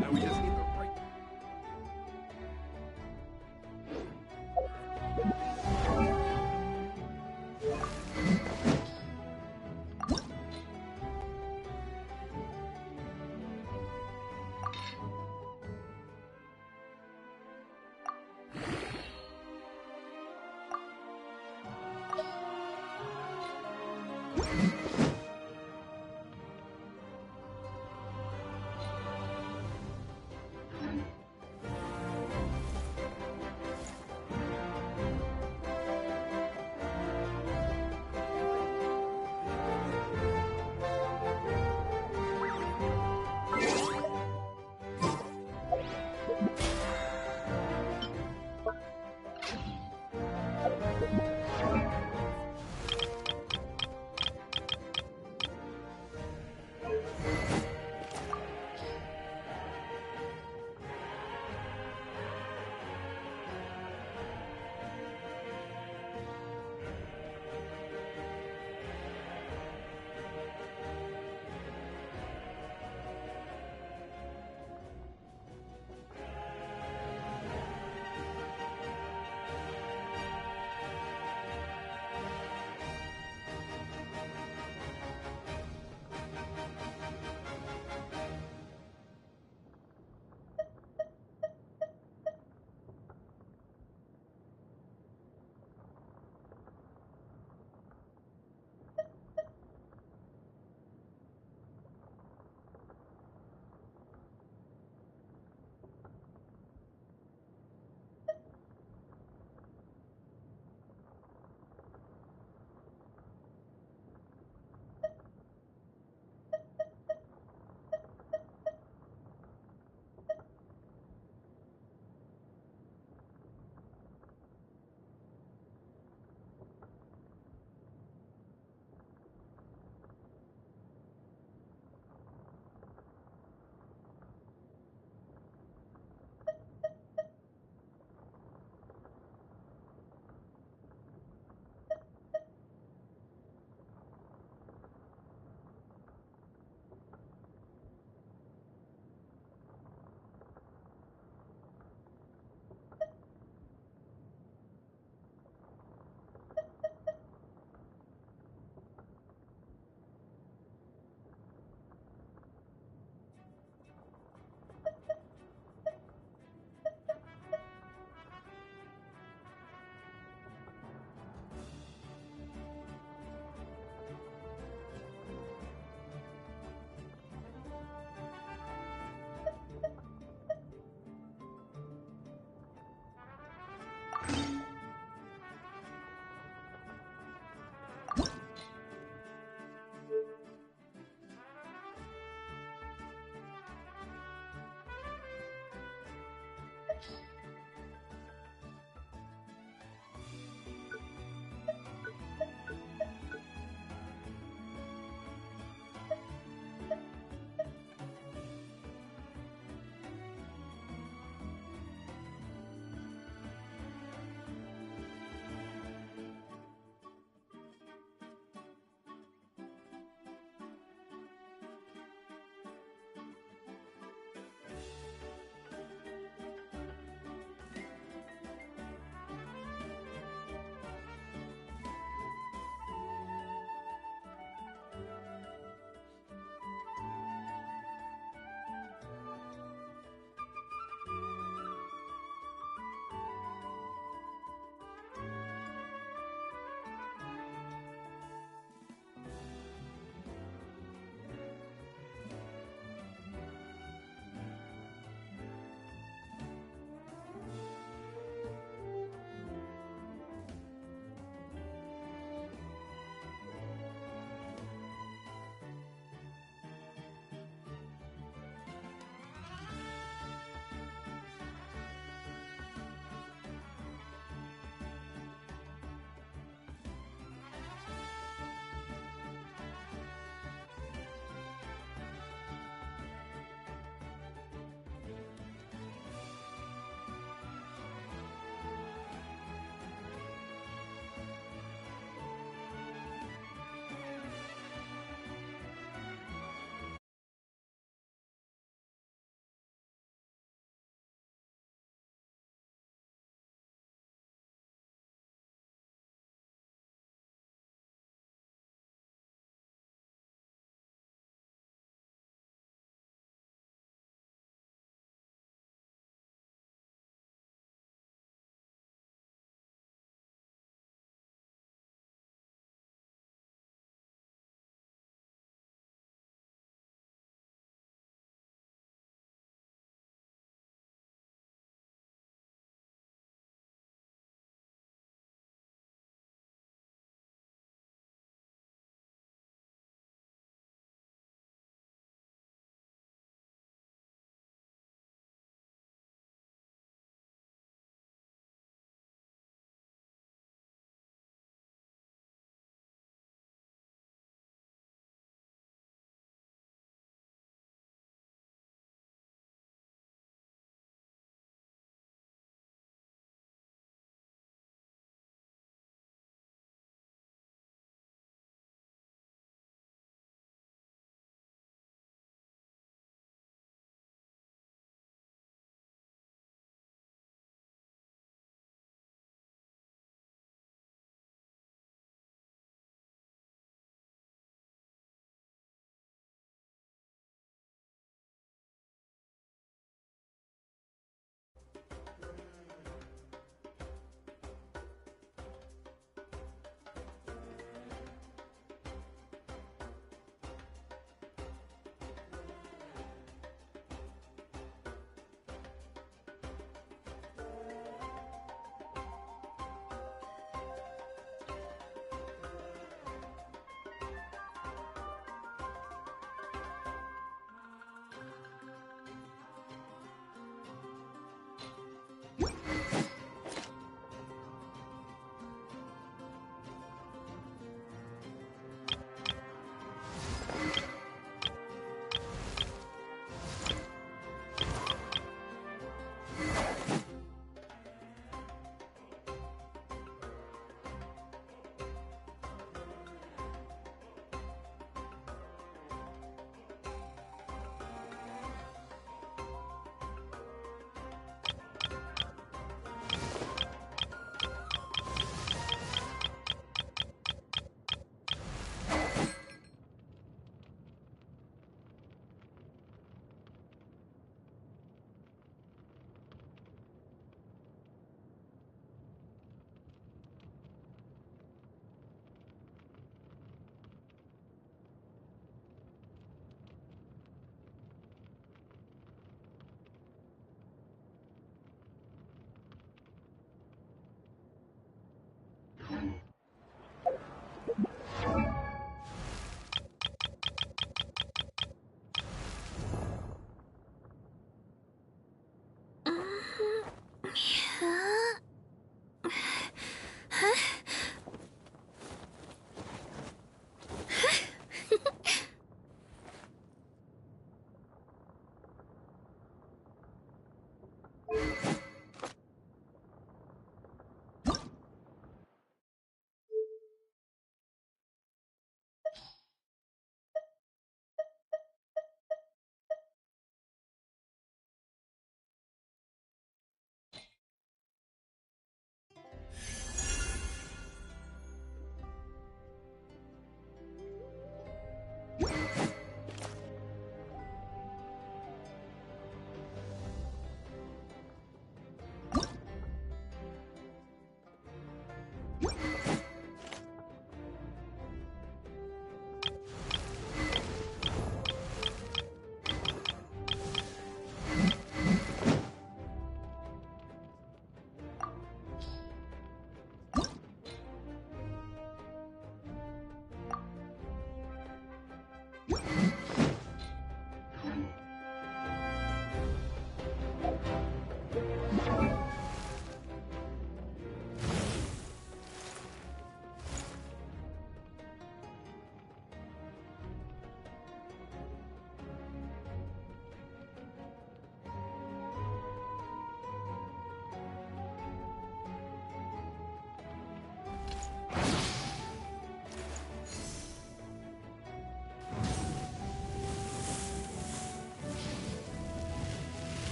Now we just need the right.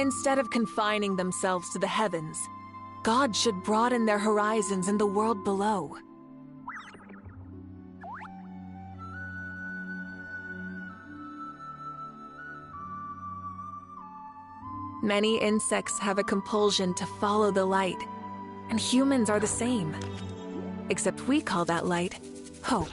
Instead of confining themselves to the heavens, God should broaden their horizons in the world below. Many insects have a compulsion to follow the light, and humans are the same. Except we call that light hope.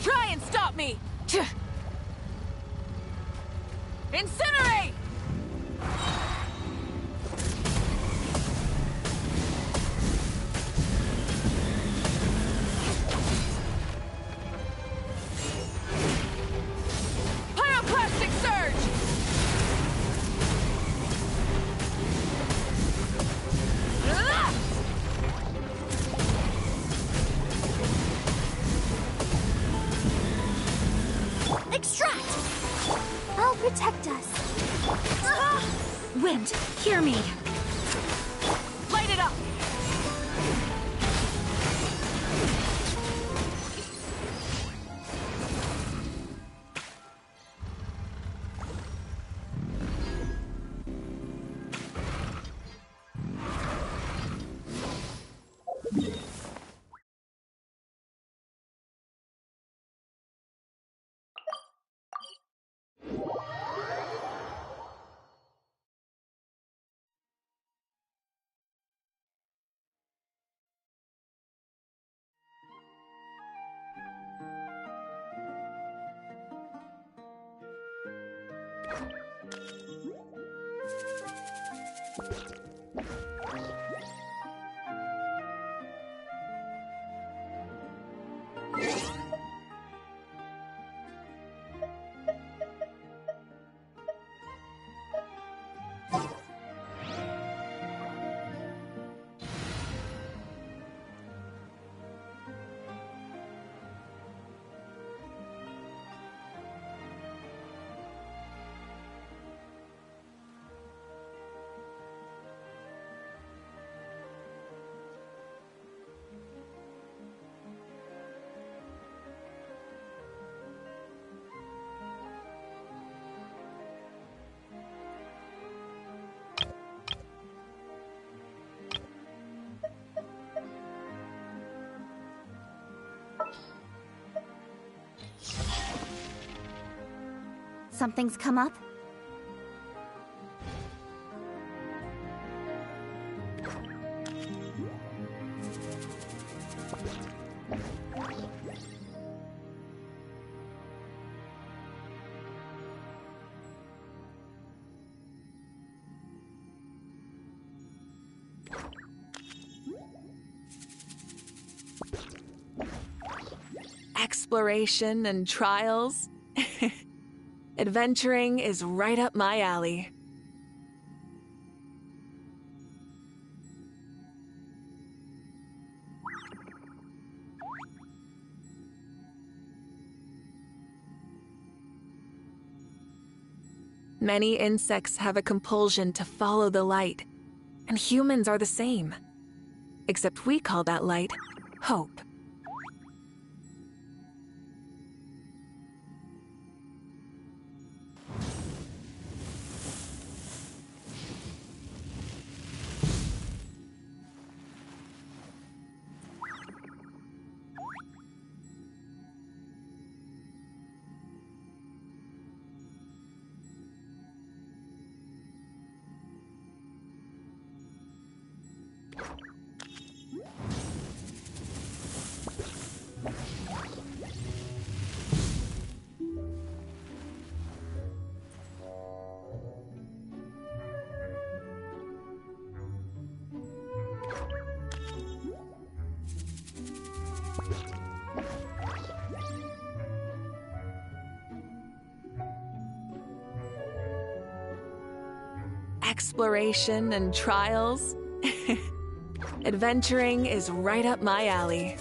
Try and stop me! Incinerate! Pyroclastic surge! Extract! I'll protect us. Wind, hear me. Light it up! Something's come up? Exploration and trials? Adventuring is right up my alley. Many insects have a compulsion to follow the light, and humans are the same. Except we call that light hope. Exploration and trials? Adventuring is right up my alley.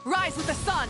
Rise with the sun!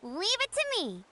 Leave it to me.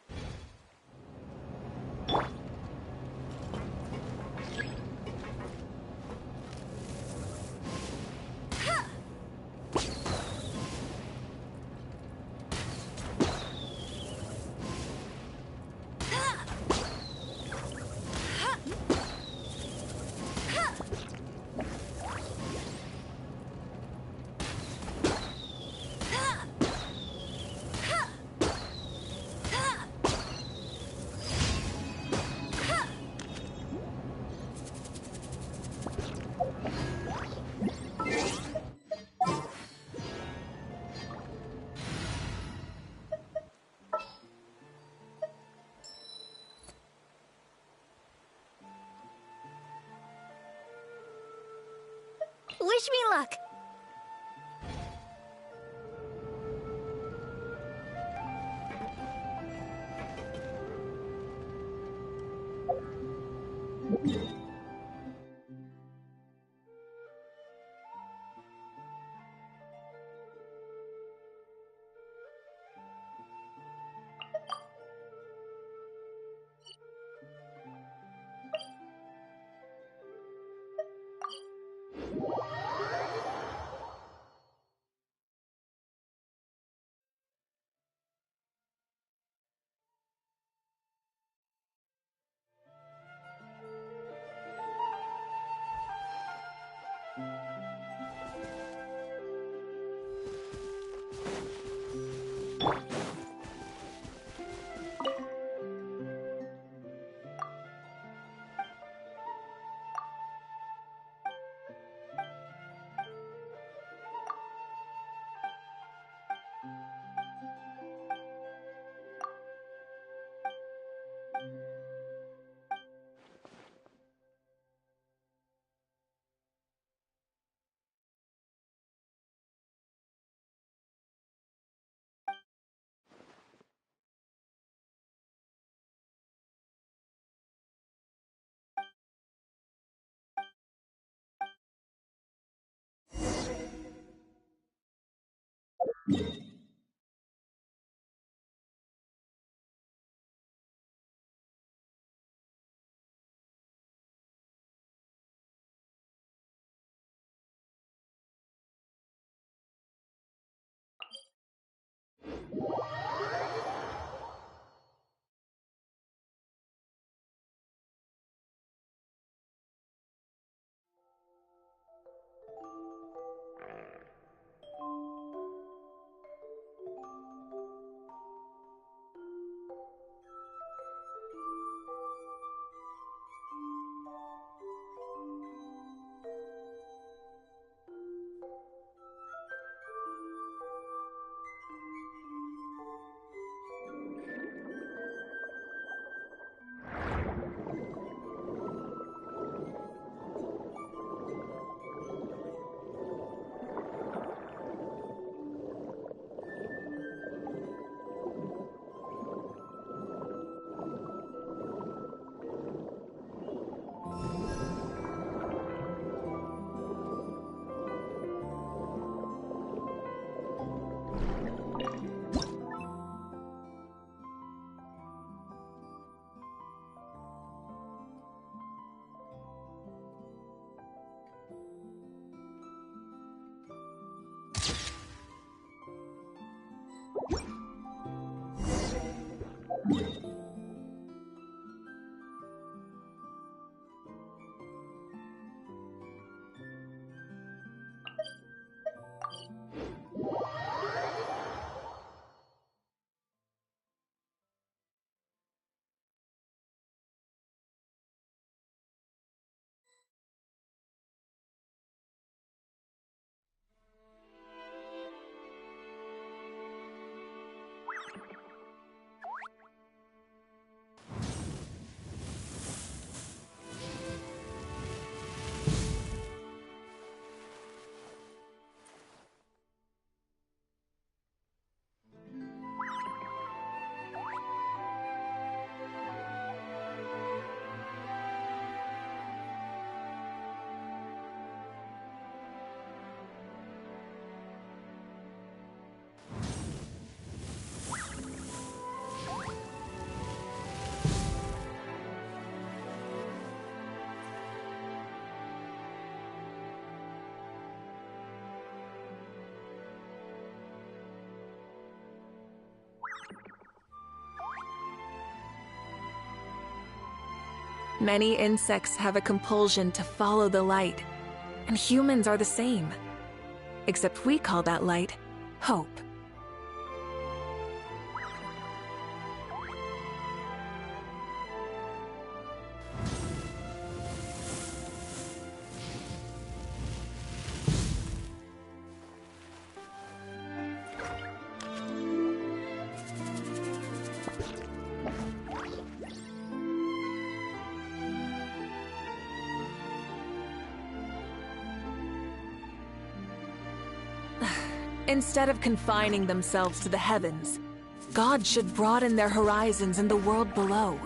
Wish me luck. Many insects have a compulsion to follow the light, and humans are the same. Except we call that light hope. Instead of confining themselves to the heavens, God should broaden their horizons in the world below.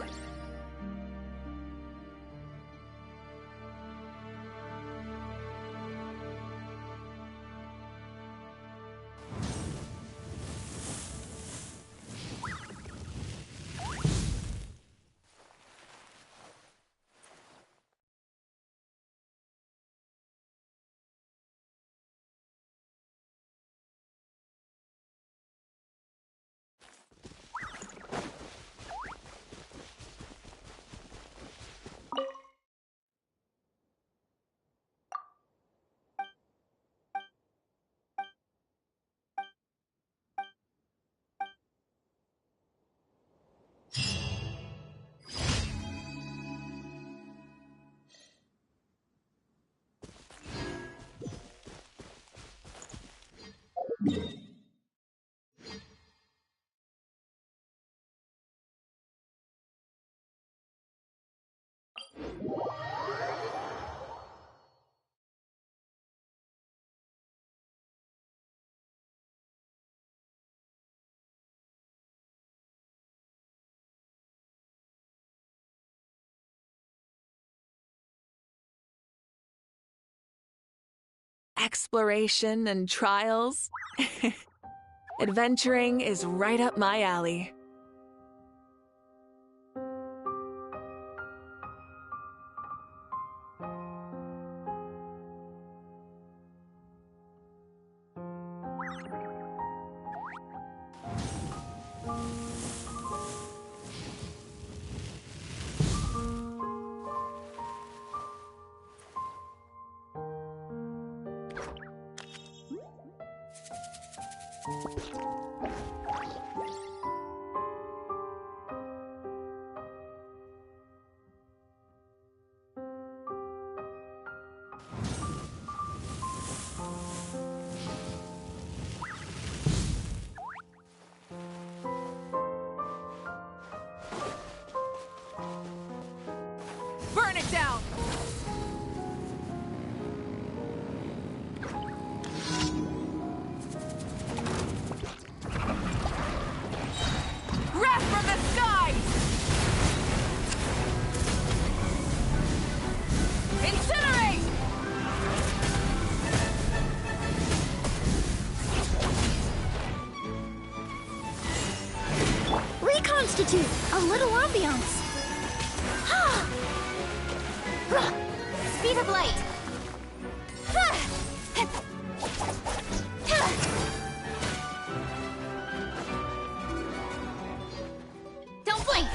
Exploration and trials. Adventuring is right up my alley. Burn it down! Wrath from the skies! Incinerate! Reconstitute! A little ambiance! Speed of light! Don't blink!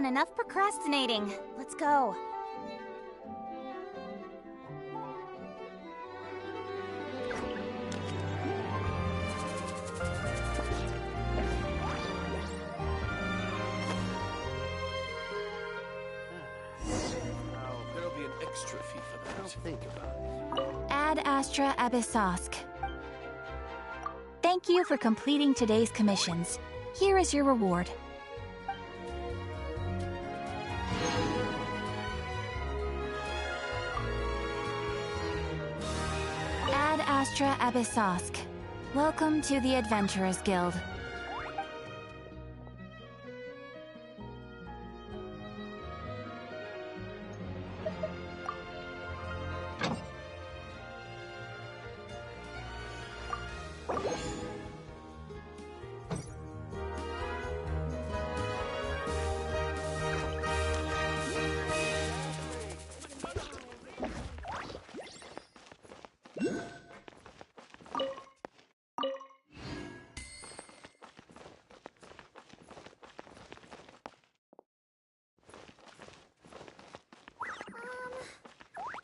on, enough procrastinating. Let's go. There'll be an extra fee for that. I'll think about it. Ad Astra Abyssosk. Thank you for completing today's commissions. Here is your reward. Ad Astra Abyssosk. Welcome to the Adventurers Guild.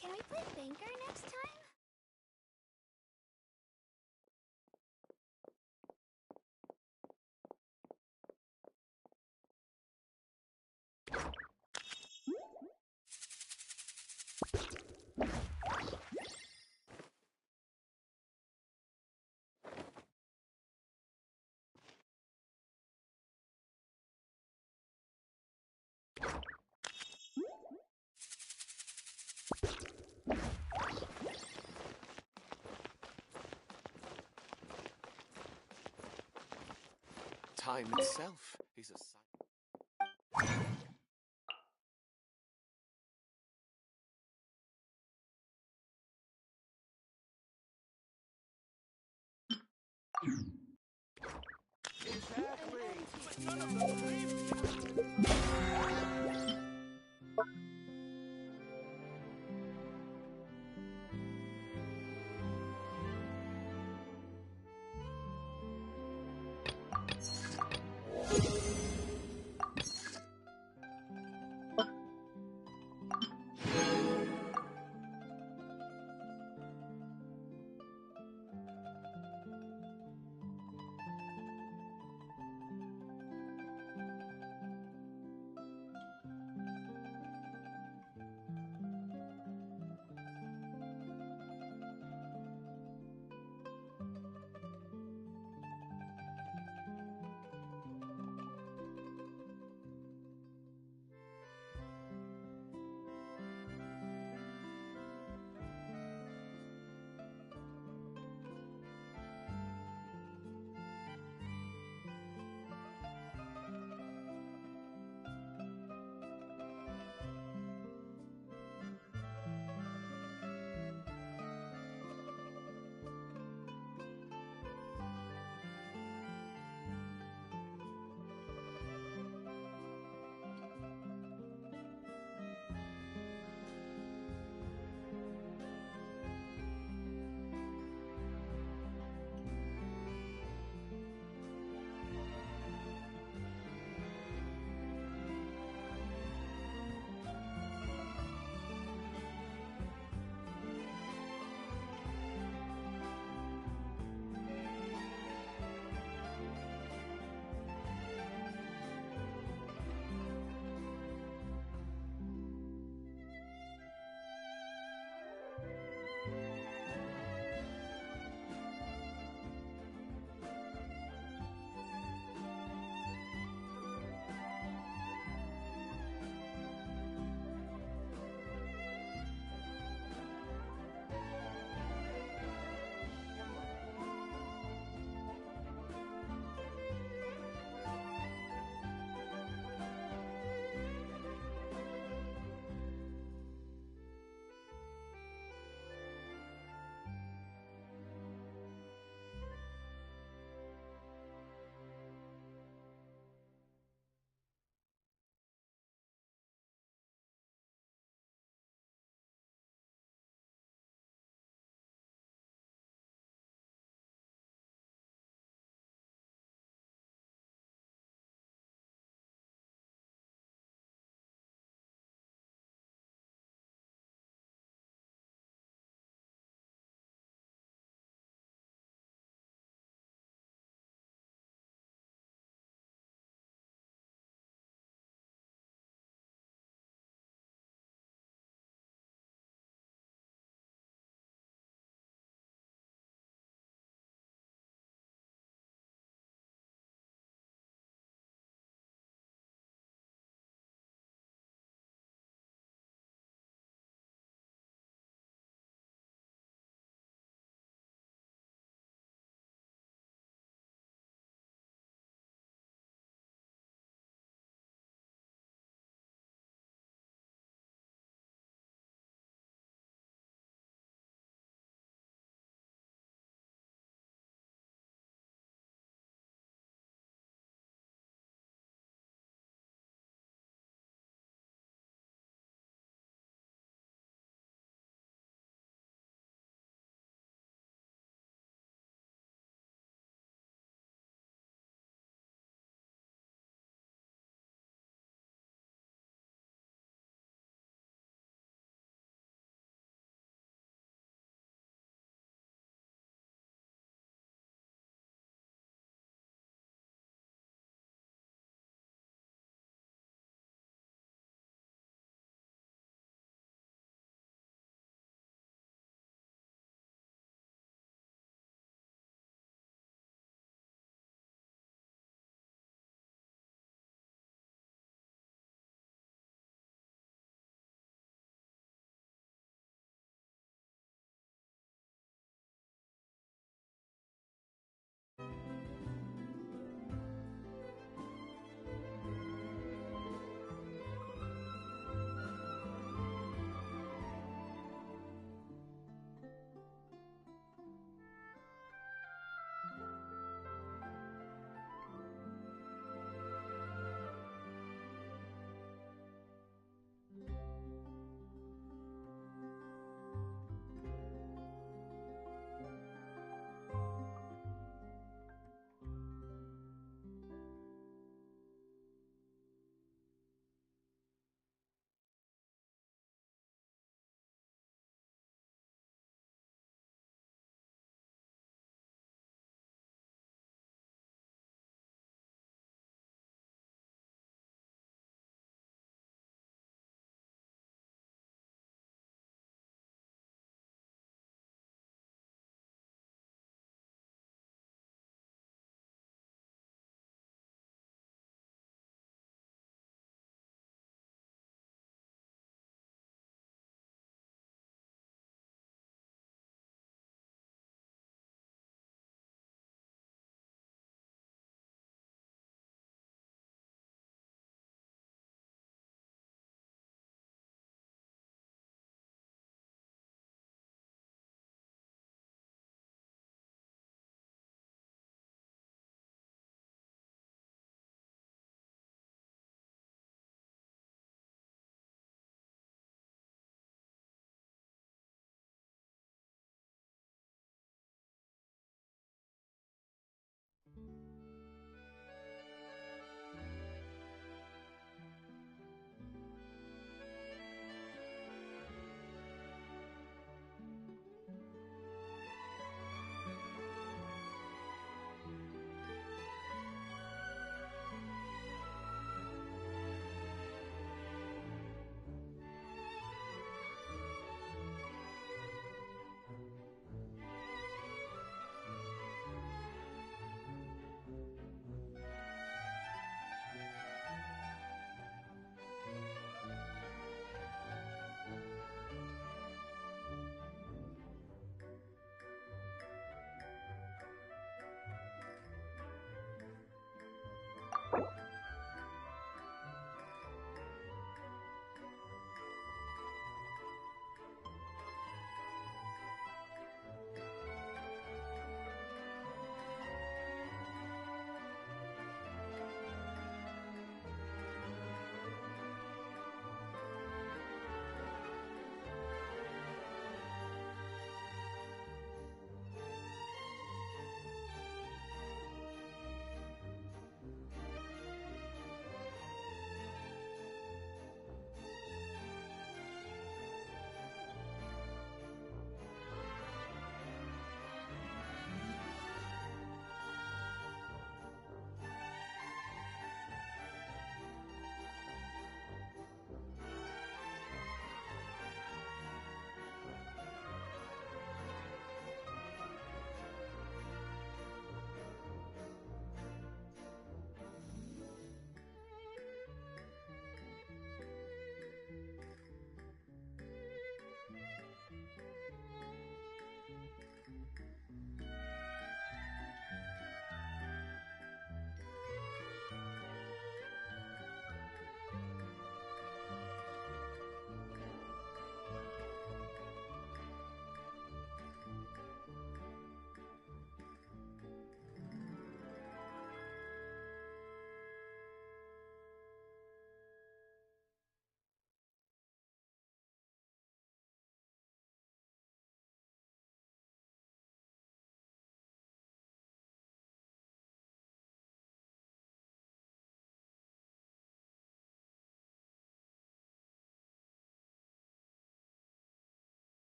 Can we play Banker next time? time itself. He's a sight. But none of them believe me.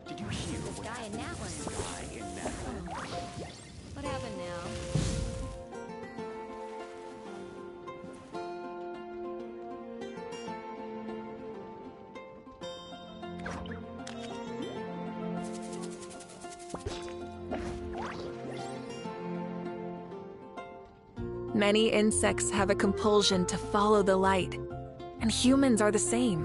Did you hear This what guy in happened that to one. this guy in that one? What happened now? Many insects have a compulsion to follow the light, and humans are the same.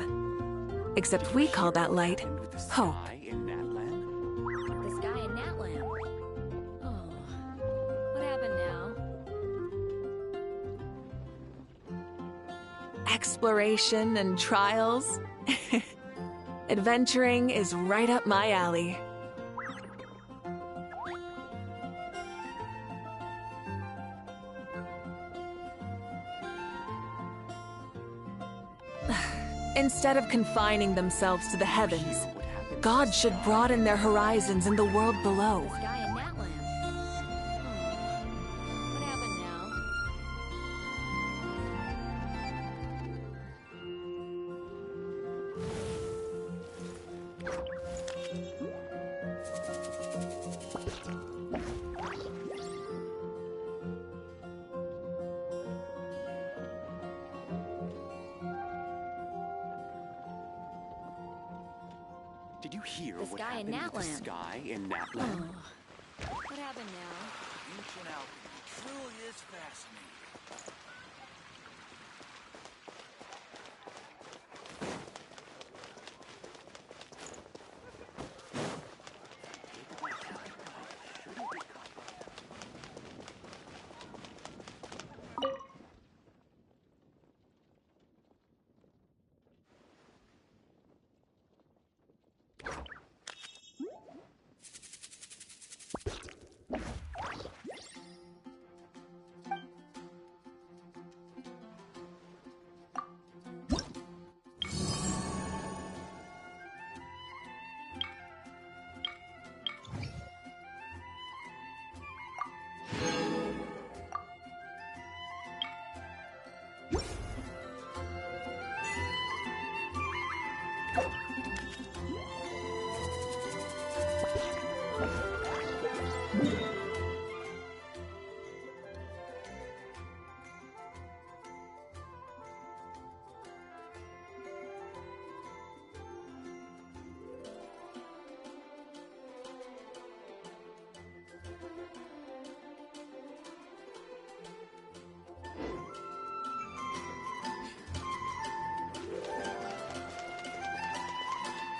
Except we call that light Happened with this hope. guy in that land? This guy in that lamp. Oh, what happened now? Exploration and trials. Adventuring is right up my alley. Instead of confining themselves to the heavens, Hear what happened to God this should guy? broaden their horizons in the world below. This guy in that lamp. Oh, what happened now? Did you hear This what guy in happened that with this land. guy in that Oh, land? what happened now? Ancient alchemy truly is fascinating.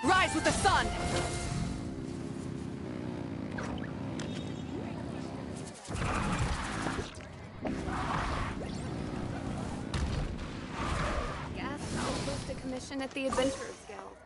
Rise with the sun! Guess I'll post a commission at the Adventurers Guild.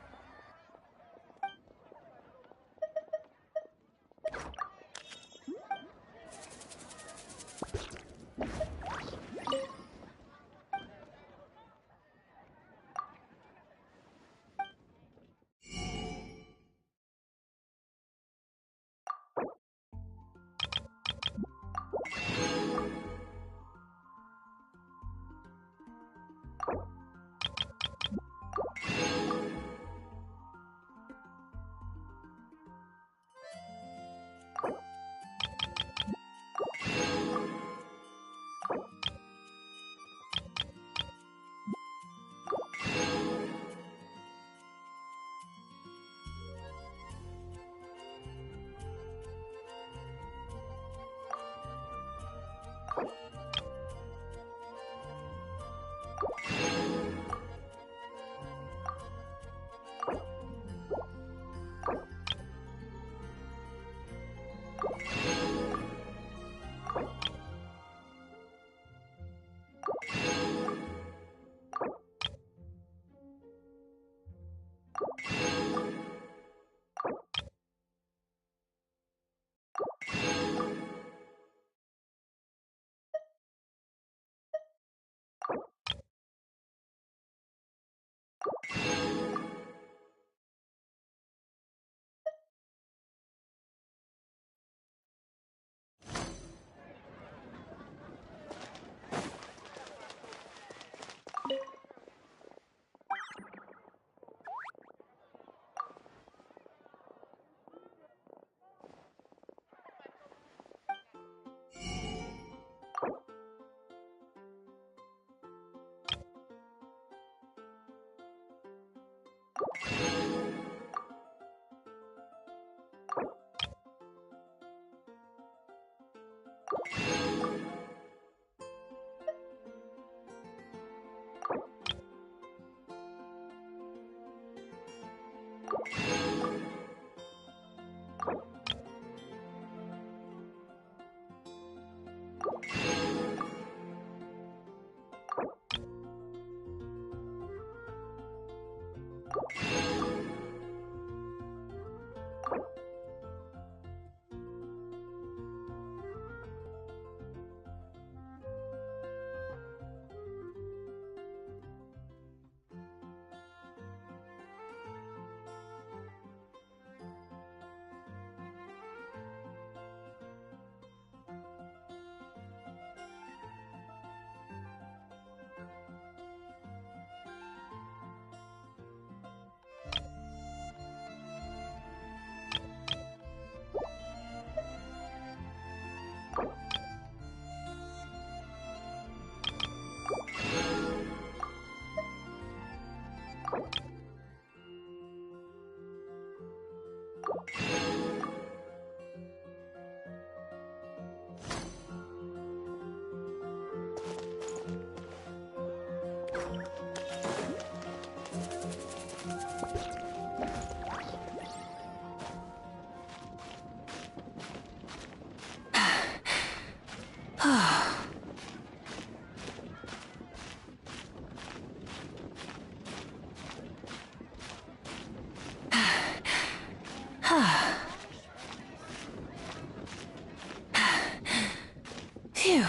Phew.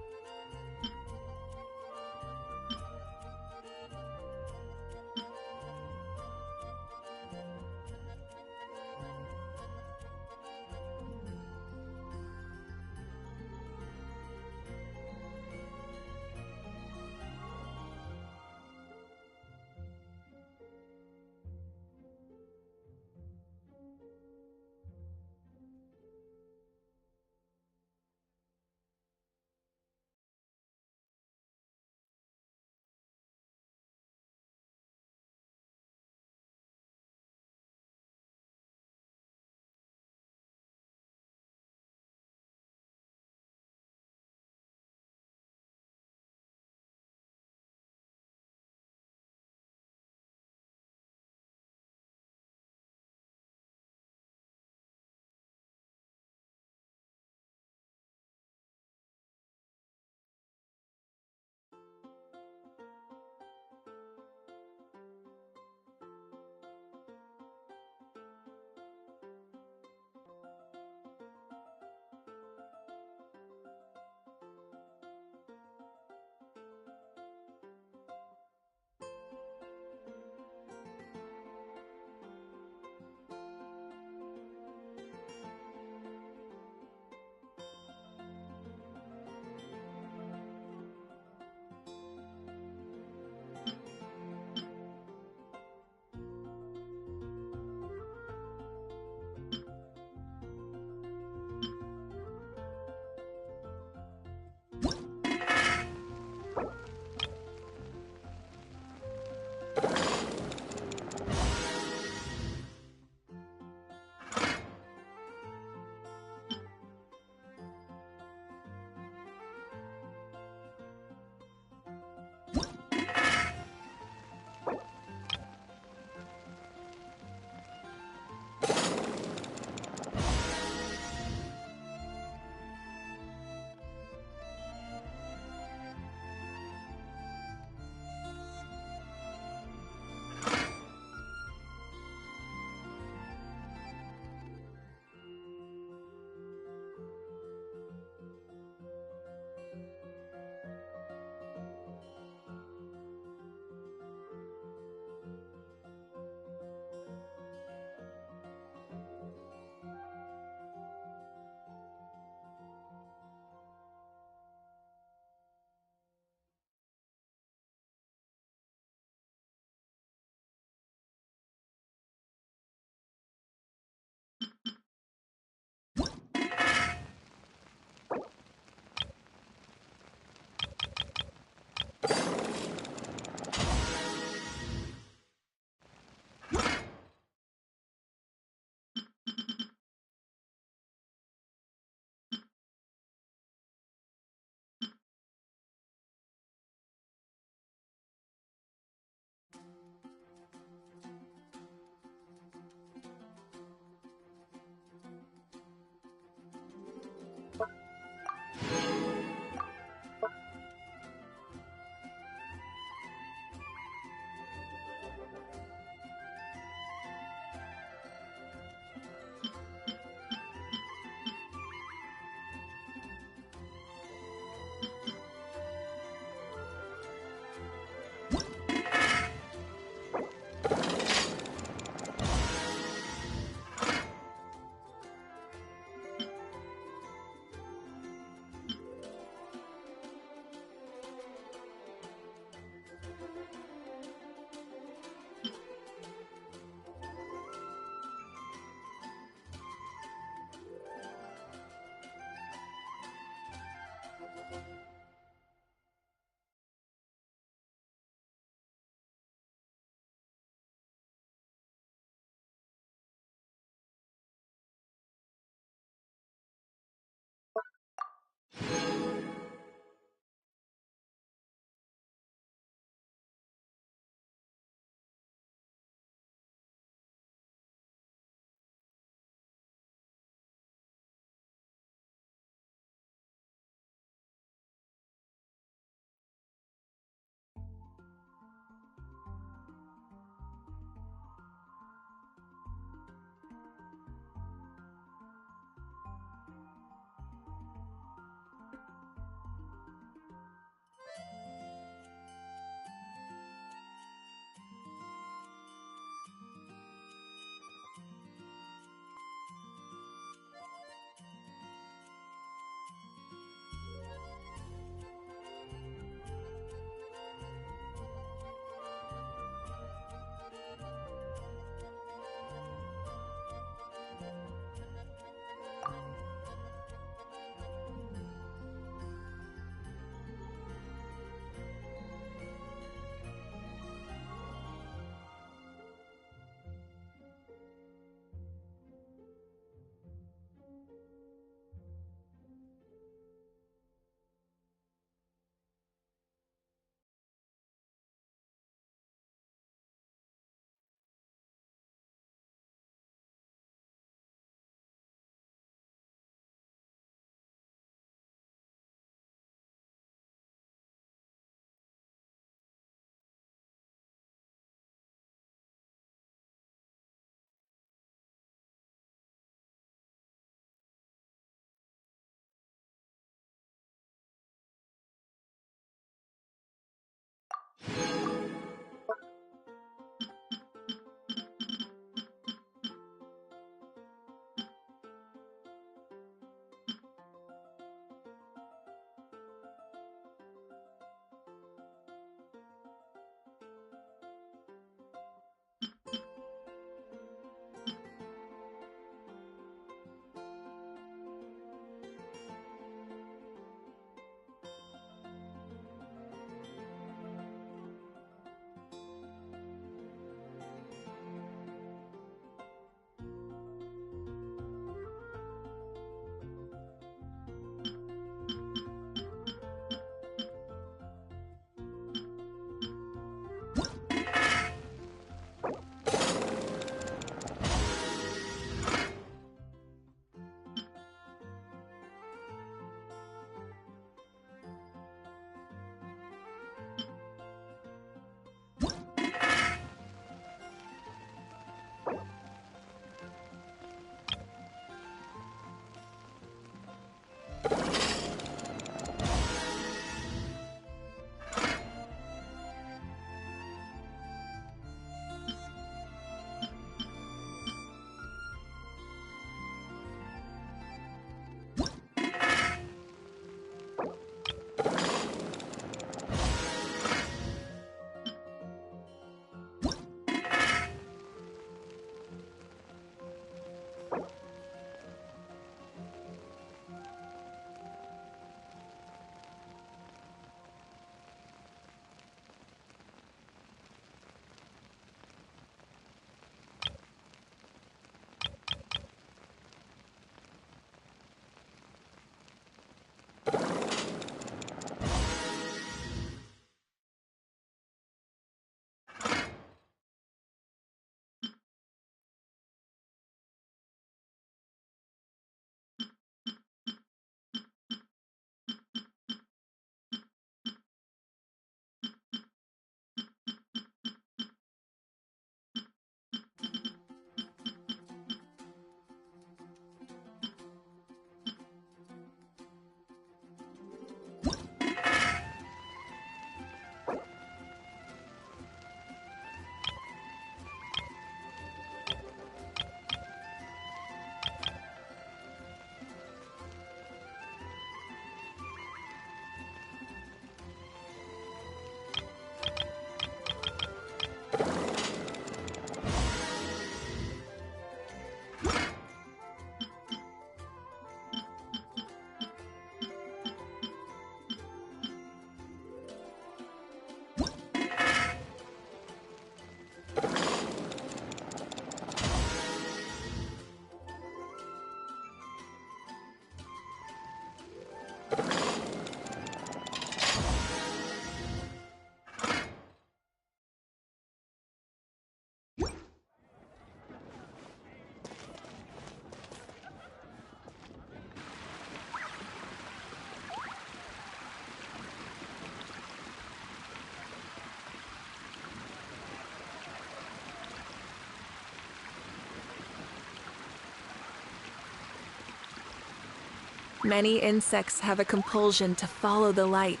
Many insects have a compulsion to follow the light,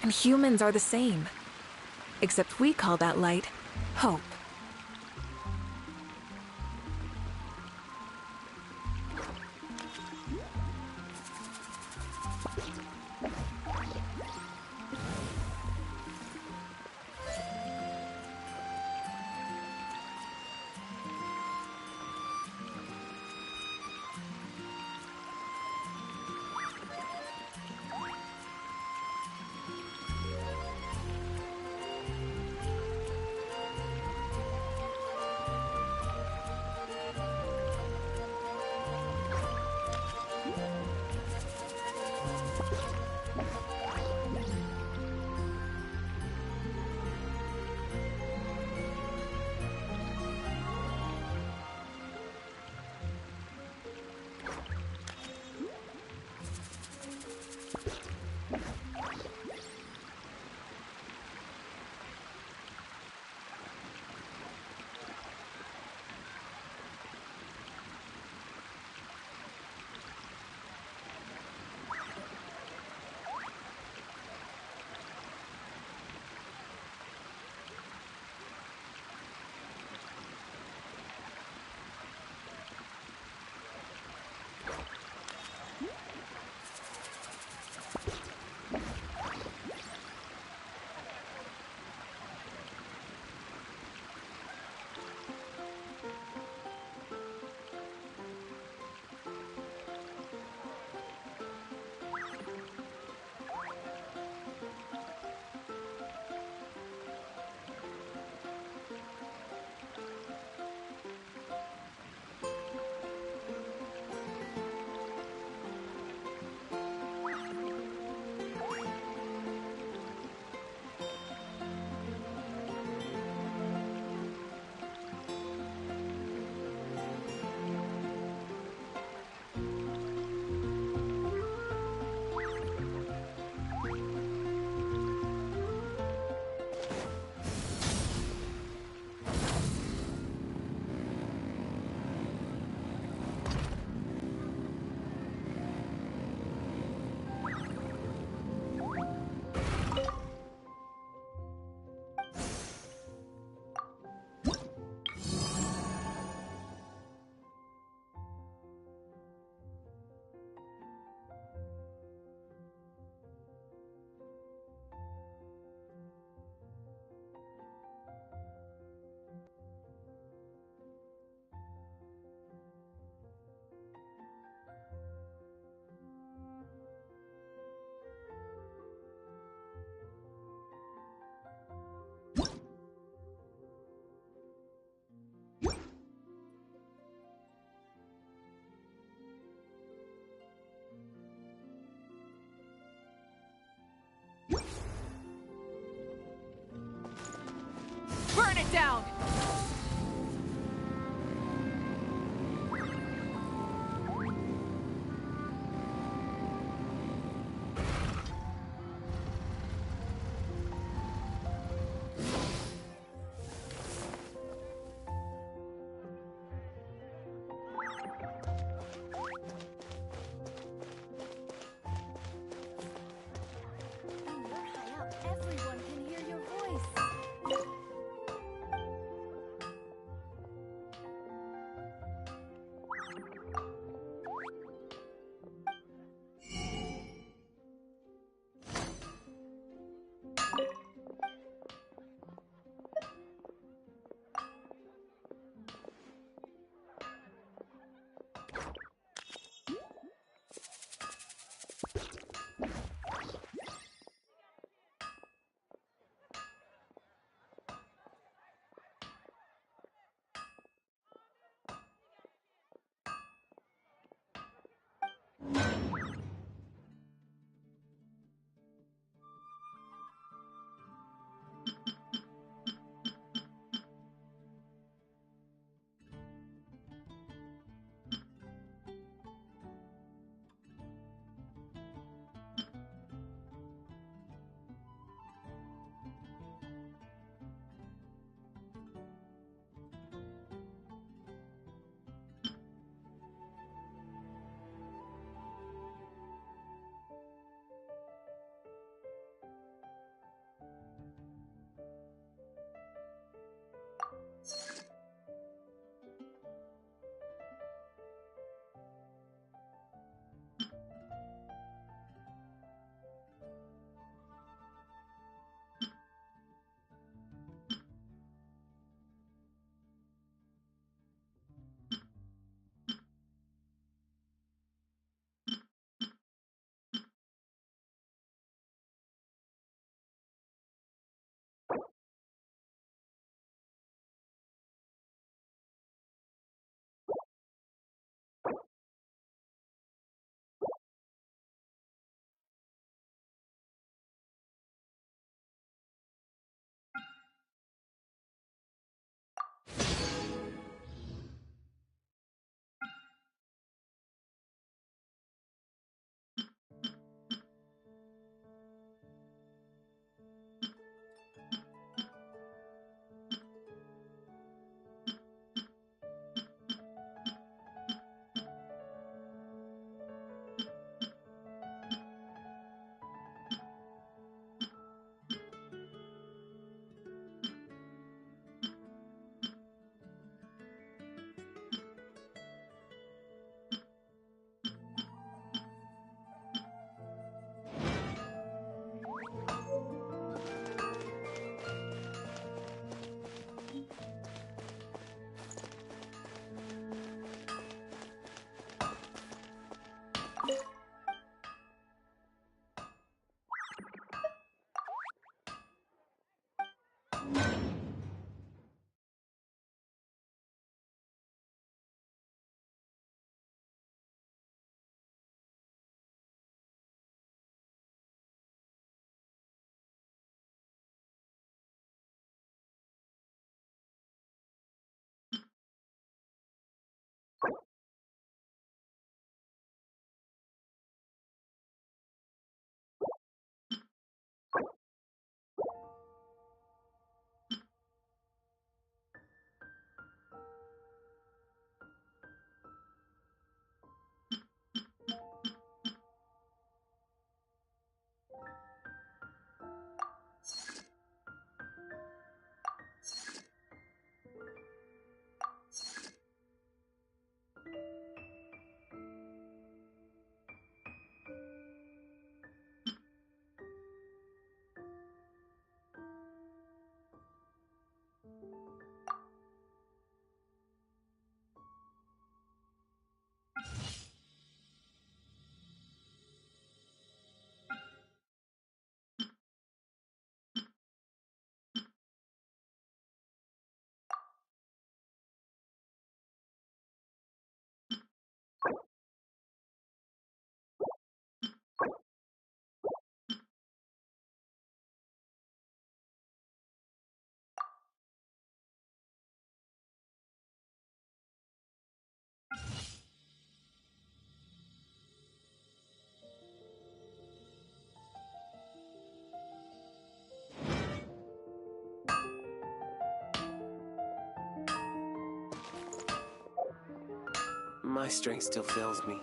and humans are the same. Except we call that light hope. My strength still fails me.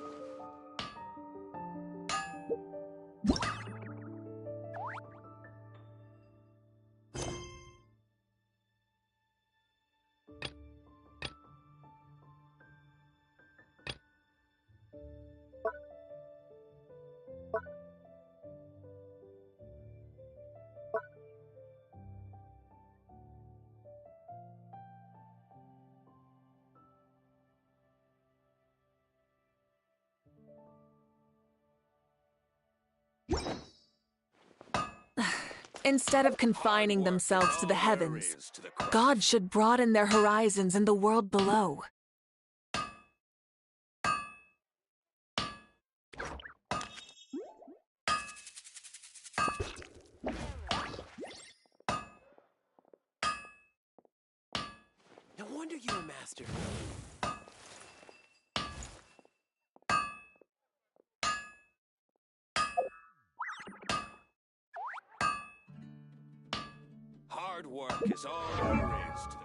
Instead of confining themselves to the heavens, God should broaden their horizons in the world below. No wonder you're a master. Hard work is all there is to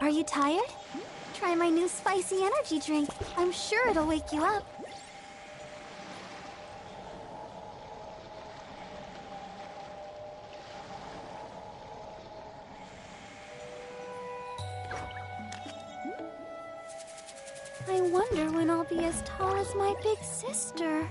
Are you tired? Try my new spicy energy drink. I'm sure it'll wake you up. I wonder when I'll be as tall as my big sister.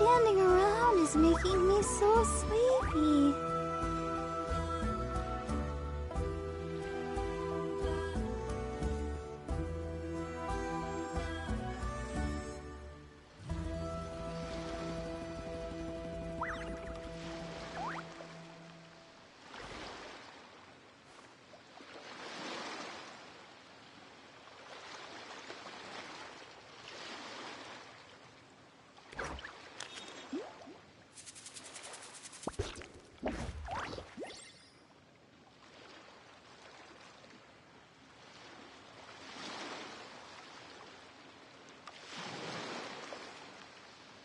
standing around is making me so sleepy.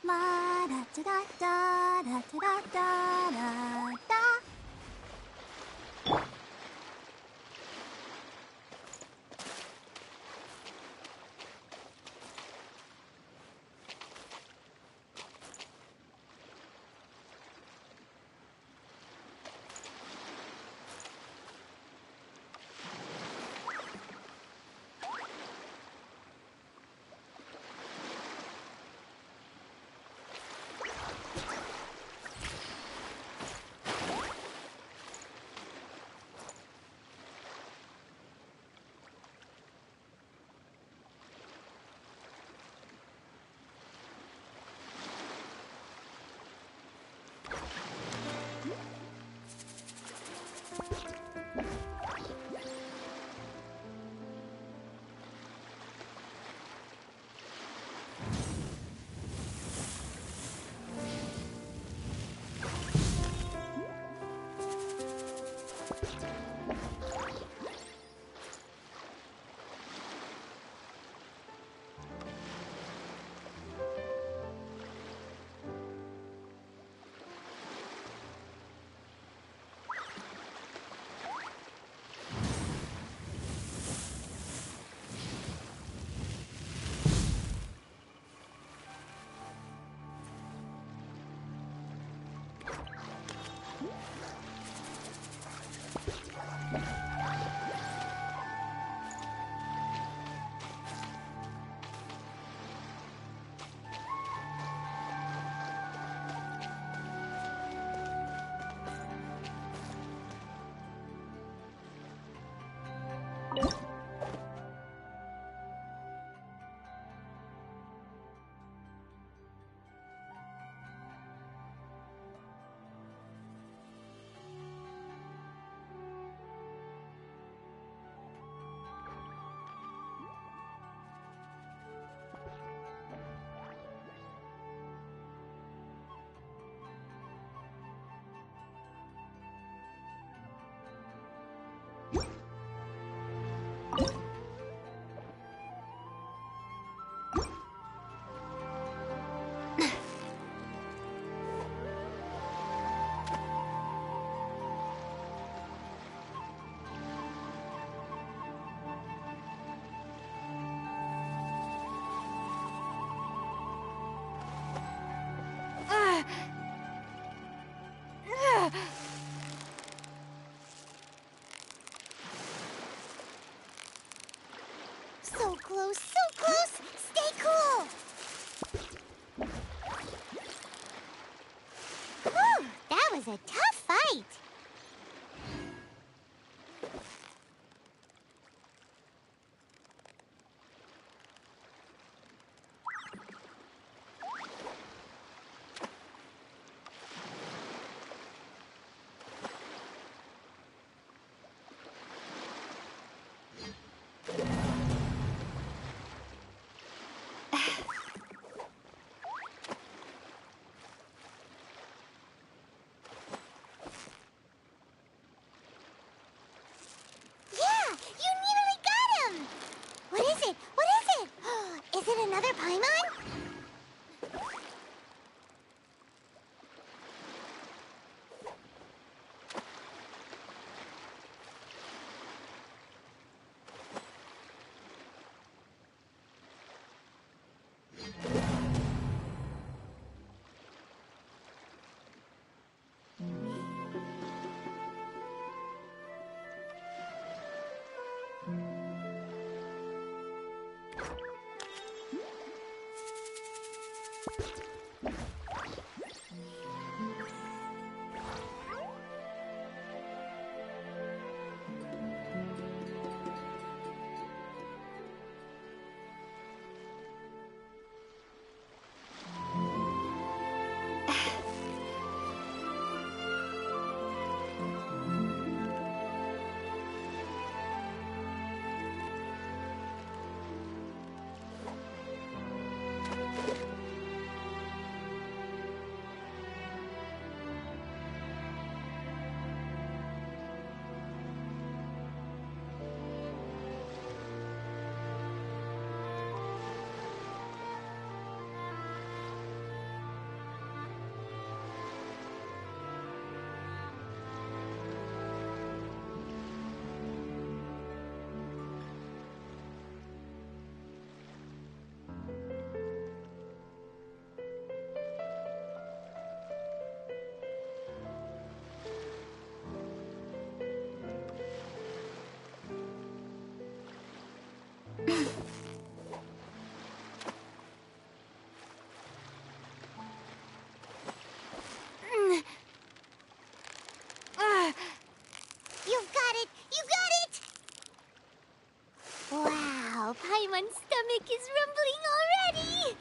La da da da da da da da da da. So close, so close! Stay cool! Whew, that was a tough fight! You've got it! You got it! Wow, Paimon's stomach is rumbling already!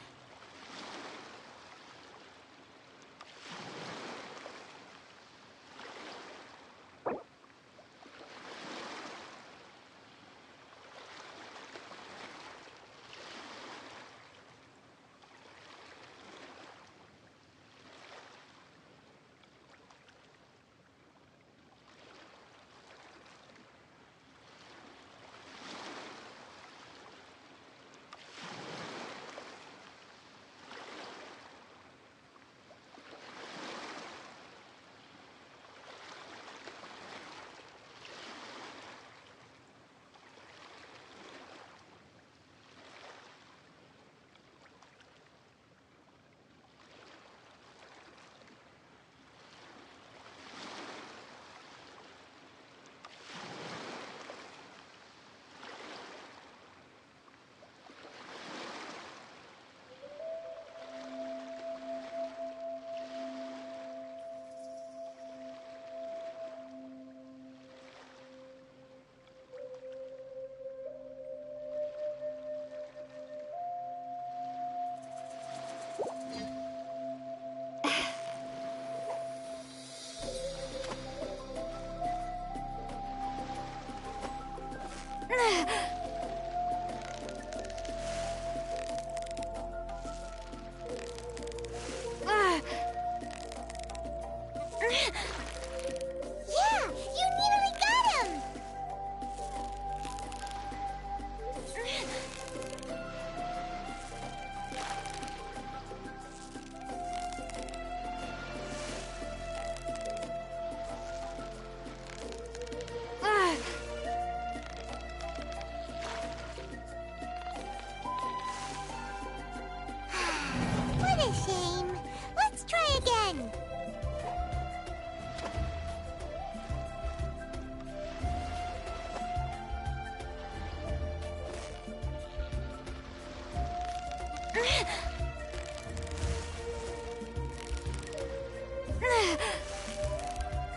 Yeah! You nearly got him! What a shame. Let's try again.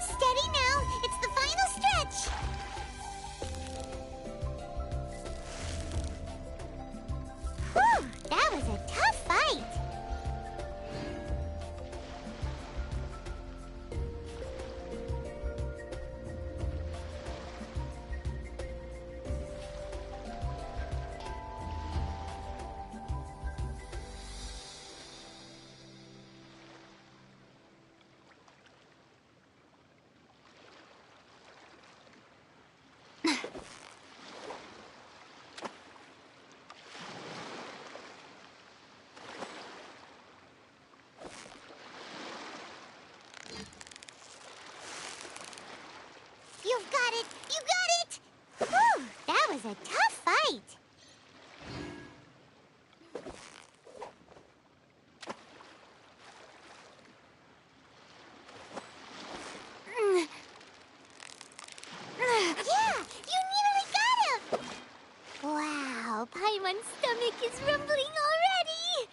Steady now. It's the final stretch. Whew, that was a tough fight. You've got it! You got it! Whew, that was a tough fight. Yeah! You nearly got him! Wow, Paimon's stomach is rumbling already!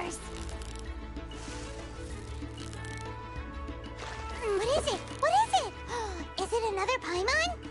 yours. What is it? What is it? Is it another Paimon?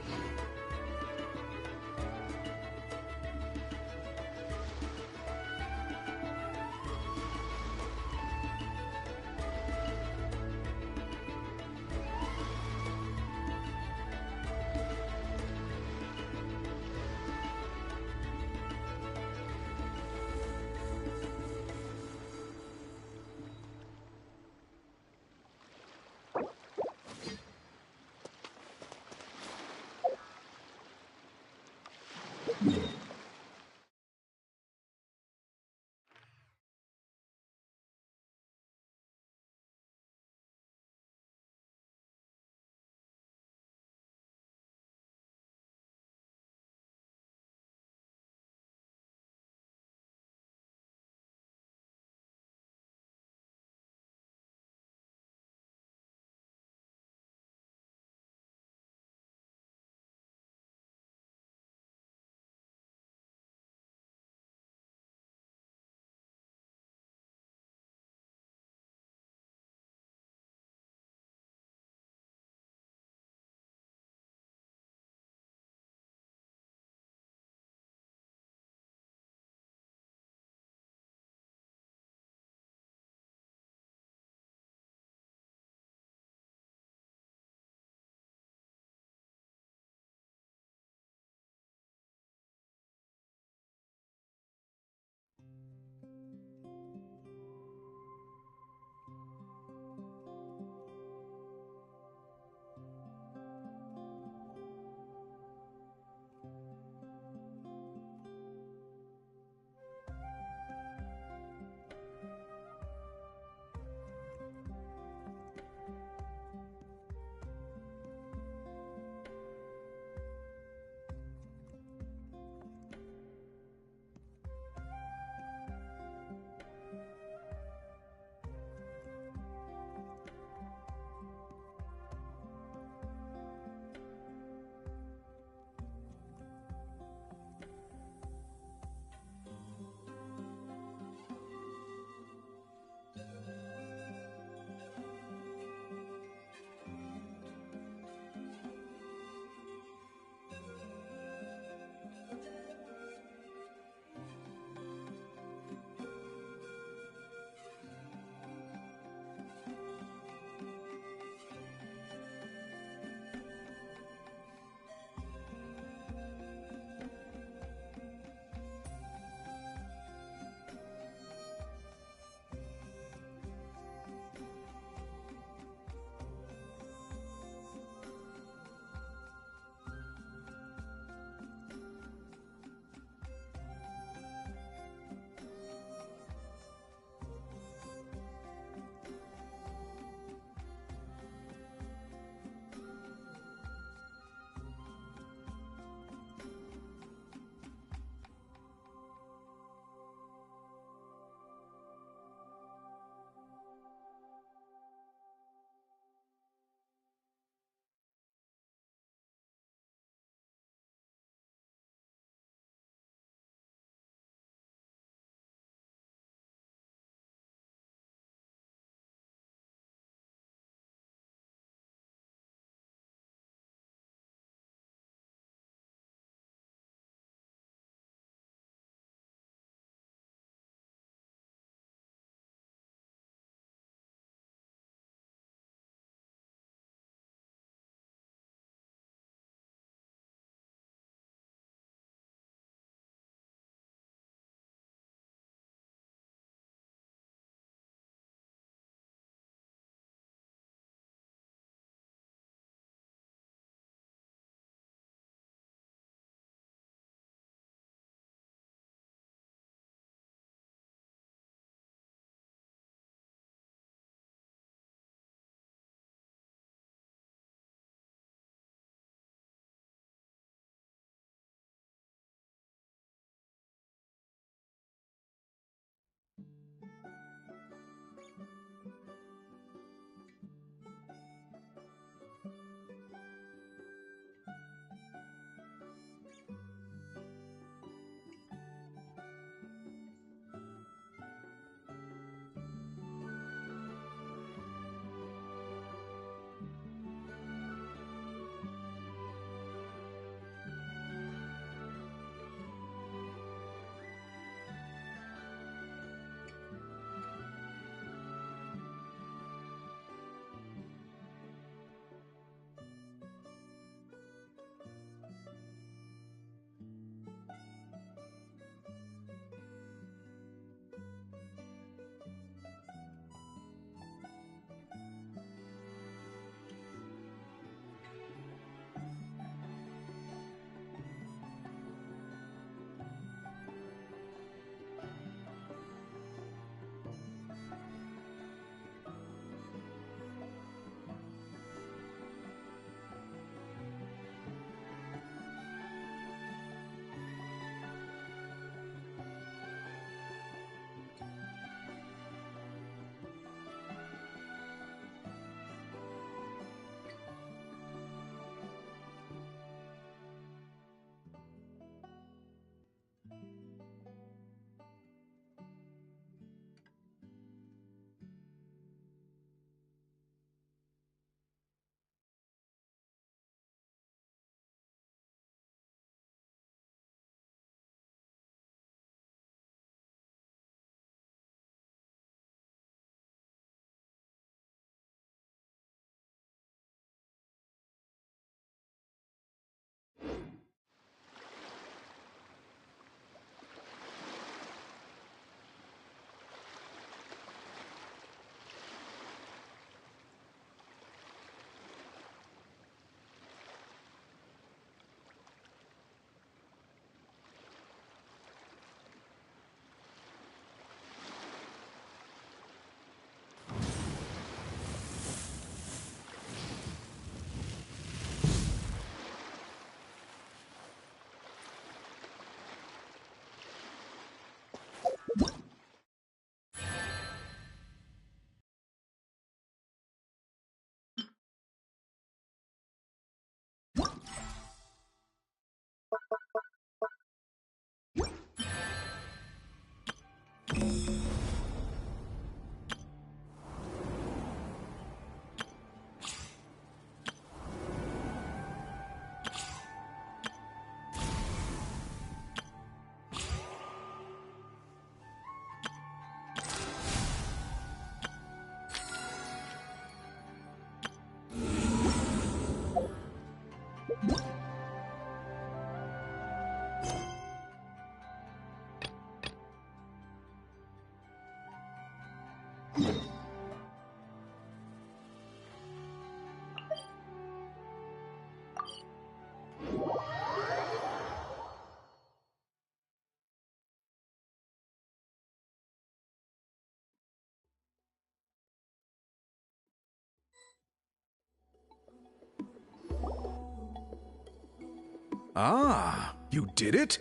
Ah, you did it?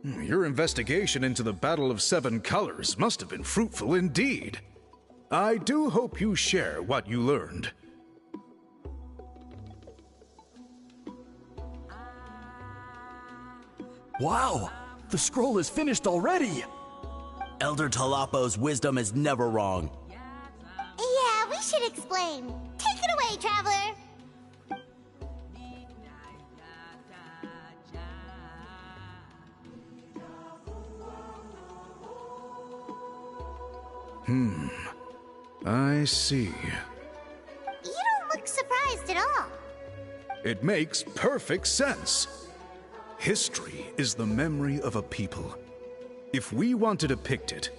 Your investigation into the Battle of Seven Colors must have been fruitful indeed. I do hope you share what you learned. Wow! The scroll is finished already! Elder Talapo's wisdom is never wrong. Yeah, we should explain. Take it away, Traveler. I see. You don't look surprised at all. It makes perfect sense. History is the memory of a people. If we want to depict it,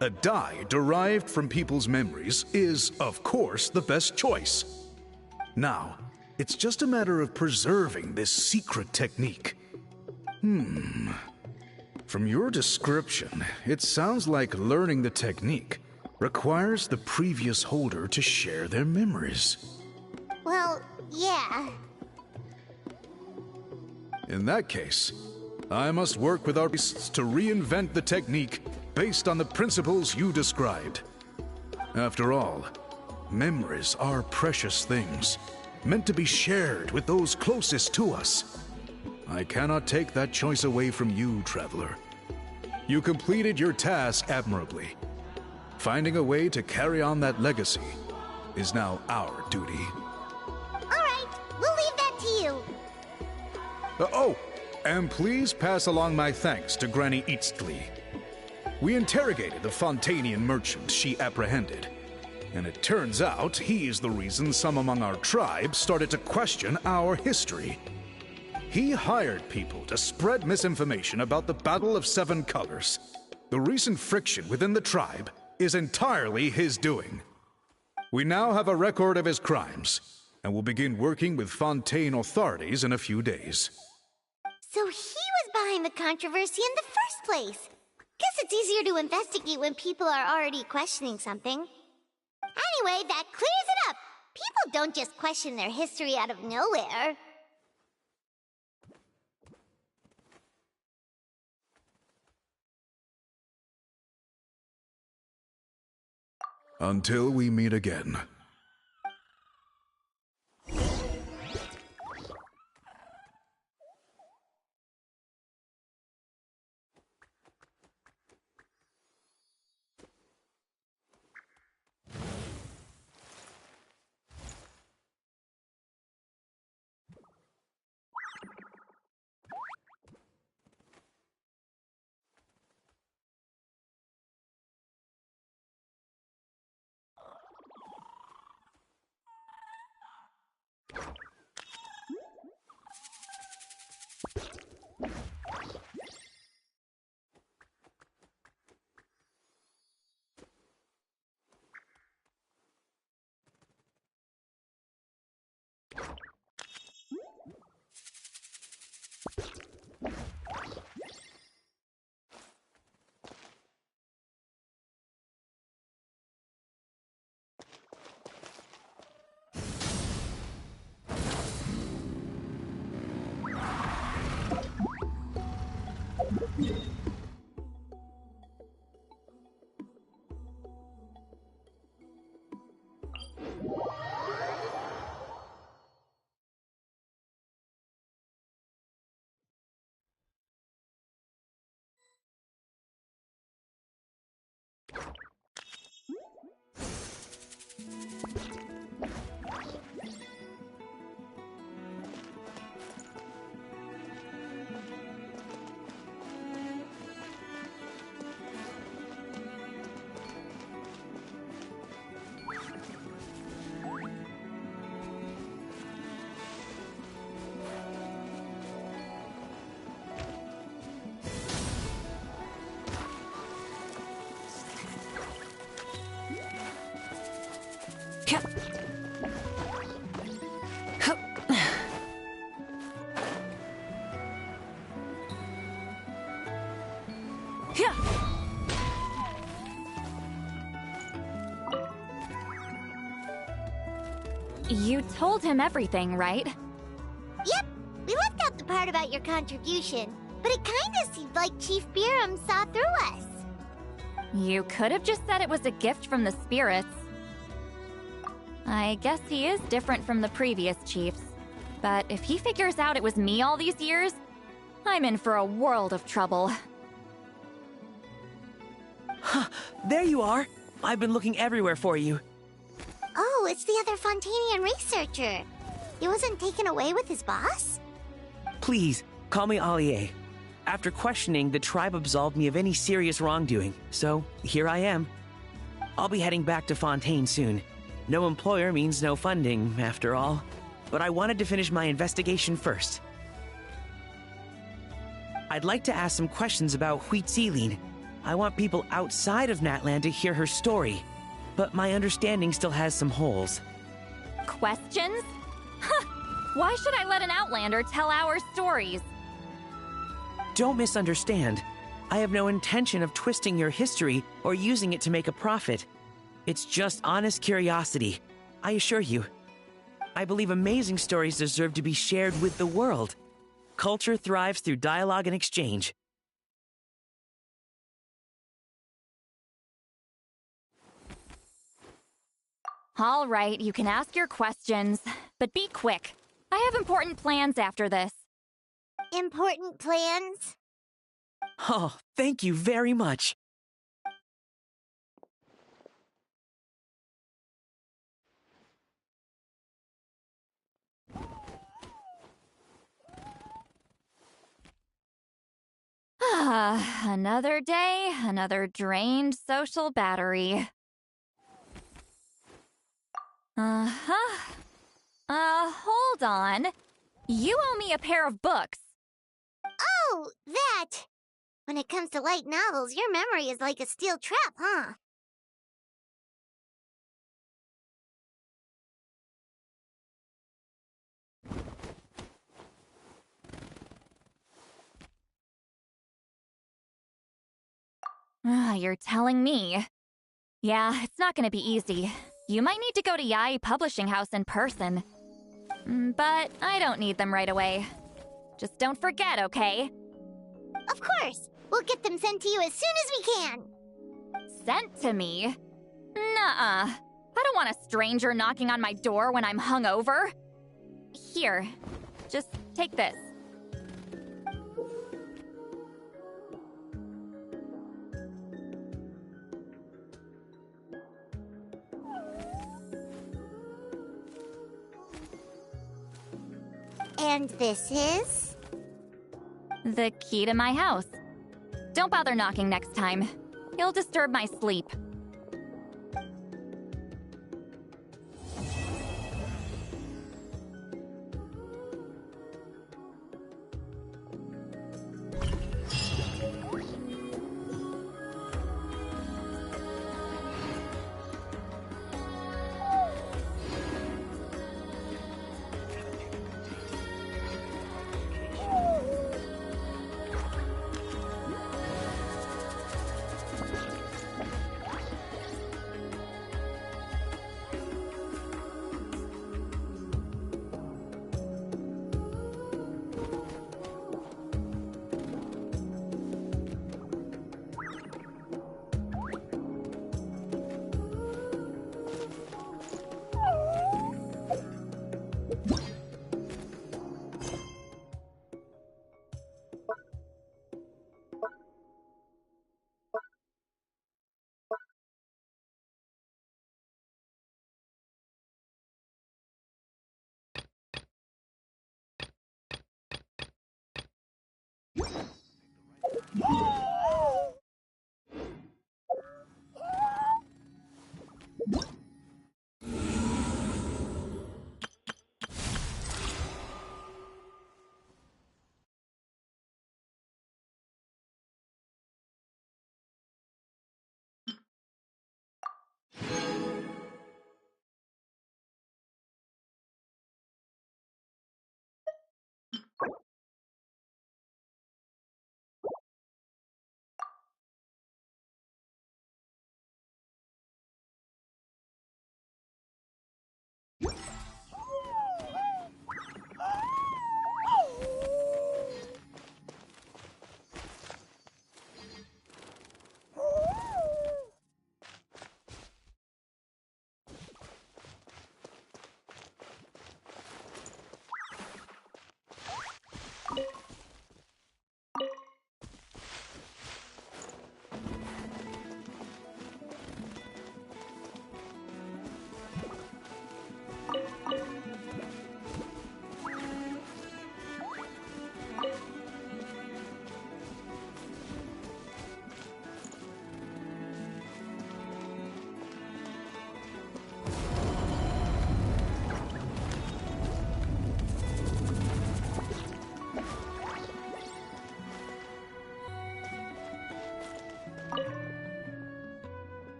a dye derived from people's memories is, of course, the best choice. Now, it's just a matter of preserving this secret technique. From your description, it sounds like learning the technique requires the previous holder to share their memories. Well, yeah. In that case, I must work with our priests to reinvent the technique based on the principles you described. After all, memories are precious things, meant to be shared with those closest to us. I cannot take that choice away from you, Traveler. You completed your task admirably. Finding a way to carry on that legacy is now our duty. All right, we'll leave that to you. Oh, and please pass along my thanks to Granny Eastly. We interrogated the Fontanian merchant she apprehended, and it turns out he's the reason some among our tribe started to question our history. He hired people to spread misinformation about the Battle of Seven Colors. The recent friction within the tribe is entirely his doing. We now have a record of his crimes, and will begin working with Fontaine authorities in a few days. So he was behind the controversy in the first place. Guess it's easier to investigate when people are already questioning something. Anyway, that clears it up. People don't just question their history out of nowhere. Until we meet again. You told him everything, right? Yep, we left out the part about your contribution, but it kinda seemed like Chief Biram saw through us. You could have just said it was a gift from the spirits. I guess he is different from the previous chiefs. But if he figures out it was me all these years, I'm in for a world of trouble. Huh, there you are! I've been looking everywhere for you. Oh, it's the other Fontanian researcher. He wasn't taken away with his boss? Please, call me Allier. After questioning, the tribe absolved me of any serious wrongdoing, so here I am. I'll be heading back to Fontaine soon. No employer means no funding, after all. But I wanted to finish my investigation first. I'd like to ask some questions about Huitzilin. I want people outside of Natland to hear her story, but my understanding still has some holes. Questions? Huh! Why should I let an Outlander tell our stories? Don't misunderstand. I have no intention of twisting your history or using it to make a profit. It's just honest curiosity, I assure you. I believe amazing stories deserve to be shared with the world. Culture thrives through dialogue and exchange. All right, you can ask your questions, but be quick. I have important plans after this. Important plans? Oh, thank you very much. Another day, another drained social battery. Hold on. You owe me a pair of books. Oh, that! When it comes to light novels, your memory is like a steel trap, huh? You're telling me. Yeah, it's not gonna be easy. You might need to go to Yai Publishing House in person. But I don't need them right away. Just don't forget, okay? Of course! We'll get them sent to you as soon as we can! Sent to me? Nuh-uh. I don't want a stranger knocking on my door when I'm hungover. Here, just take this. And this is? The key to my house. Don't bother knocking next time. You'll disturb my sleep.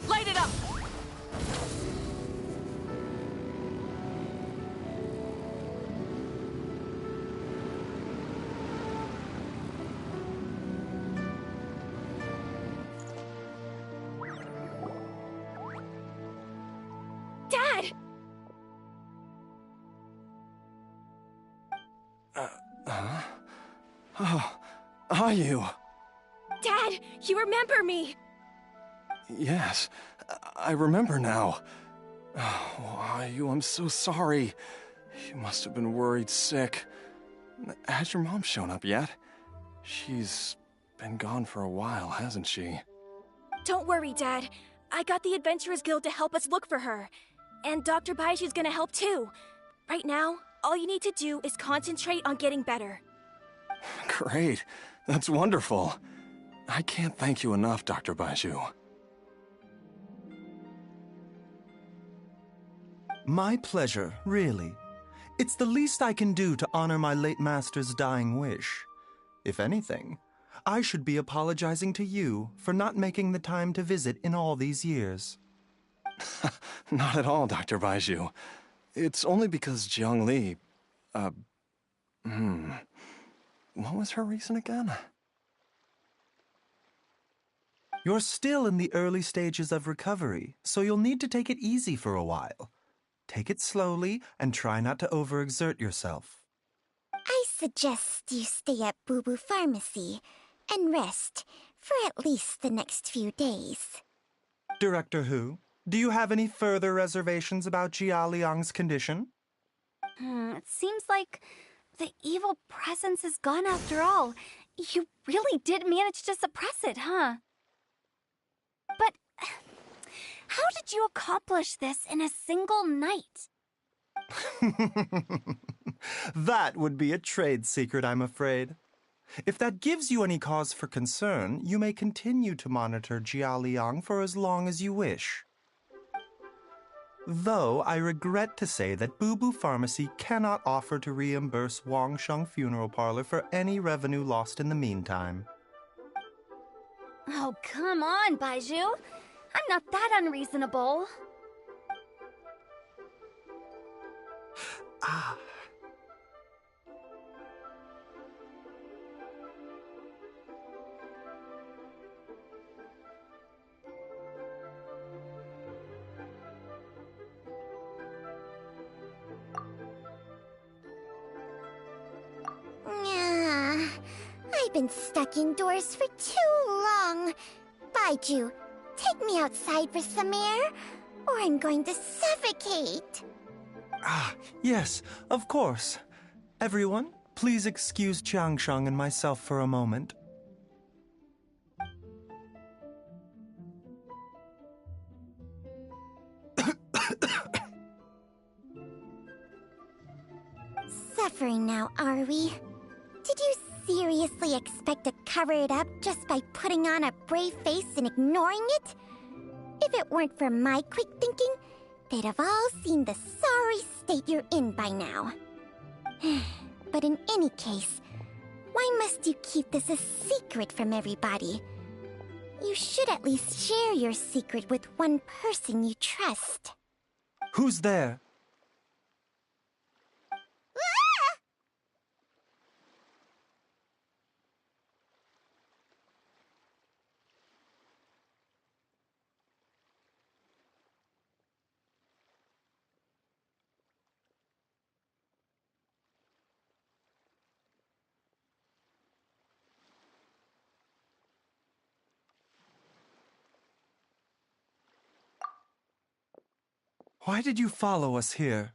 Light it up! Dad! Oh, are you? Dad, you remember me! Yes, I remember now. Oh, are you? I'm so sorry. You must have been worried sick. Has your mom shown up yet? She's been gone for a while, hasn't she? Don't worry, Dad. I got the Adventurers Guild to help us look for her. And Dr. Baiju's gonna help too. Right now, all you need to do is concentrate on getting better. Great. That's wonderful. I can't thank you enough, Dr. Baiju. My pleasure, really. It's the least I can do to honor my late master's dying wish. If anything, I should be apologizing to you for not making the time to visit in all these years. Not at all, Dr. Baiju. It's only because Jiang Li... What was her reason again? You're still in the early stages of recovery, so you'll need to take it easy for a while. Take it slowly and try not to overexert yourself. I suggest you stay at Boo Boo Pharmacy and rest for at least the next few days. Director Hu, do you have any further reservations about Jia Liang's condition? It seems like the evil presence is gone after all. You really did manage to suppress it, huh? But how did you accomplish this in a single night? That would be a trade secret, I'm afraid. If that gives you any cause for concern, you may continue to monitor Jia Liang for as long as you wish. Though I regret to say that Boo Boo Pharmacy cannot offer to reimburse Wang Sheng Funeral Parlor for any revenue lost in the meantime. Oh, come on, Baiju. I'm not that unreasonable. I've been stuck indoors for too long. Baiju, take me outside for some air, or I'm going to suffocate. Yes, of course. Everyone, please excuse Changsheng and myself for a moment. Suffering now, are we? Did you seriously expect to cover it up just by putting on a brave face and ignoring it? If it weren't for my quick thinking, they'd have all seen the sorry state you're in by now. But in any case, why must you keep this a secret from everybody? You should at least share your secret with one person you trust. Who's there? Why did you follow us here?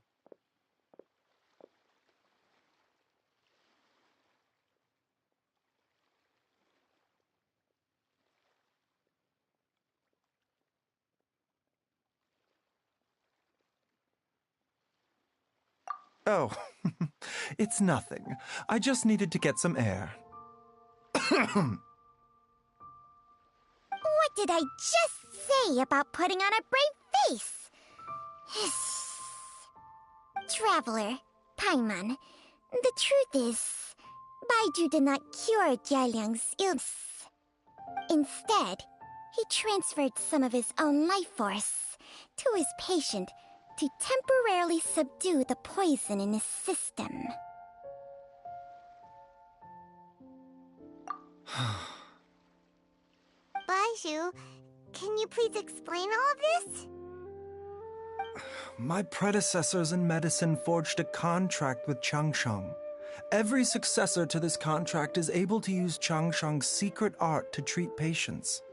Oh, it's nothing. I just needed to get some air. What did I just say about putting on a brave face? Traveler, Paimon, the truth is, Baiju did not cure Jialiang's illness. Instead, he transferred some of his own life force to his patient to temporarily subdue the poison in his system. Baiju, can you please explain all of this? My predecessors in medicine forged a contract with Changsheng. Every successor to this contract is able to use Changsheng's secret art to treat patients.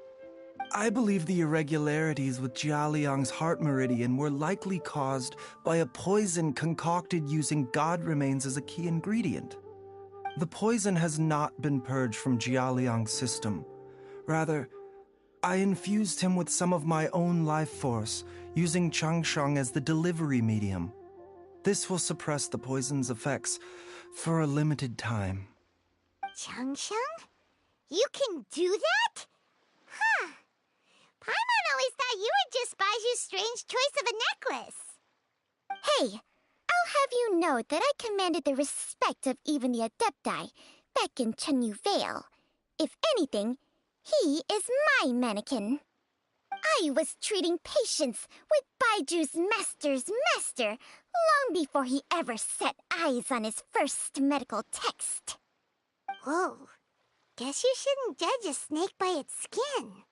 I believe the irregularities with Jialiang's heart meridian were likely caused by a poison concocted using god remains as a key ingredient. The poison has not been purged from Jialiang's system. Rather, I infused him with some of my own life force, using Changsheng as the delivery medium. This will suppress the poison's effects for a limited time. Changsheng? You can do that? Huh. Paimon always thought you were just Baiju's strange choice of a necklace. Hey, I'll have you know that I commanded the respect of even the Adepti back in Chenyu Vale. If anything, he is my mannequin. I was treating patients with Baiju's master's master long before he ever set eyes on his first medical text. Whoa. Guess you shouldn't judge a snake by its skin.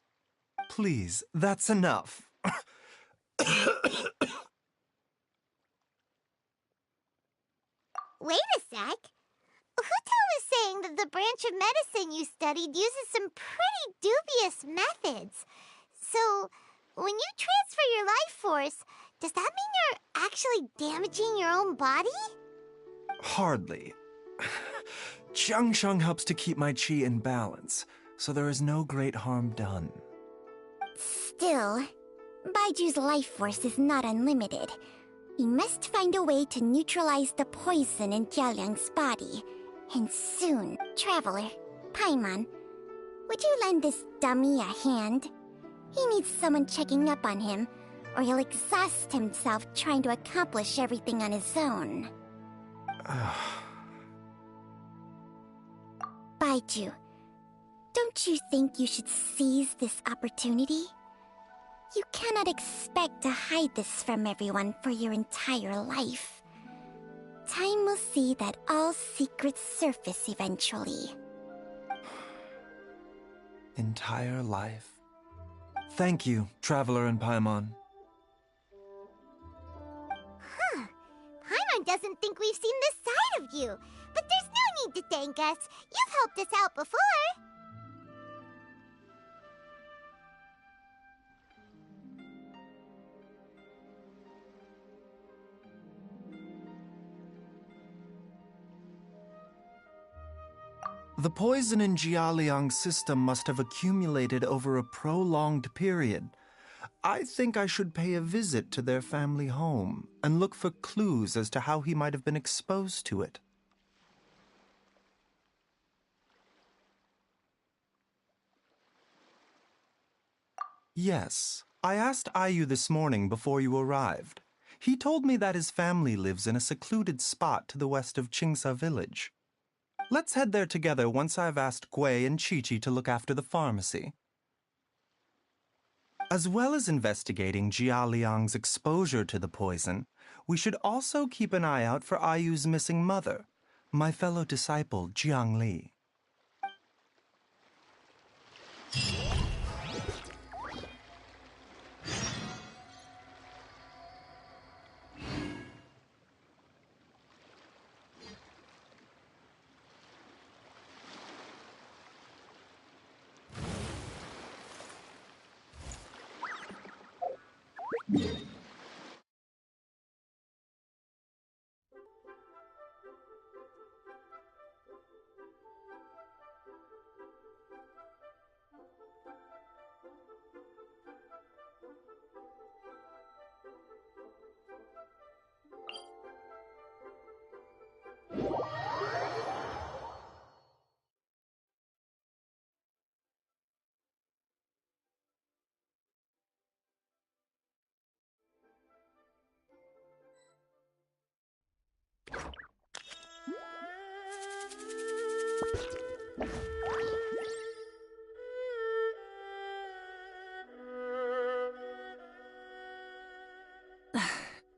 Please, that's enough. Wait a sec. Huto was saying that the branch of medicine you studied uses some pretty dubious methods. So, when you transfer your life force, does that mean you're actually damaging your own body? Hardly. Changsheng helps to keep my chi in balance, so there is no great harm done. Still, Baiju's life force is not unlimited. We must find a way to neutralize the poison in Jialiang's body. And soon, Traveler, Paimon, would you lend this dummy a hand? He needs someone checking up on him, or he'll exhaust himself trying to accomplish everything on his own. Baiju, don't you think you should seize this opportunity? You cannot expect to hide this from everyone for your entire life. Time will see that all secrets surface eventually. Entire life. Thank you, Traveler and Paimon. Huh. Paimon doesn't think we've seen this side of you. But there's no need to thank us. You've helped us out before. The poison in Jialiang's system must have accumulated over a prolonged period. I think I should pay a visit to their family home and look for clues as to how he might have been exposed to it. Yes, I asked Ayu this morning before you arrived. He told me that his family lives in a secluded spot to the west of Qingsa village. Let's head there together once I've asked Gui and Chi-Chi to look after the pharmacy. As well as investigating Jialiang's exposure to the poison, we should also keep an eye out for Ayu's missing mother, my fellow disciple Jiang Li.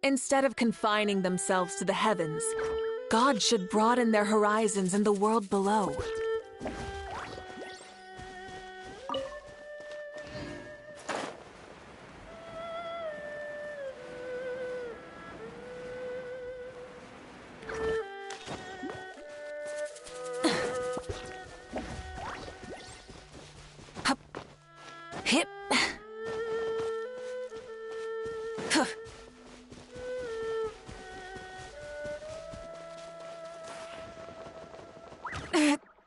Instead of confining themselves to the heavens, God should broaden their horizons in the world below. Hip.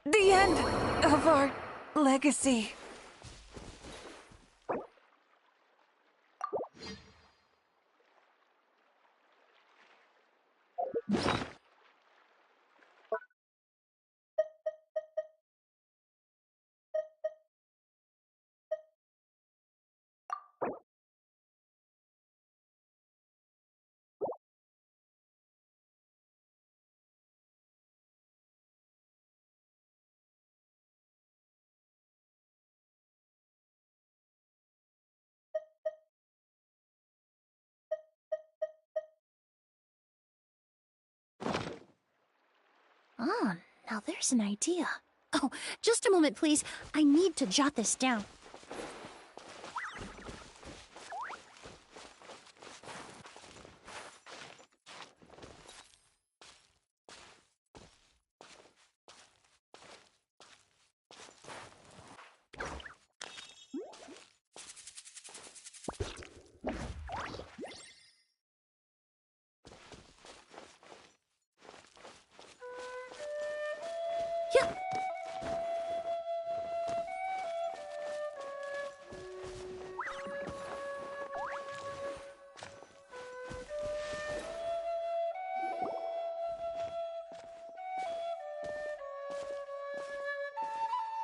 The end of our legacy. Ah, now there's an idea. Oh, just a moment, please. I need to jot this down. Yep.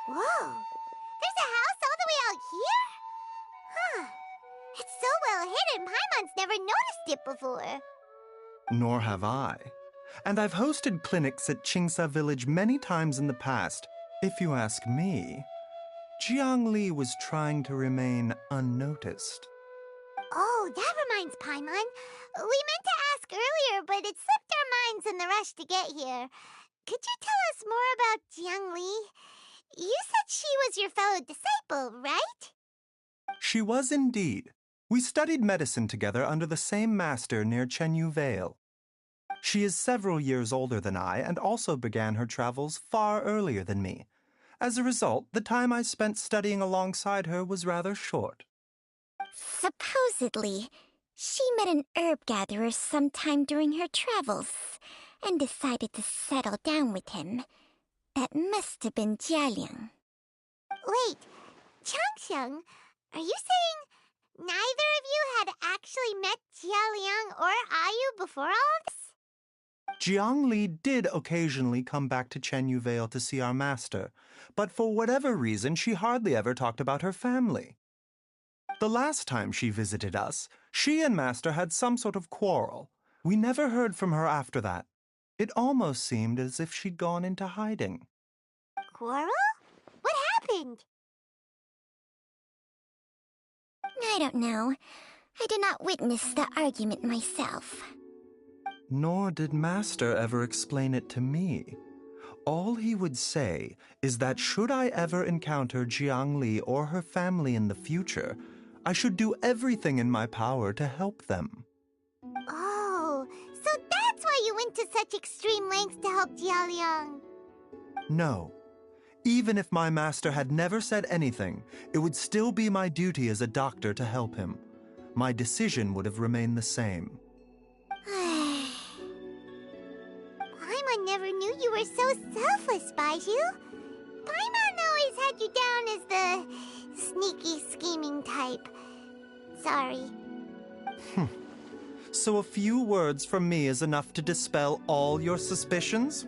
Whoa! There's a house all the way out here? Huh. It's so well hidden, Paimon's never noticed it before. Nor have I. And I've hosted clinics at Qingsa Village many times in the past. If you ask me, Jiangli was trying to remain unnoticed. Oh, that reminds Paimon. We meant to ask earlier, but it slipped our minds in the rush to get here. Could you tell us more about Jiangli? You said she was your fellow disciple, right? She was indeed. We studied medicine together under the same master near Chenyu Vale. She is several years older than I and also began her travels far earlier than me. As a result, the time I spent studying alongside her was rather short. Supposedly, she met an herb gatherer sometime during her travels and decided to settle down with him. That must have been Jialiang. Wait, Changxiang, are you saying neither of you had actually met Jialiang or Ayu before all of this? Jiangli did occasionally come back to Chenyu Vale to see our master, but for whatever reason she hardly ever talked about her family. The last time she visited us, she and master had some sort of quarrel. We never heard from her after that. It almost seemed as if she'd gone into hiding. Quarrel? What happened? I don't know. I did not witness the argument myself. Nor did master ever explain it to me. All he would say is that should I ever encounter Jiangli or her family in the future, I should do everything in my power to help them. Oh, so that's why you went to such extreme lengths to help Jialiang. No. Even if my master had never said anything, it would still be my duty as a doctor to help him. My decision would have remained the same. Paimon never knew you were so selfless, Baiju. Paimon always had you down as the sneaky, scheming type. Sorry. So a few words from me is enough to dispel all your suspicions,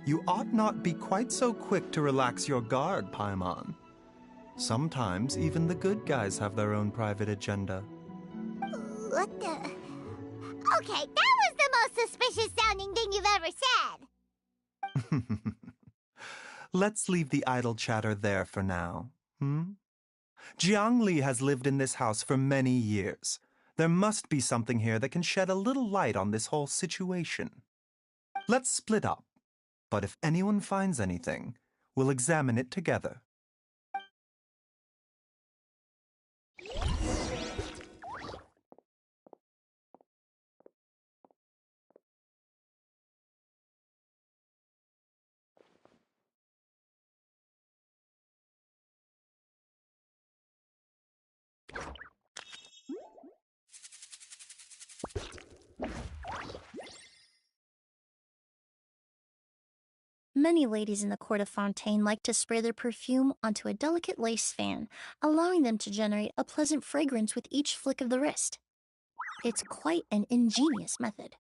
You ought not be quite so quick to relax your guard, Paimon. Sometimes even the good guys have their own private agenda. What the... Okay, that was the most suspicious sounding thing you've ever said. Let's leave the idle chatter there for now, hmm? Jiang Li has lived in this house for many years. There must be something here that can shed a little light on this whole situation. Let's split up, but if anyone finds anything, we'll examine it together. Many ladies in the court of Fontaine like to spray their perfume onto a delicate lace fan, allowing them to generate a pleasant fragrance with each flick of the wrist. It's quite an ingenious method.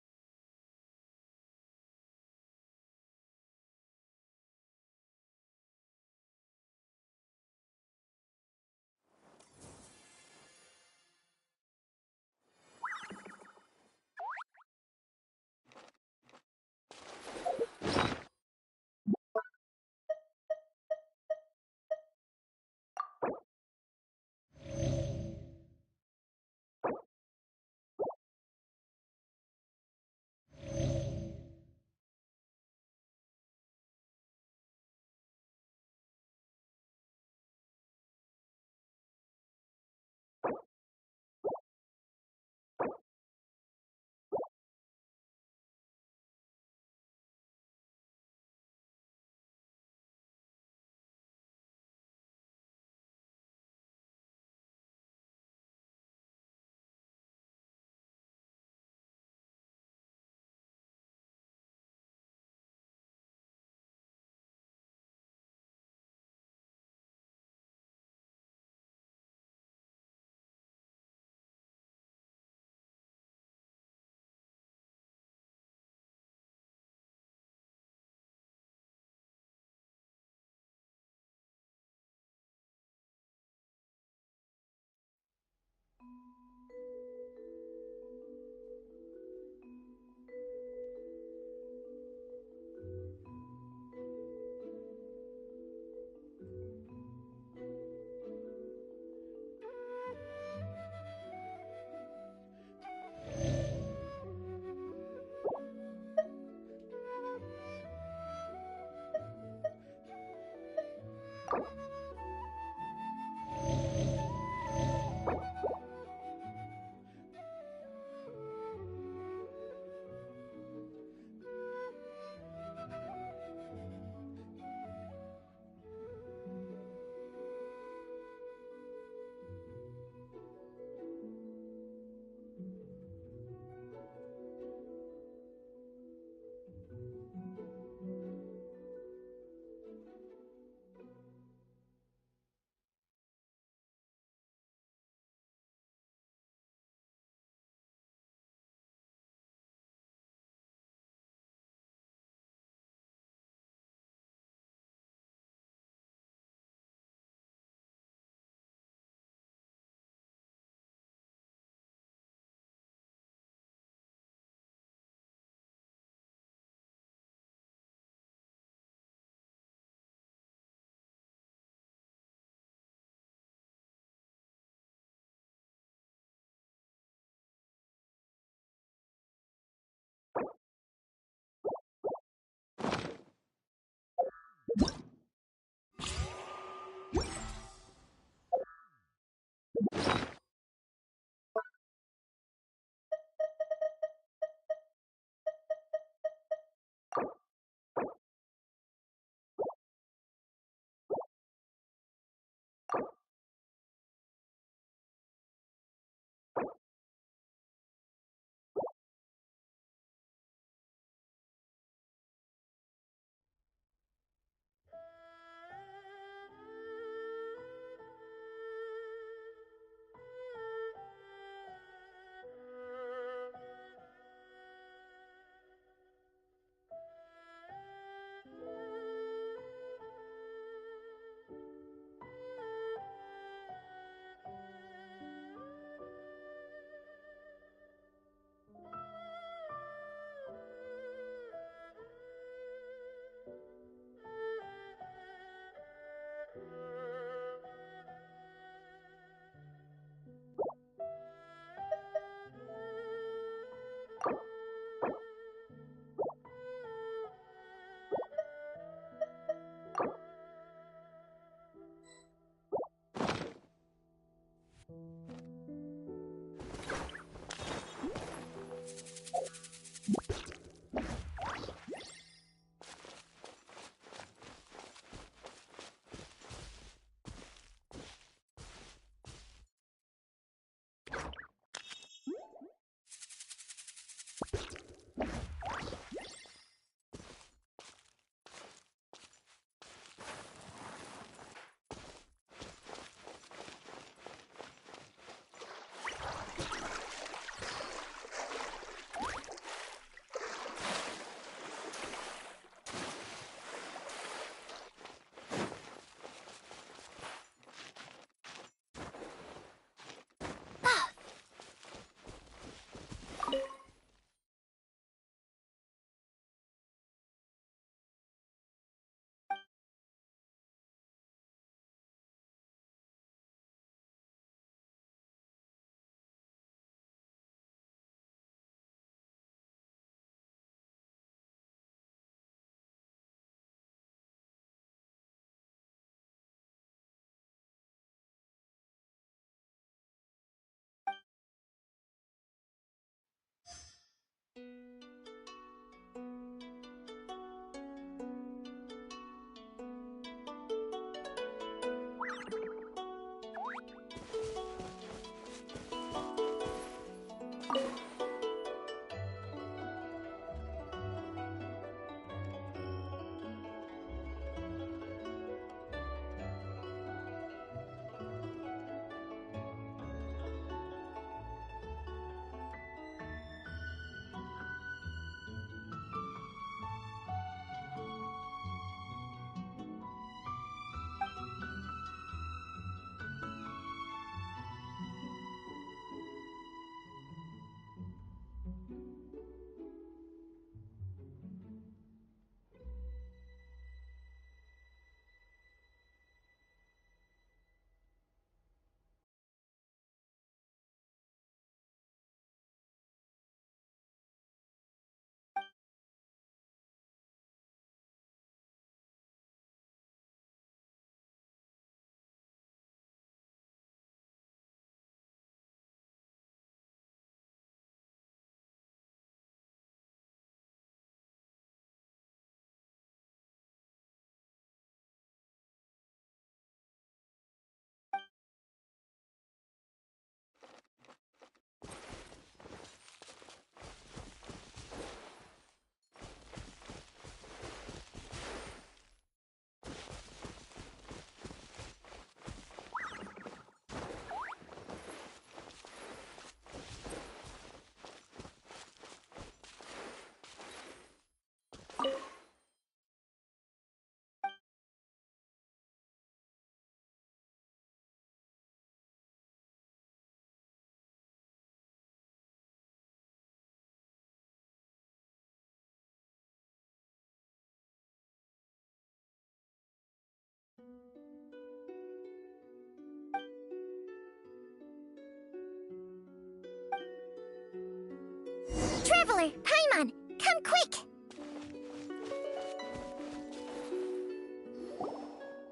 Traveler, Paimon, come quick!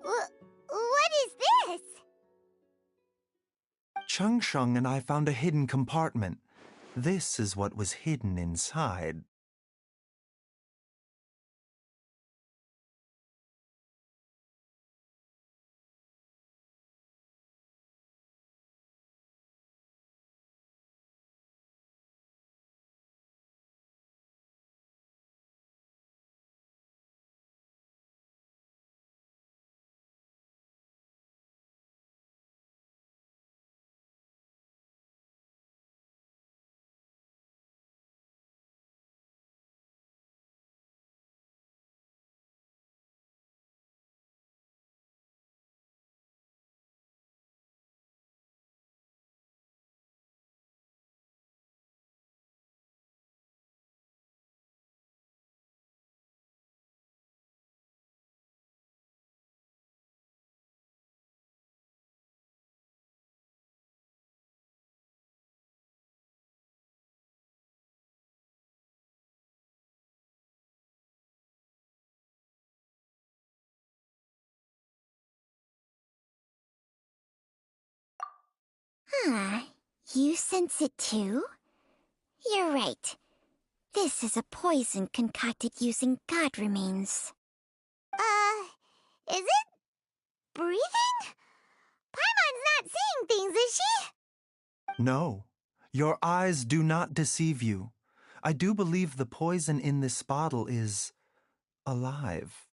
What is this? Chung and I found a hidden compartment. This is what was hidden inside. Huh. You sense it too? You're right. This is a poison concocted using god remains. Is it breathing? Paimon's not seeing things, is she? No, your eyes do not deceive you. I do believe the poison in this bottle is alive.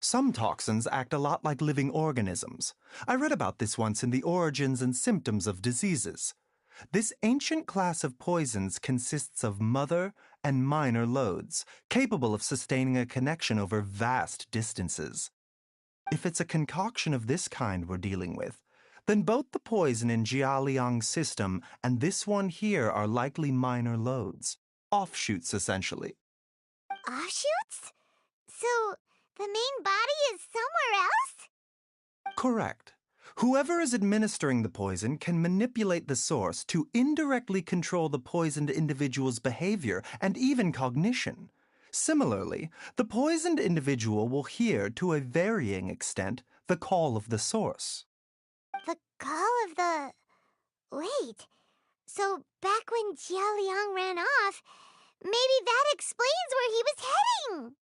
Some toxins act a lot like living organisms. I read about this once in The Origins and Symptoms of Diseases. This ancient class of poisons consists of mother and minor loads, capable of sustaining a connection over vast distances. If it's a concoction of this kind we're dealing with, then both the poison in Jialiang's system and this one here are likely minor loads. Offshoots, essentially. Offshoots? So, the main body is somewhere else? Correct. Whoever is administering the poison can manipulate the source to indirectly control the poisoned individual's behavior and even cognition. Similarly, the poisoned individual will hear, to a varying extent, the call of the source. The call of the... Wait. So, back when Jia Liang ran off, maybe that explains where he was heading!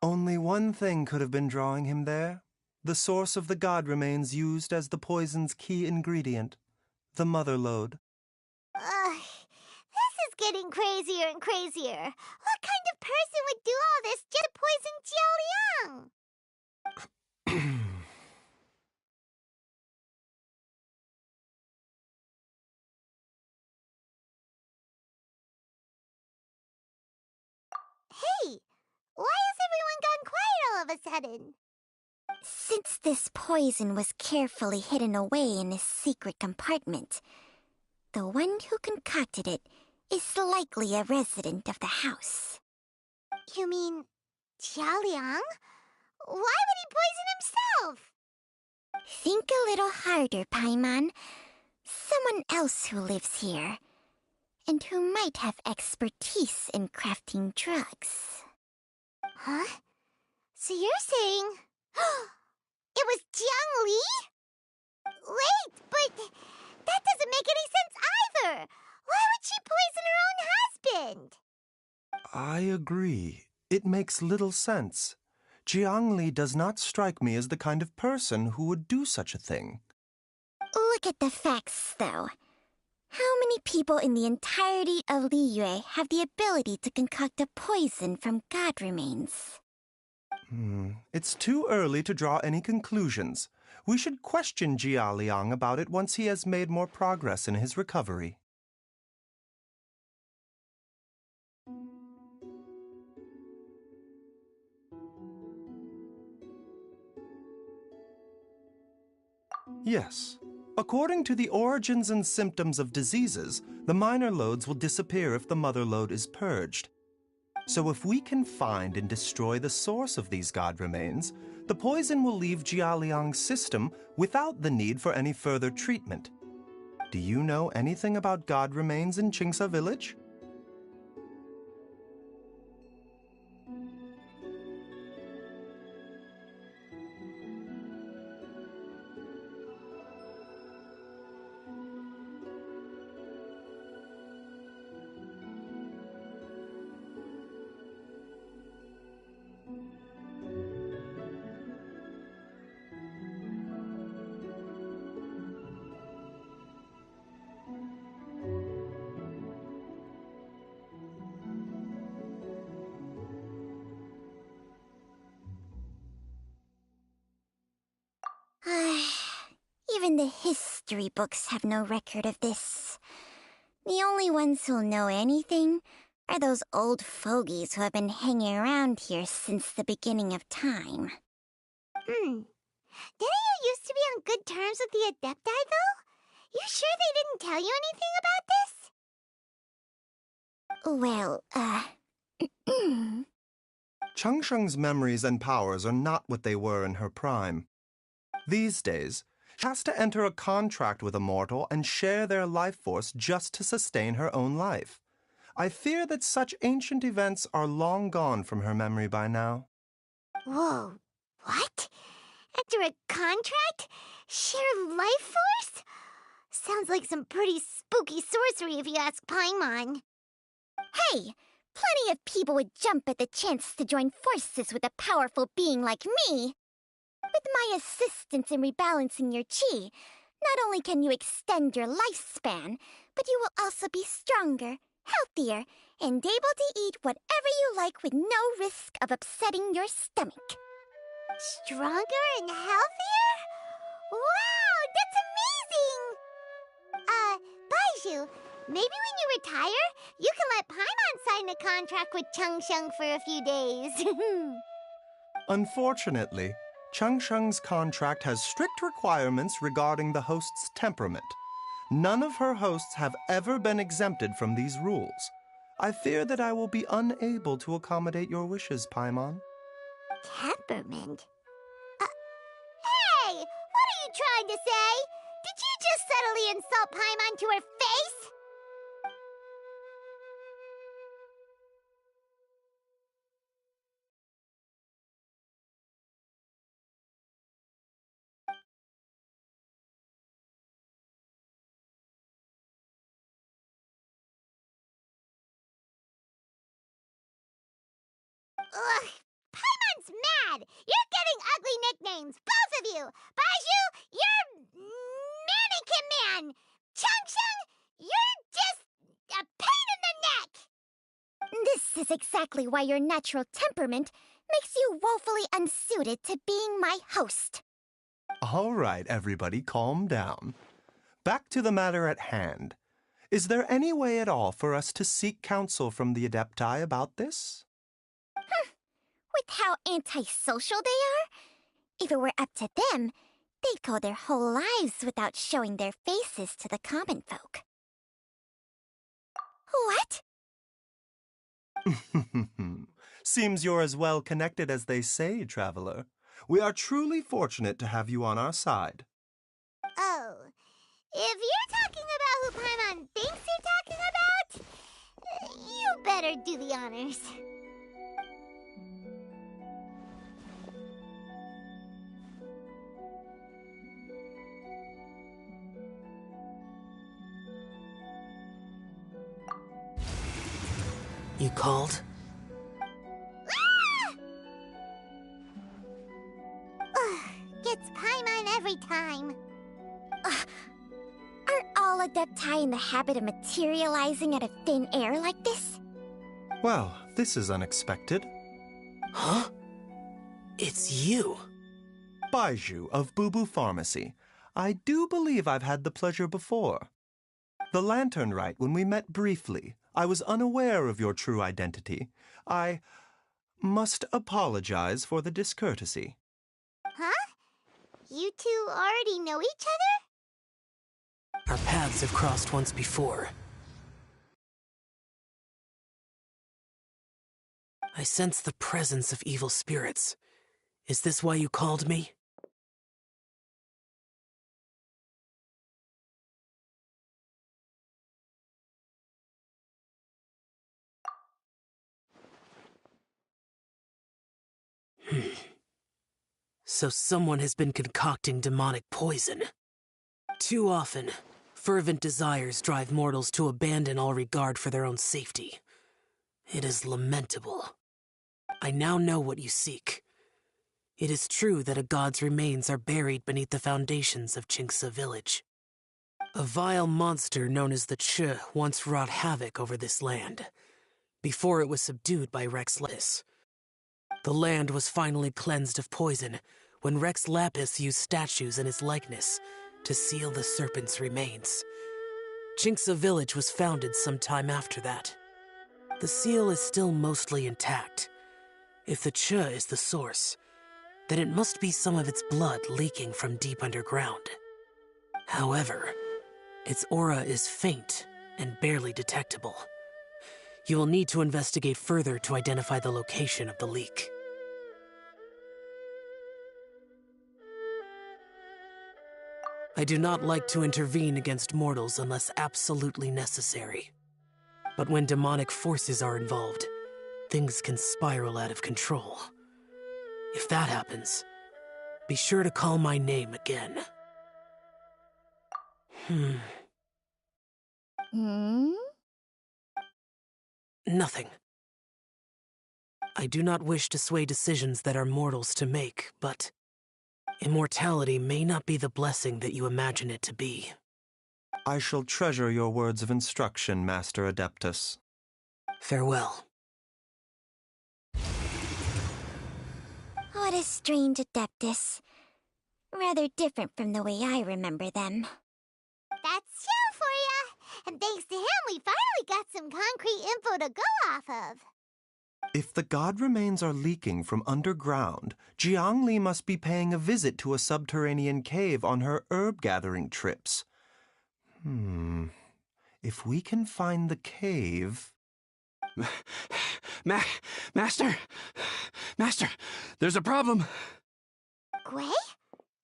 Only one thing could have been drawing him there. The source of the god remains used as the poison's key ingredient, the mother lode. This is getting crazier and crazier. What kind of person would do all this just to poison Jiao Liang? Hey, why has everyone gone quiet all of a sudden? Since this poison was carefully hidden away in a secret compartment, the one who concocted it is likely a resident of the house. You mean Jia Liang? Why would he poison himself? Think a little harder, Paimon. Someone else who lives here, and who might have expertise in crafting drugs. Huh? So you're saying... it was Jiang Li? Wait, but that doesn't make any sense either! Why would she poison her own husband? I agree. It makes little sense. Jiang Li does not strike me as the kind of person who would do such a thing. Look at the facts, though. How many people in the entirety of Liyue have the ability to concoct a poison from god remains? It's too early to draw any conclusions. We should question Jia Liang about it once he has made more progress in his recovery. Yes. According to the origins and symptoms of diseases, the minor loads will disappear if the mother lode is purged. So if we can find and destroy the source of these god remains, the poison will leave Jia Liang's system without the need for any further treatment. Do you know anything about god remains in Qingsa village? Even the history books have no record of this. The only ones who'll know anything are those old fogies who have been hanging around here since the beginning of time. Didn't you used to be on good terms with the Adepti, though? You sure they didn't tell you anything about Well, Changsheng's memories and powers are not what they were in her prime. These days, she has to enter a contract with a mortal and share their life force just to sustain her own life. I fear that such ancient events are long gone from her memory by now. Whoa, what? Enter a contract? Share life force? Sounds like some pretty spooky sorcery if you ask Paimon. hey, plenty of people would jump at the chance to join forces with a powerful being like me. With my assistance in rebalancing your chi, not only can you extend your lifespan, but you will also be stronger, healthier, and able to eat whatever you like with no risk of upsetting your stomach. Stronger and healthier? Wow, that's amazing! Baiju, maybe when you retire, you can let Paimon sign a contract with Changsheng for a few days. Unfortunately, Changsheng's contract has strict requirements regarding the host's temperament. None of her hosts have ever been exempted from these rules. I fear that I will be unable to accommodate your wishes, Paimon. Temperament? Hey! What are you trying to say? Did you just subtly insult Paimon to her face? Ugh! Paimon's mad! You're getting ugly nicknames, both of you! Baiju, you're Mannequin Man! Changsheng, you're just a pain in the neck! This is exactly why your natural temperament makes you woefully unsuited to being my host. All right, everybody, calm down. Back to the matter at hand. Is there any way at all for us to seek counsel from the Adepti about this? With how antisocial they are? If it were up to them, they'd go their whole lives without showing their faces to the common folk. What? Seems you're as well connected as they say, traveler. We are truly fortunate to have you on our side. Oh, if you're talking about who Paimon thinks you're talking about, you better do the honors. You called? Gets Paimon every time. Are all Adepti in the habit of materializing out of thin air like this? Well, this is unexpected. Huh? It's you. Baiju of Boo Boo Pharmacy. I do believe I've had the pleasure before. The Lantern Rite, when we met briefly, I was unaware of your true identity. I must apologize for the discourtesy. Huh? You two already know each other? Our paths have crossed once before. I sense the presence of evil spirits. Is this why you called me? So someone has been concocting demonic poison. Too often, fervent desires drive mortals to abandon all regard for their own safety. It is lamentable. I now know what you seek. It is true that a god's remains are buried beneath the foundations of Chingsa village. A vile monster known as the Ch once wrought havoc over this land, before it was subdued by Rex Lapis. The land was finally cleansed of poison when Rex Lapis used statues in his likeness to seal the serpent's remains. Chingsa village was founded some time after that. The seal is still mostly intact. If the Ch is the source, then it must be some of its blood leaking from deep underground. However, its aura is faint and barely detectable. You will need to investigate further to identify the location of the leak. I do not like to intervene against mortals unless absolutely necessary. But when demonic forces are involved, things can spiral out of control. If that happens, be sure to call my name again. Nothing. I do not wish to sway decisions that are mortals to make, but immortality may not be the blessing that you imagine it to be. I shall treasure your words of instruction, Master Adeptus. Farewell. What a strange Adeptus. Rather different from the way I remember them. That's Chill for ya! And thanks to him, we finally got some concrete info to go off of. If the god remains are leaking from underground, Jiangli must be paying a visit to a subterranean cave on her herb-gathering trips. If we can find the cave... Master, there's a problem. Gwei?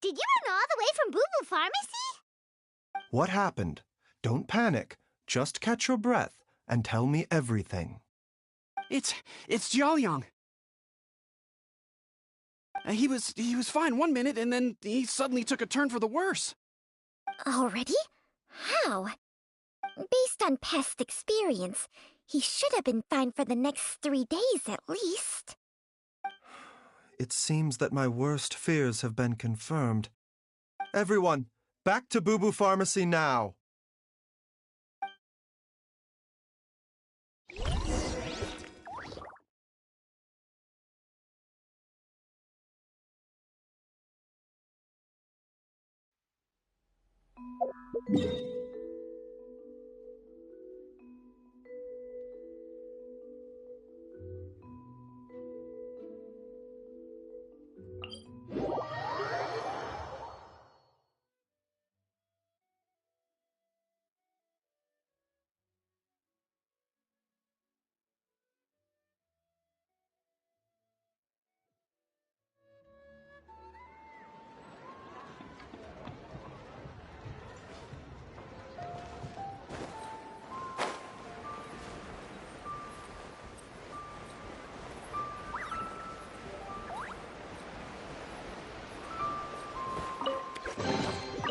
Did you run all the way from Boo Boo Pharmacy? What happened? Don't panic. Just catch your breath and tell me everything. It's Jiaoliang. He was fine one minute, and then he suddenly took a turn for the worse. Already? How? Based on past experience, he should have been fine for the next 3 days at least. It seems that my worst fears have been confirmed. Everyone, back to Boo Boo Pharmacy now!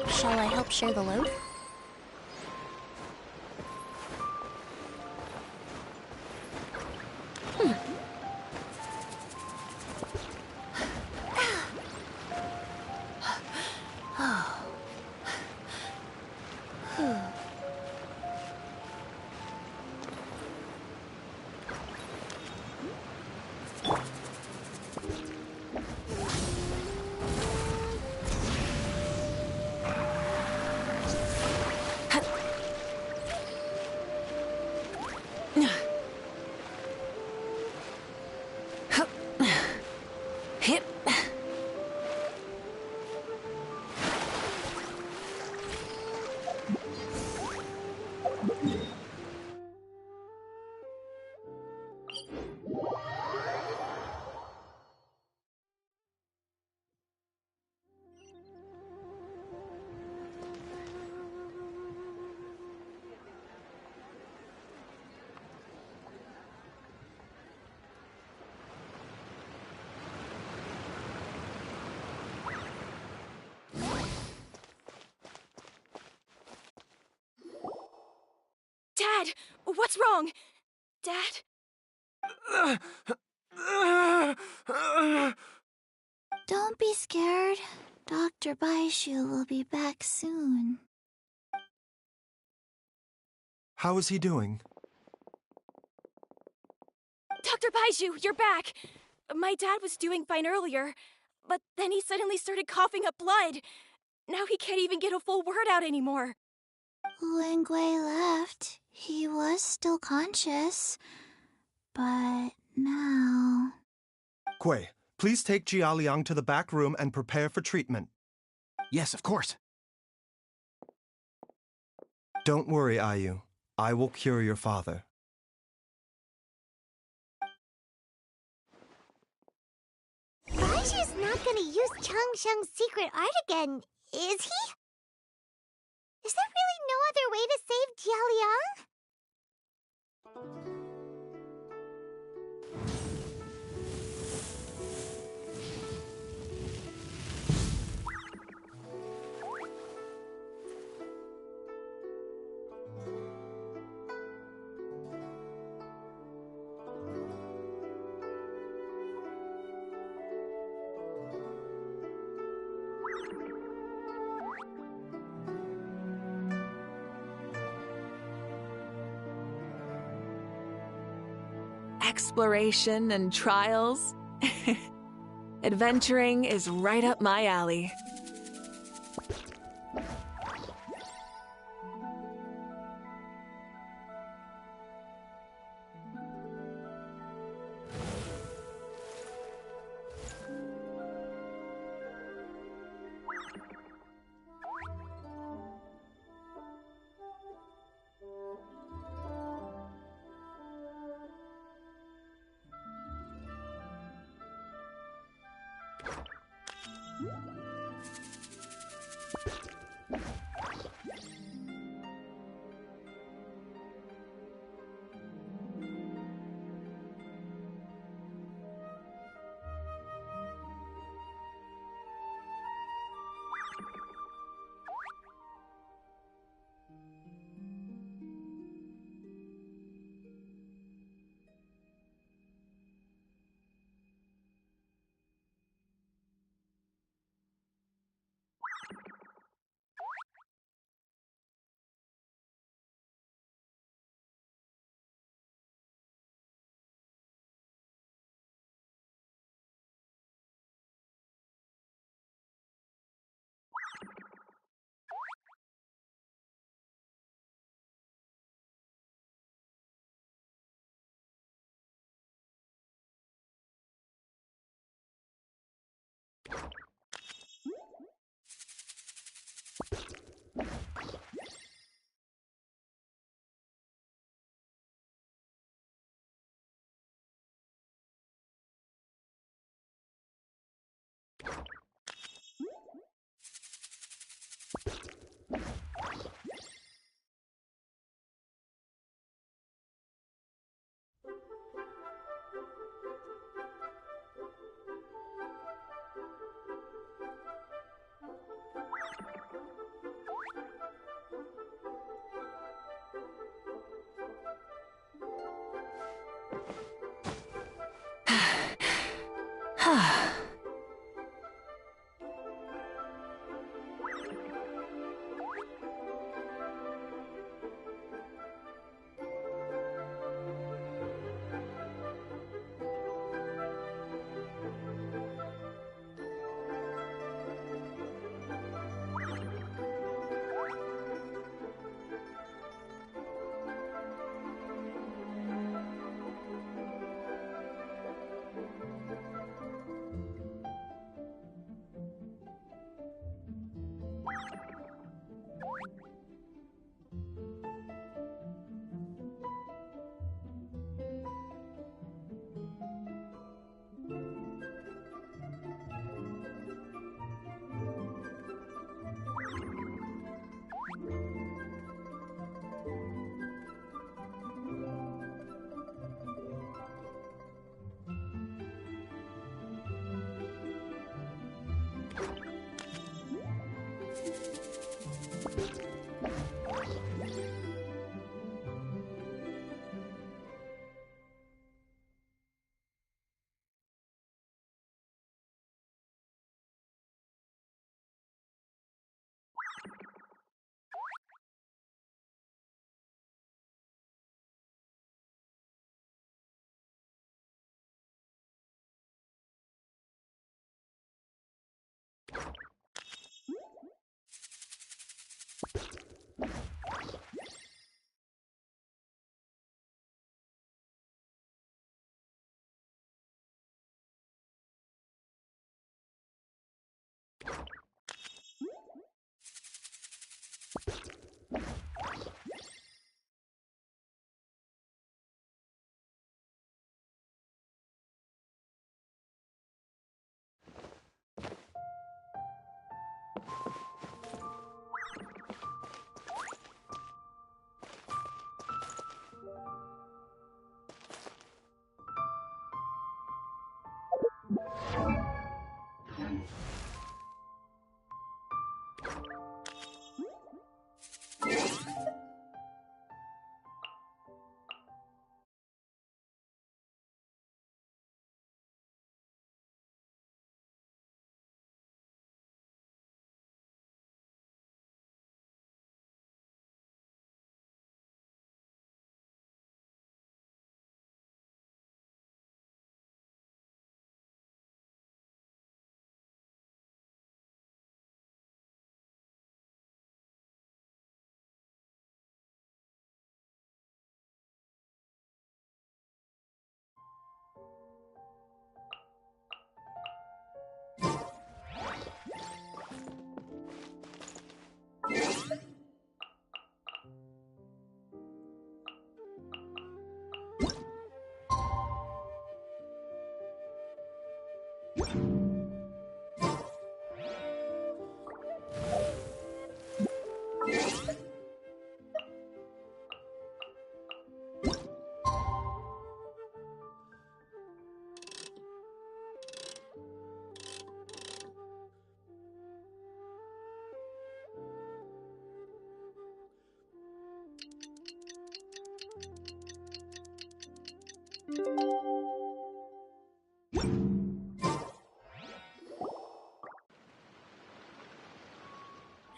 Shall I help share the load? Dad! What's wrong? Dad? Don't be scared. Dr. Baishu will be back soon. How is he doing? Dr. Baishu, you're back! My dad was doing fine earlier, but then he suddenly started coughing up blood. Now he can't even get a full word out anymore. When Gwei left, he was still conscious. But now... Gwei, please take Jiaoliang to the back room and prepare for treatment. Yes, of course. Don't worry, Ayu. I will cure your father. not gonna use Chang Sheng's secret art again, is he? Is there really no other way to save Jialiang? Exploration and trials. Adventuring is right up my alley.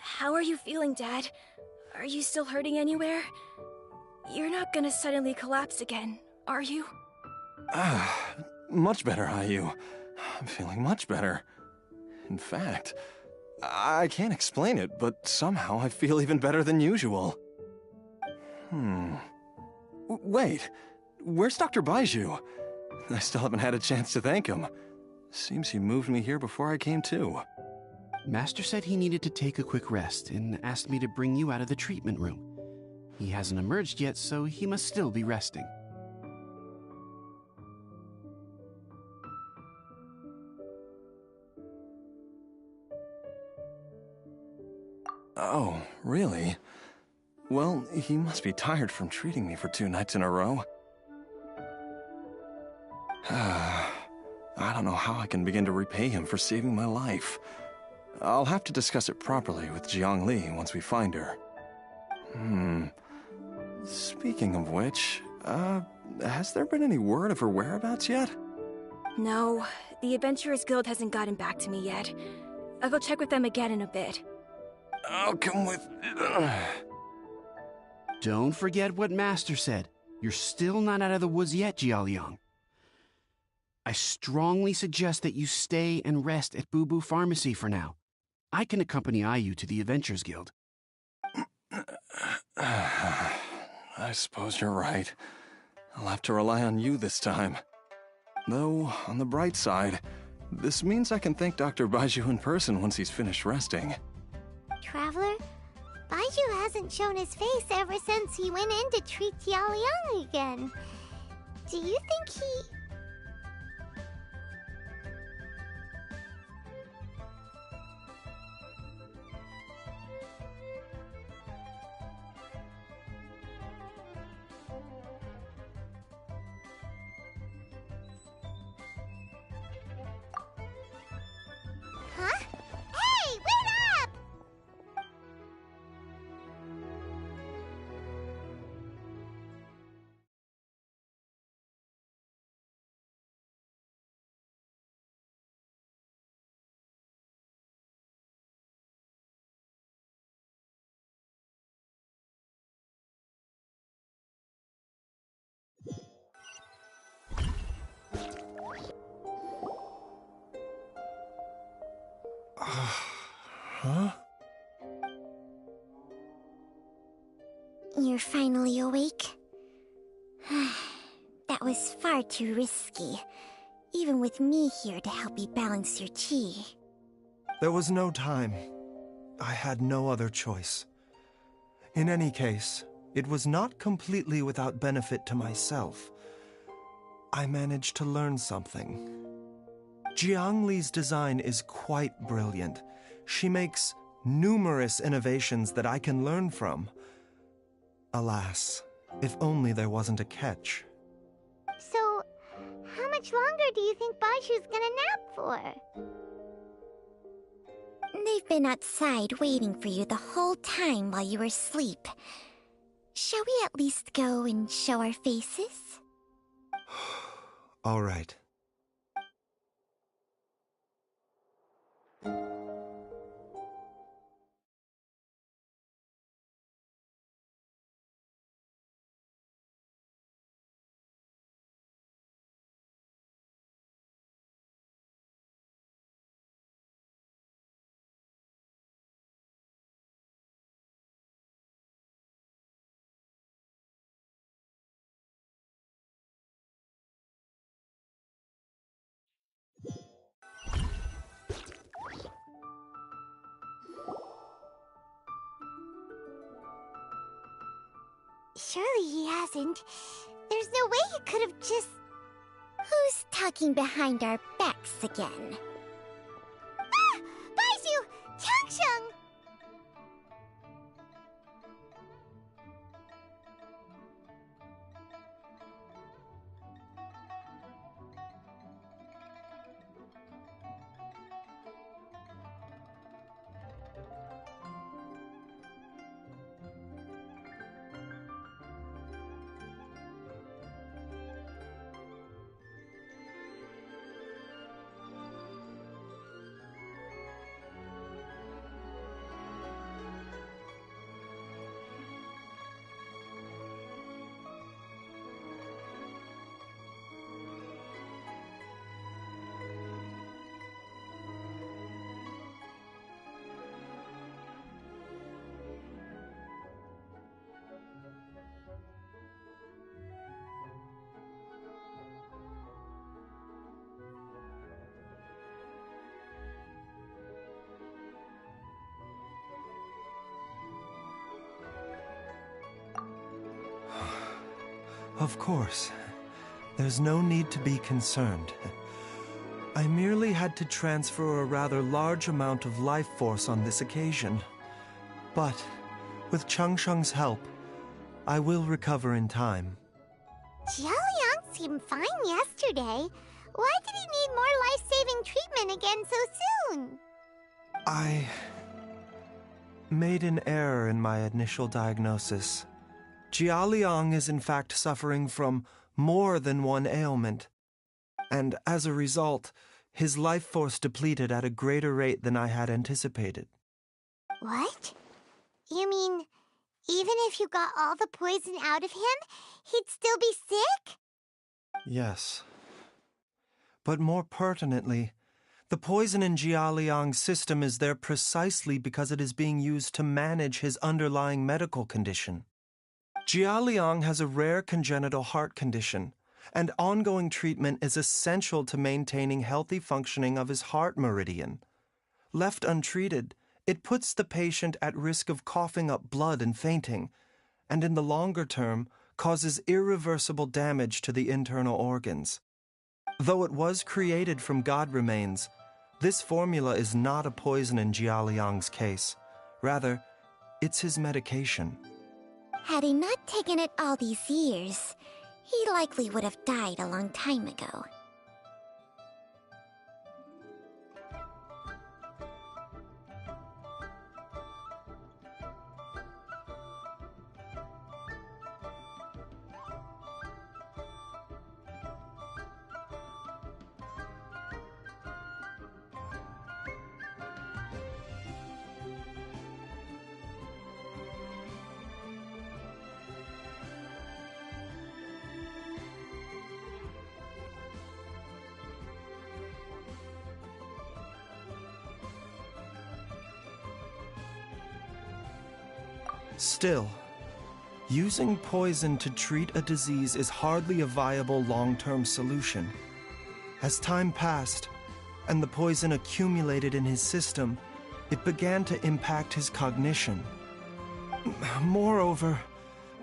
How are you feeling, Dad? Are you still hurting anywhere? You're not gonna suddenly collapse again, are you? Much better, Ayu. I'm feeling much better. In fact, I can't explain it, but somehow I feel even better than usual. Wait, where's Dr. Baiju? I still haven't had a chance to thank him. Seems he moved me here before I came to. Master said he needed to take a quick rest and asked me to bring you out of the treatment room. He hasn't emerged yet, so he must still be resting. Oh, really? Well, he must be tired from treating me for 2 nights in a row. I don't know how I can begin to repay him for saving my life. I'll have to discuss it properly with Jiang Li once we find her. Speaking of which, has there been any word of her whereabouts yet? No, the Adventurers Guild hasn't gotten back to me yet. I'll go check with them again in a bit. I'll come with... Don't forget what Master said. You're still not out of the woods yet, Jialiang. I strongly suggest that you stay and rest at Boo Boo Pharmacy for now. I can accompany Ayu to the Adventurers Guild. I suppose you're right. I'll have to rely on you this time. Though, on the bright side, this means I can thank Dr. Baiju in person once he's finished resting. Traveler, Baiju hasn't shown his face ever since he went in to treat Jialiang again. Do you think he... Huh? Hey, wait up! Huh? You're finally awake? That was far too risky, even with me here to help you balance your chi. There was no time. I had no other choice. In any case, it was not completely without benefit to myself. I managed to learn something. Jiang Li's design is quite brilliant. She makes numerous innovations that I can learn from. Alas, if only there wasn't a catch. So, how much longer do you think Baiju's gonna nap for? We've been outside waiting for you the whole time while you were asleep. Shall we at least go and show our faces? All right. Surely he hasn't. There's no way he could have just... Who's talking behind our backs again? Ah! Baizhu! Changsheng! Of course. There's no need to be concerned. I merely had to transfer a rather large amount of life force on this occasion. But, with Changsheng's help, I will recover in time. Jialiang seemed fine yesterday. Why did he need more life-saving treatment again so soon? I made an error in my initial diagnosis. Jialiang is in fact suffering from more than one ailment, and as a result, his life force depleted at a greater rate than I had anticipated. What? You mean, even if you got all the poison out of him, he'd still be sick? Yes. But more pertinently, the poison in Jialiang's system is there precisely because it is being used to manage his underlying medical condition. Jialiang has a rare congenital heart condition, and ongoing treatment is essential to maintaining healthy functioning of his heart meridian. Left untreated, it puts the patient at risk of coughing up blood and fainting, and in the longer term, causes irreversible damage to the internal organs. Though it was created from god remains, this formula is not a poison in Jialiang's case. Rather, it's his medication. Had he not taken it all these years, he likely would have died a long time ago. Still, using poison to treat a disease is hardly a viable long-term solution. As time passed, and the poison accumulated in his system, it began to impact his cognition. Moreover,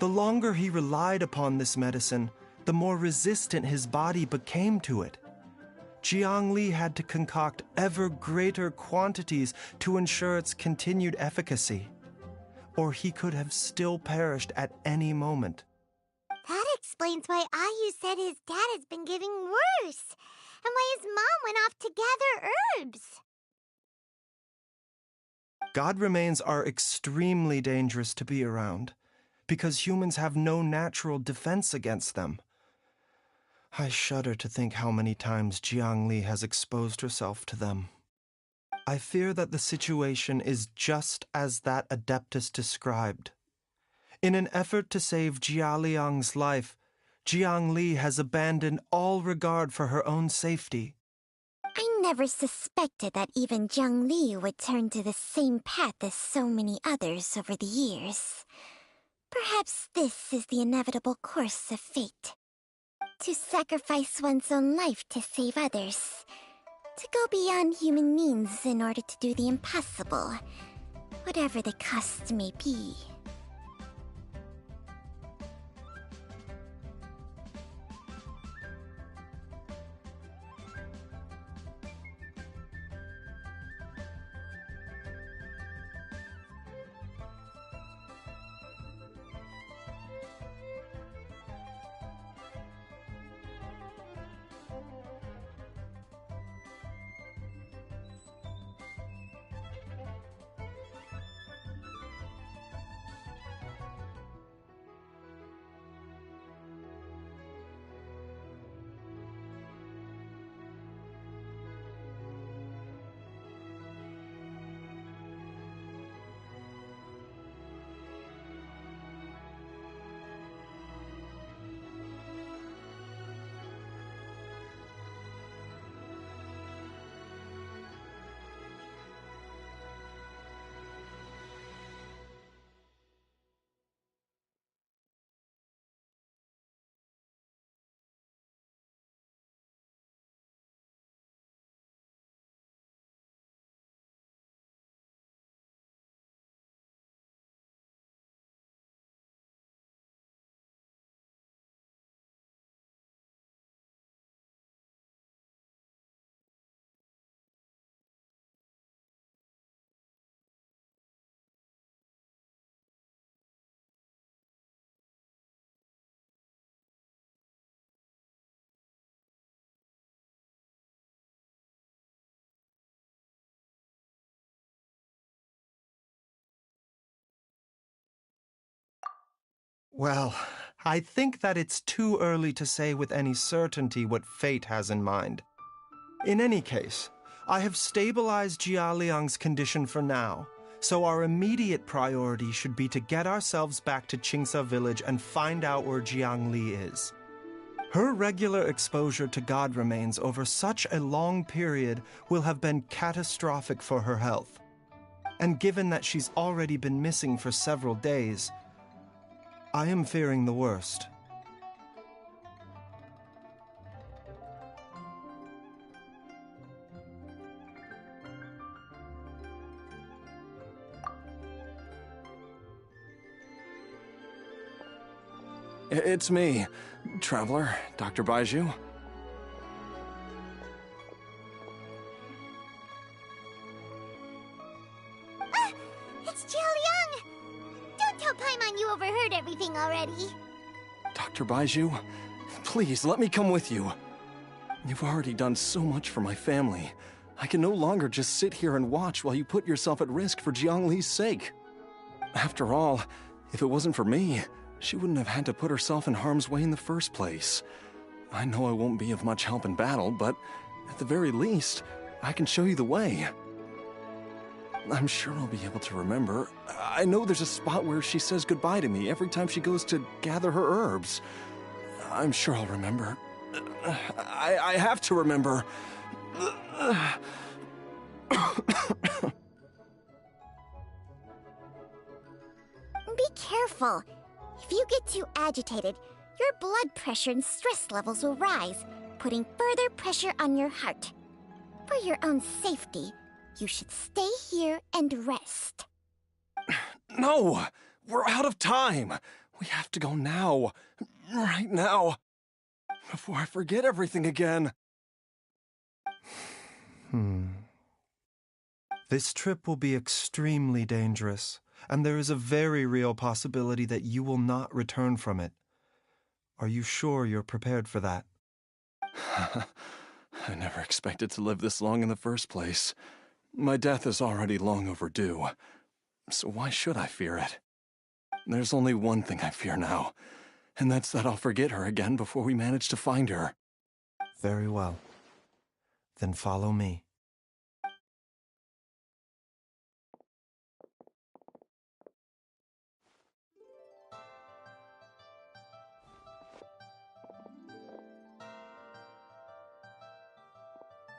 the longer he relied upon this medicine, the more resistant his body became to it. Jiang Li had to concoct ever greater quantities to ensure its continued efficacy, or he could have still perished at any moment. That explains why Ayu said his dad has been getting worse, and why his mom went off to gather herbs. God remains are extremely dangerous to be around, because humans have no natural defense against them. I shudder to think how many times Jiangli has exposed herself to them. I fear that the situation is just as that Adeptus described. In an effort to save Jialiang's life, Jiangli has abandoned all regard for her own safety. I never suspected that even Jiang Li would turn to the same path as so many others over the years. Perhaps this is the inevitable course of fate. To sacrifice one's own life to save others. To go beyond human means in order to do the impossible, whatever the cost may be. Well, I think that it's too early to say with any certainty what fate has in mind. In any case, I have stabilized Jialiang's condition for now, so our immediate priority should be to get ourselves back to Qingsa village and find out where Jiangli is. Her regular exposure to God remains over such a long period will have been catastrophic for her health. And given that she's already been missing for several days, I am fearing the worst. It's me, Traveler, Dr. Baiju. It's Jialiang! Don't tell Paimon you overheard everything already. Dr. Baiju, please let me come with you. You've already done so much for my family. I can no longer just sit here and watch while you put yourself at risk for Jiangli's sake. After all, if it wasn't for me, she wouldn't have had to put herself in harm's way in the first place. I know I won't be of much help in battle, but at the very least, I can show you the way. I'm sure I'll be able to remember. I know there's a spot where she says goodbye to me every time she goes to gather her herbs. I'm sure I'll remember. I have to remember. Be careful. If you get too agitated, your blood pressure and stress levels will rise, putting further pressure on your heart. For your own safety, you should stay here and rest. No! We're out of time! We have to go now. Right now. Before I forget everything again. This trip will be extremely dangerous, and there is a very real possibility that you will not return from it. Are you sure you're prepared for that? I never expected to live this long in the first place. My death is already long overdue, so why should I fear it? There's only one thing I fear now, and that's that I'll forget her again before we manage to find her. Very well. Then follow me.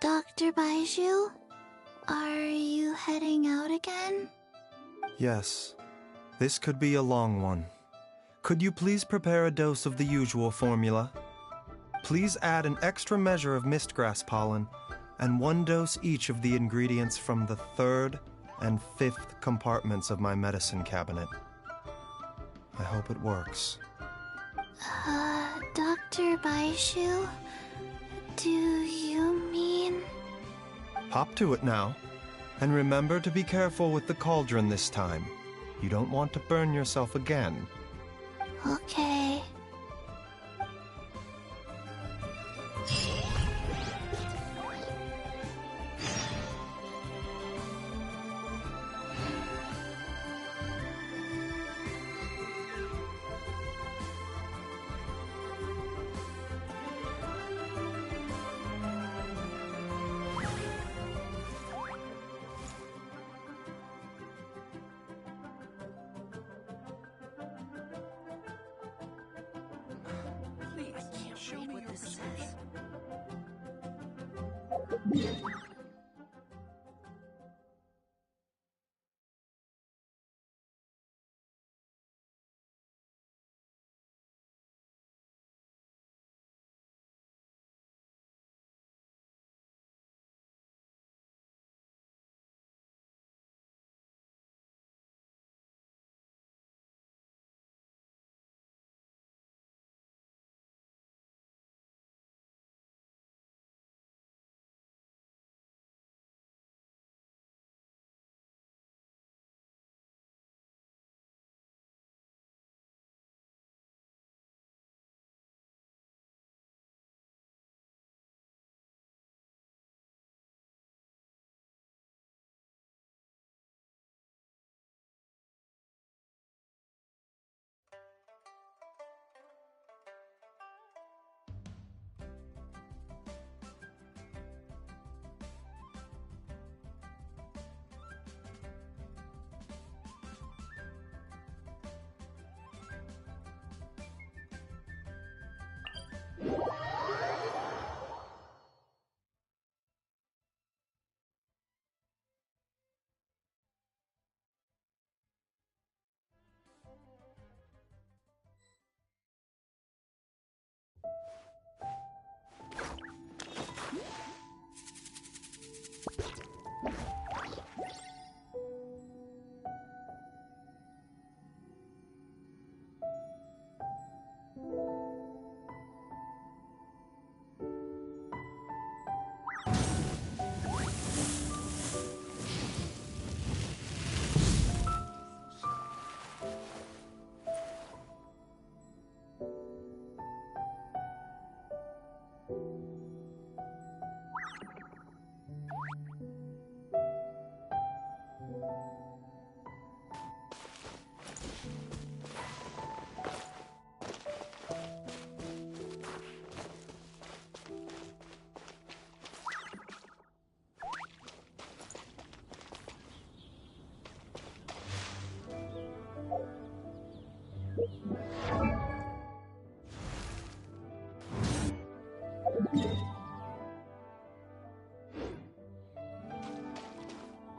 Dr. Baiju, are you heading out again? Yes. This could be a long one. Could you please prepare a dose of the usual formula? Please add an extra measure of mistgrass pollen and 1 dose each of the ingredients from the 3rd and 5th compartments of my medicine cabinet. I hope it works. Dr. Baiju, do you mean... Hop to it now. And remember to be careful with the cauldron this time. You don't want to burn yourself again. Okay.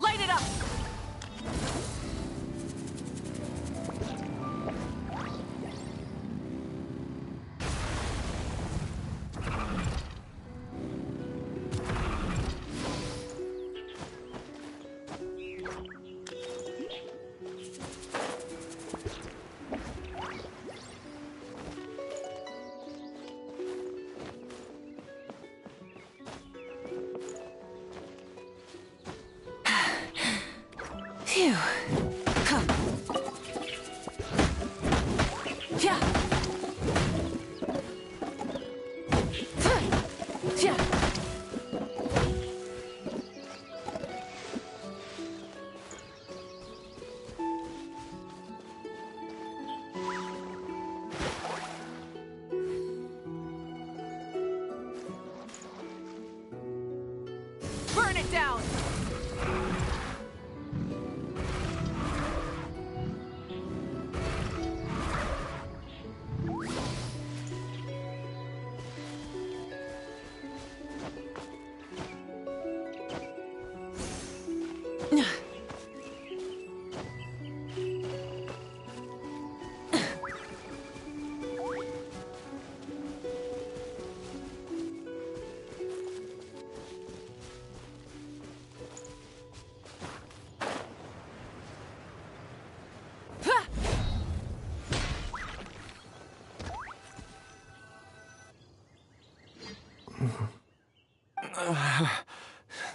Light it up! Phew. Huh. Yeah. Yeah. down!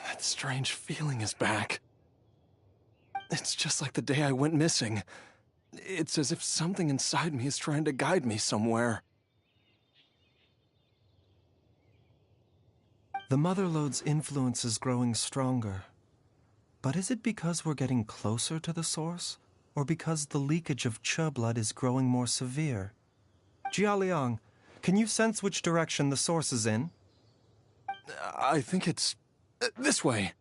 That strange feeling is back. It's just like the day I went missing. It's as if something inside me is trying to guide me somewhere. The Motherlode's influence is growing stronger. But is it because we're getting closer to the source? Or because the leakage of Che blood is growing more severe? Jialiang, can you sense which direction the source is in? I think it's this way.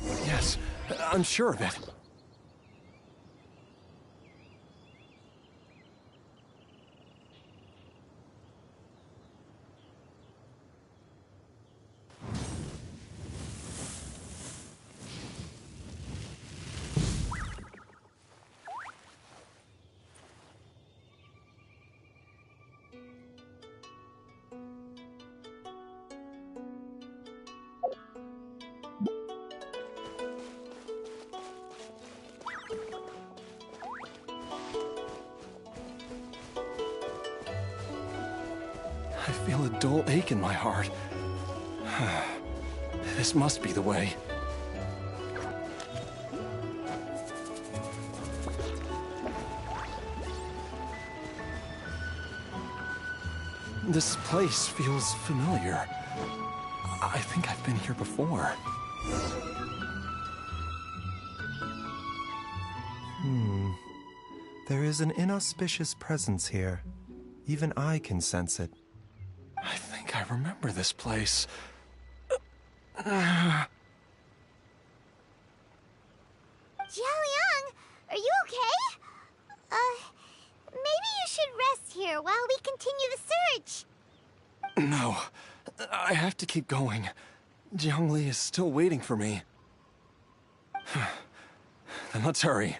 Yes, I'm sure of it. I feel a dull ache in my heart. This must be the way. This place feels familiar. I think I've been here before. There is an inauspicious presence here. Even I can sense it. I think I remember this place. Jialiang, are you okay? Maybe you should rest here while we continue the search. No, I have to keep going. Jiangli is still waiting for me. Then let's hurry.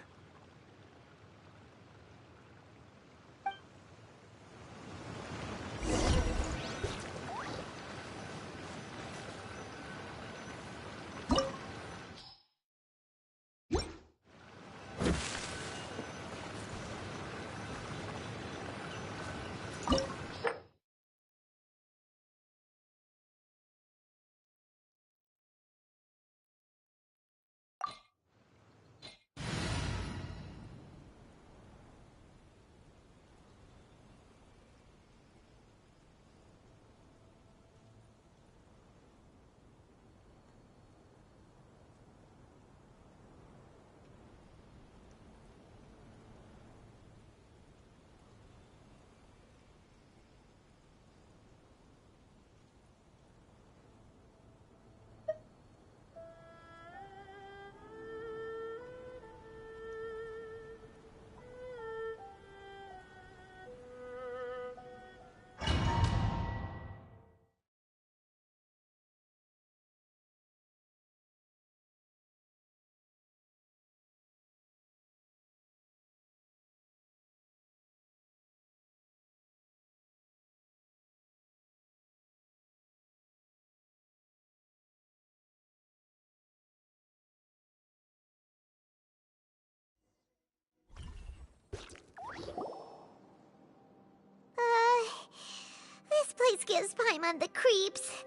This place gives Paimon the creeps.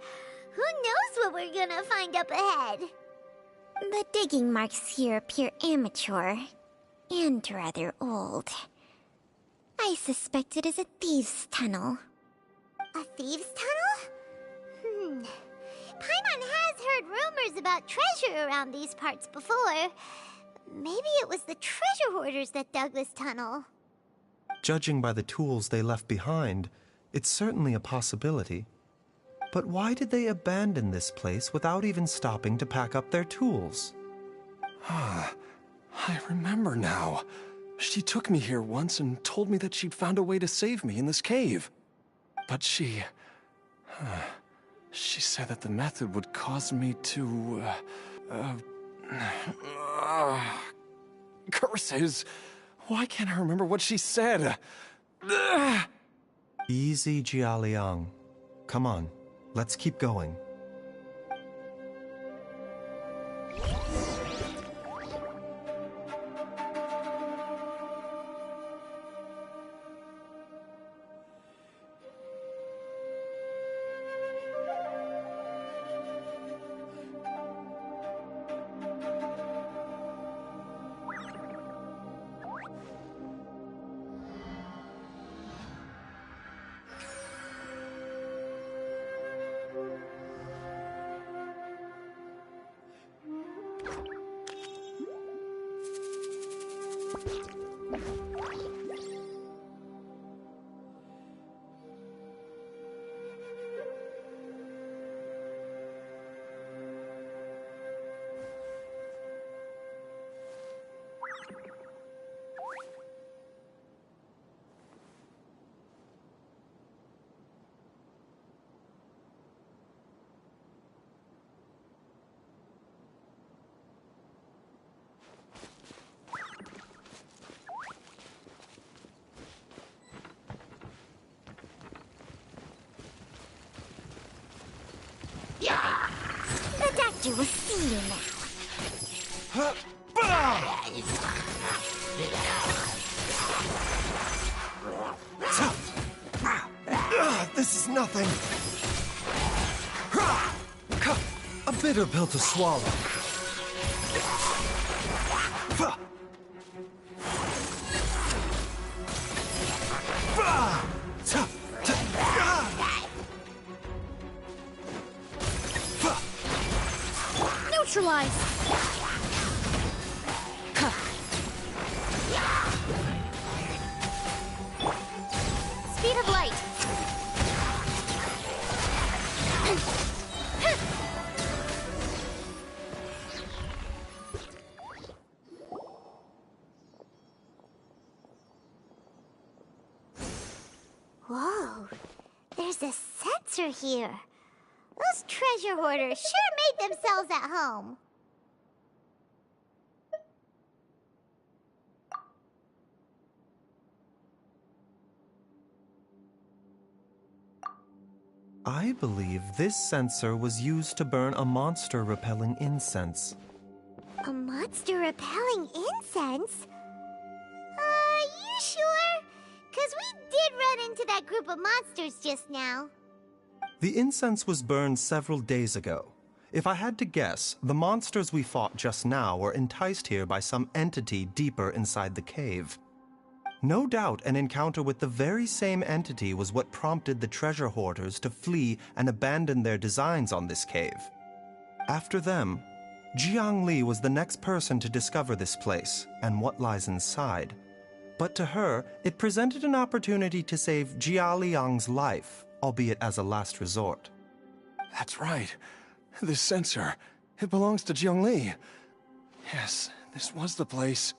Who knows what we're gonna find up ahead? The digging marks here appear amateur and rather old. I suspect it is a thieves' tunnel. A thieves' tunnel? Paimon has heard rumors about treasure around these parts before. Maybe it was the treasure hoarders that dug this tunnel. Judging by the tools they left behind, it's certainly a possibility. But why did they abandon this place without even stopping to pack up their tools? I remember now. She took me here once and told me that she'd found a way to save me in this cave. But she said that the method would cause me to, curses. Why can't I remember what she said? Easy, Jialiang. Come on, let's keep going. The doctor will see you now. This is nothing. A bitter pill to swallow. Neutralize! Speed of light! Whoa, there's a sensor here. Those treasure hoarders sure made themselves at home. I believe this sensor was used to burn a monster-repelling incense. A monster-repelling incense? You sure? 'Cause we did run into that group of monsters just now. The incense was burned several days ago. If I had to guess, the monsters we fought just now were enticed here by some entity deeper inside the cave. No doubt an encounter with the very same entity was what prompted the treasure hoarders to flee and abandon their designs on this cave. After them, Jiang Li was the next person to discover this place and what lies inside. But to her, it presented an opportunity to save Jia Liang's life, albeit as a last resort. That's right. This sensor, it belongs to Jiang Li. Yes, this was the place.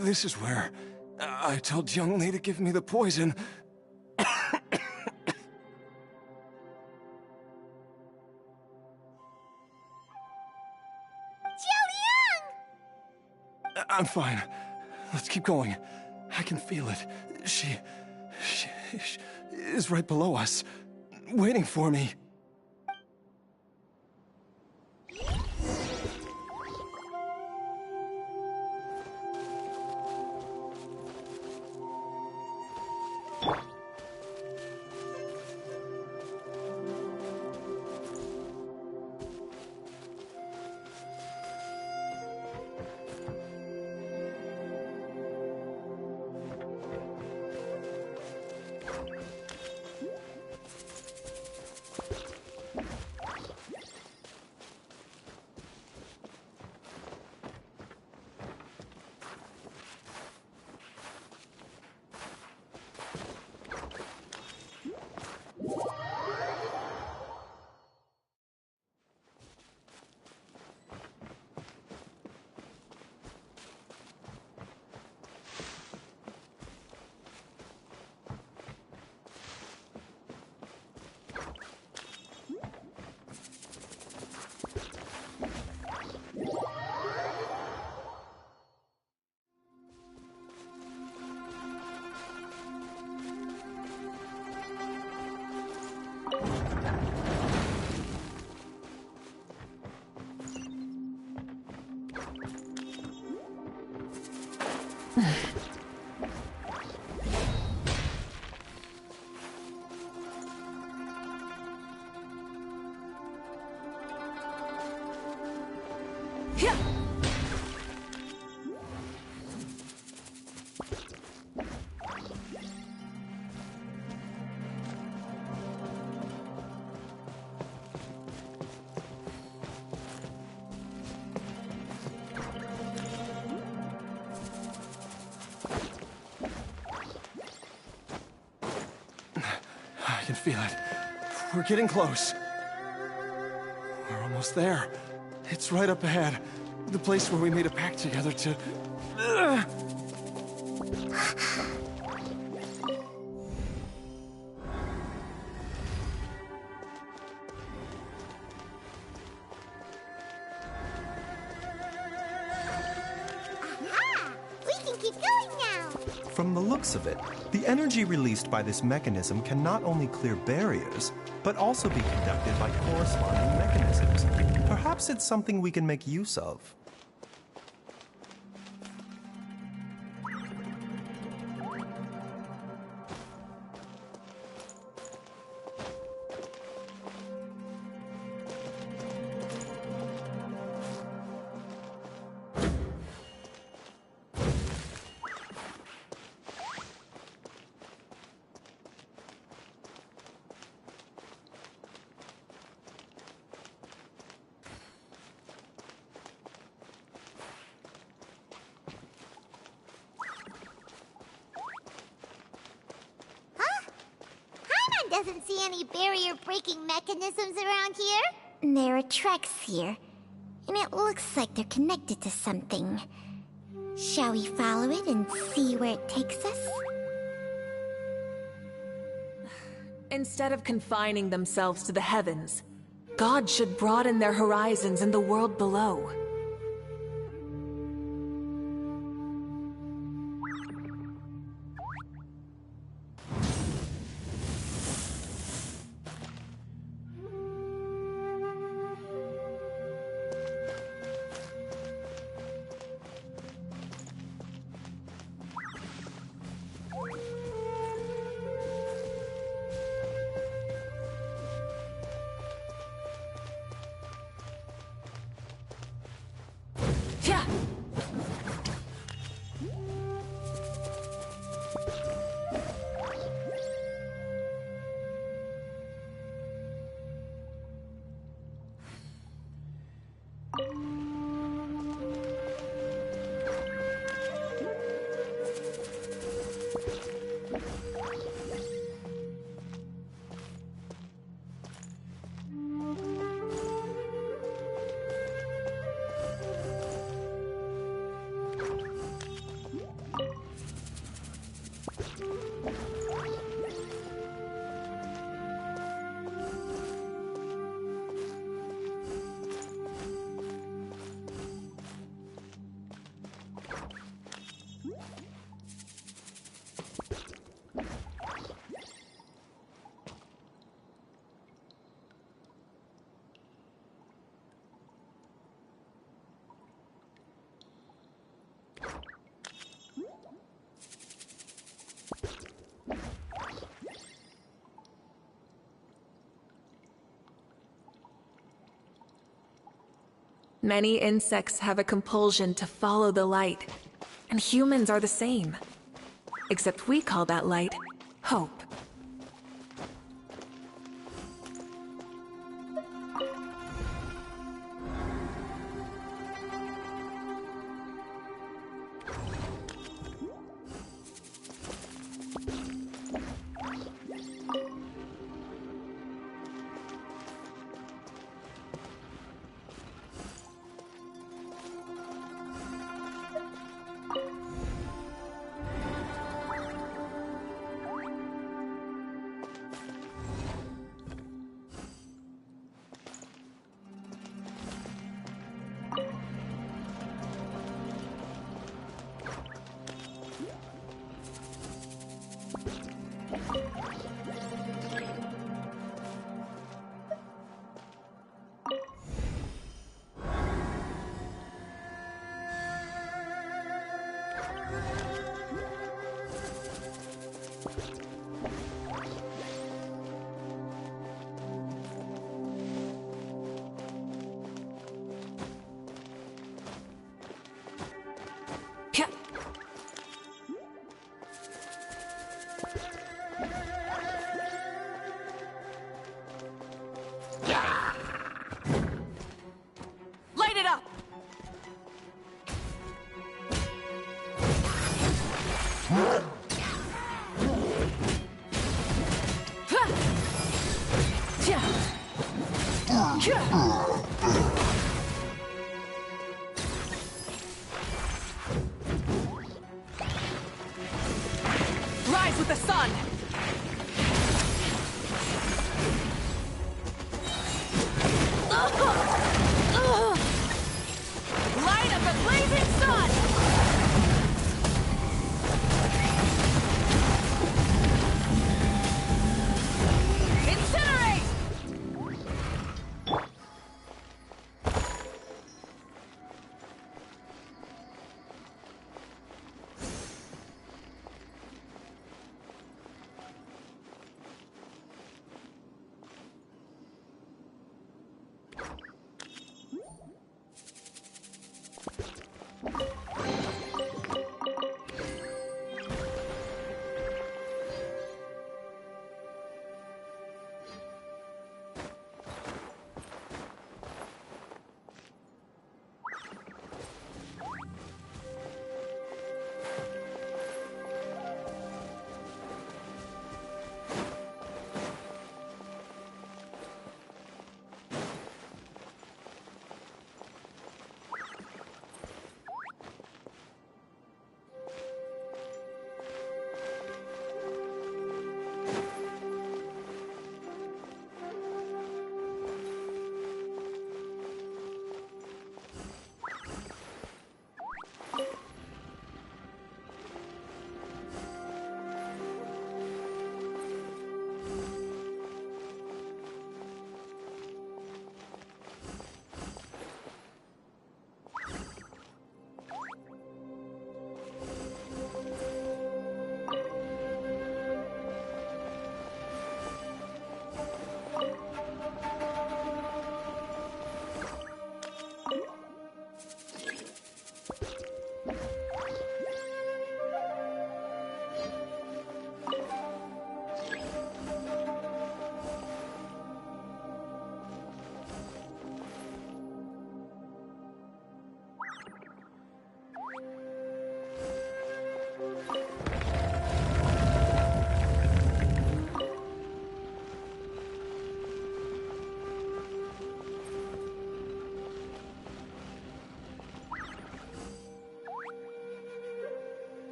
This is where I told Jiang Li to give me the poison. I'm fine. Let's keep going. I can feel it. She is right below us, waiting for me. I can feel it. We're getting close. We're almost there. It's right up ahead. The place where we made a pact together to... Aha! We can keep going now! From the looks of it, the energy released by this mechanism can not only clear barriers, but also be conducted by corresponding mechanisms. Perhaps it's something we can make use of. Doesn't see any barrier-breaking mechanisms around here. There are tracks here, and it looks like they're connected to something. Shall we follow it and see where it takes us? Instead of confining themselves to the heavens, God should broaden their horizons in the world below. Many insects have a compulsion to follow the light, and humans are the same. Except we call that light hope. Light it up! Rise with the sun! Light of the blazing sun! Incinerate!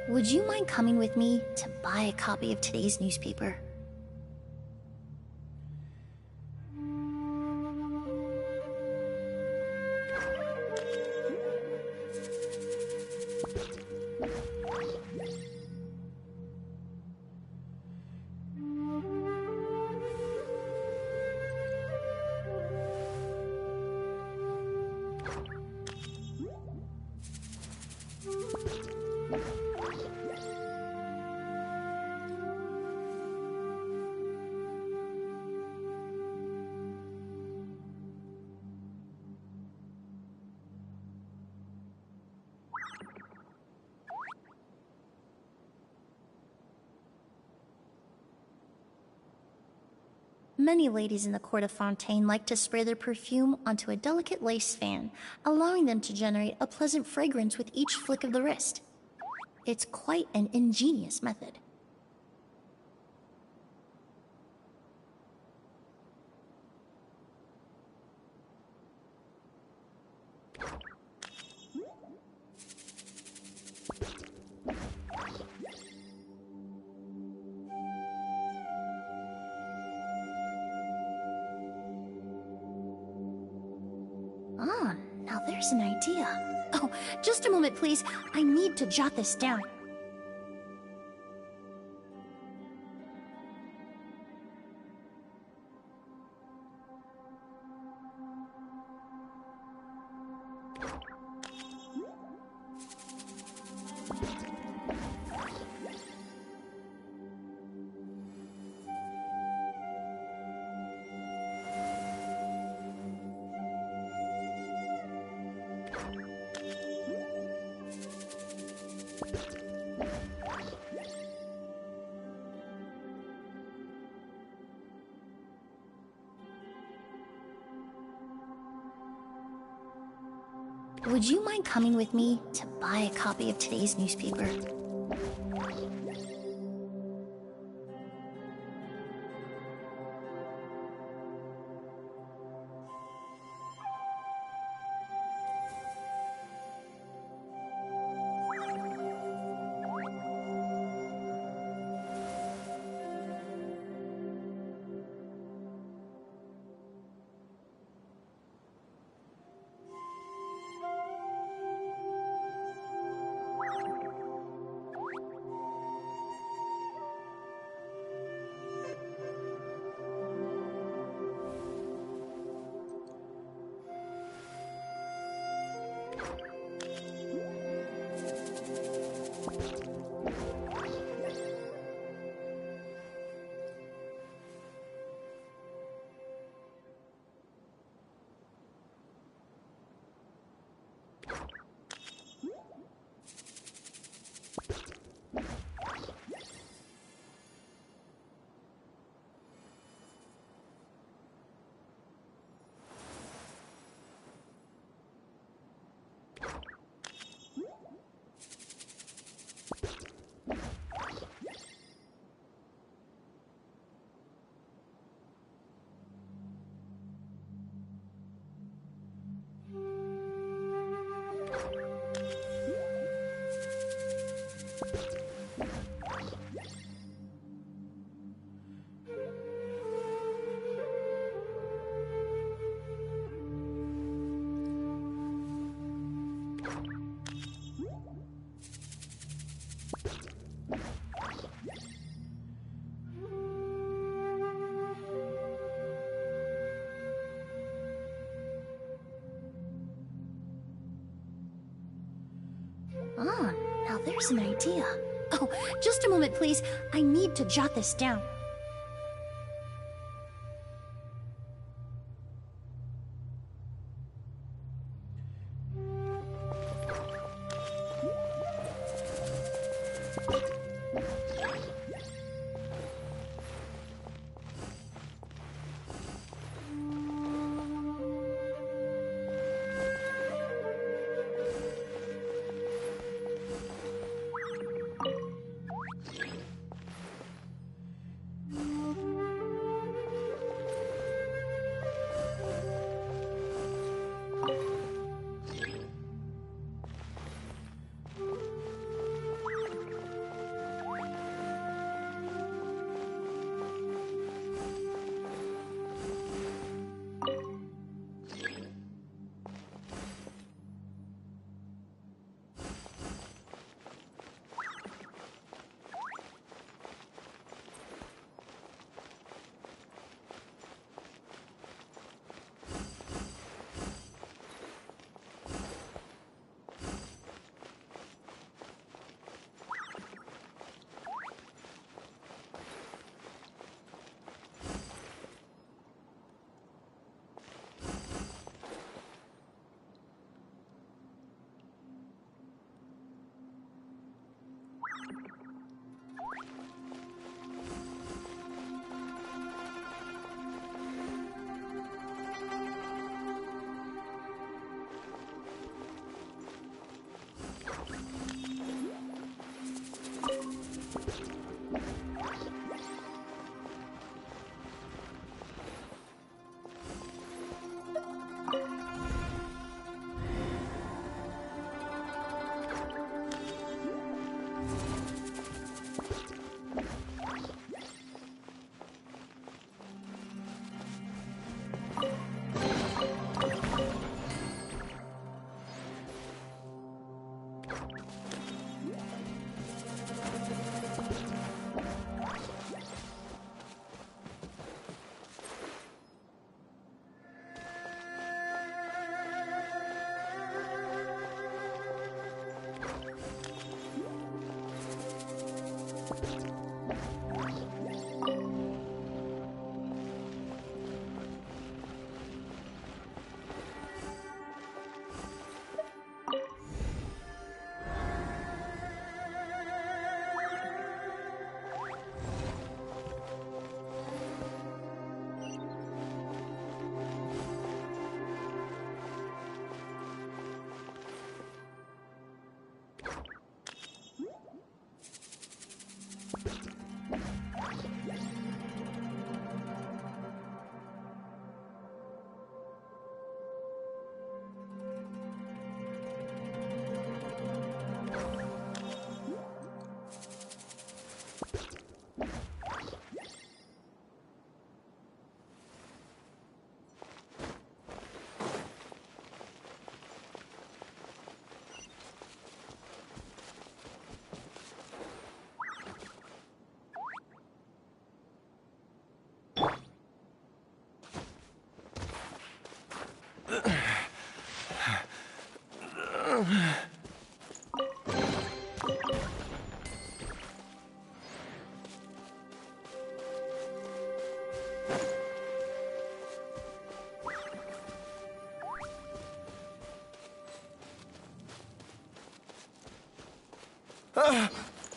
Would you mind coming with me to buy a copy of today's newspaper? Many ladies in the court of Fontaine like to spray their perfume onto a delicate lace fan, allowing them to generate a pleasant fragrance with each flick of the wrist. It's quite an ingenious method. Ah, now there's an idea. Oh, just a moment, please. I need to jot this down. Would you mind coming with me to buy a copy of today's newspaper? Ah, now there's an idea. Oh, just a moment, please. I need to jot this down.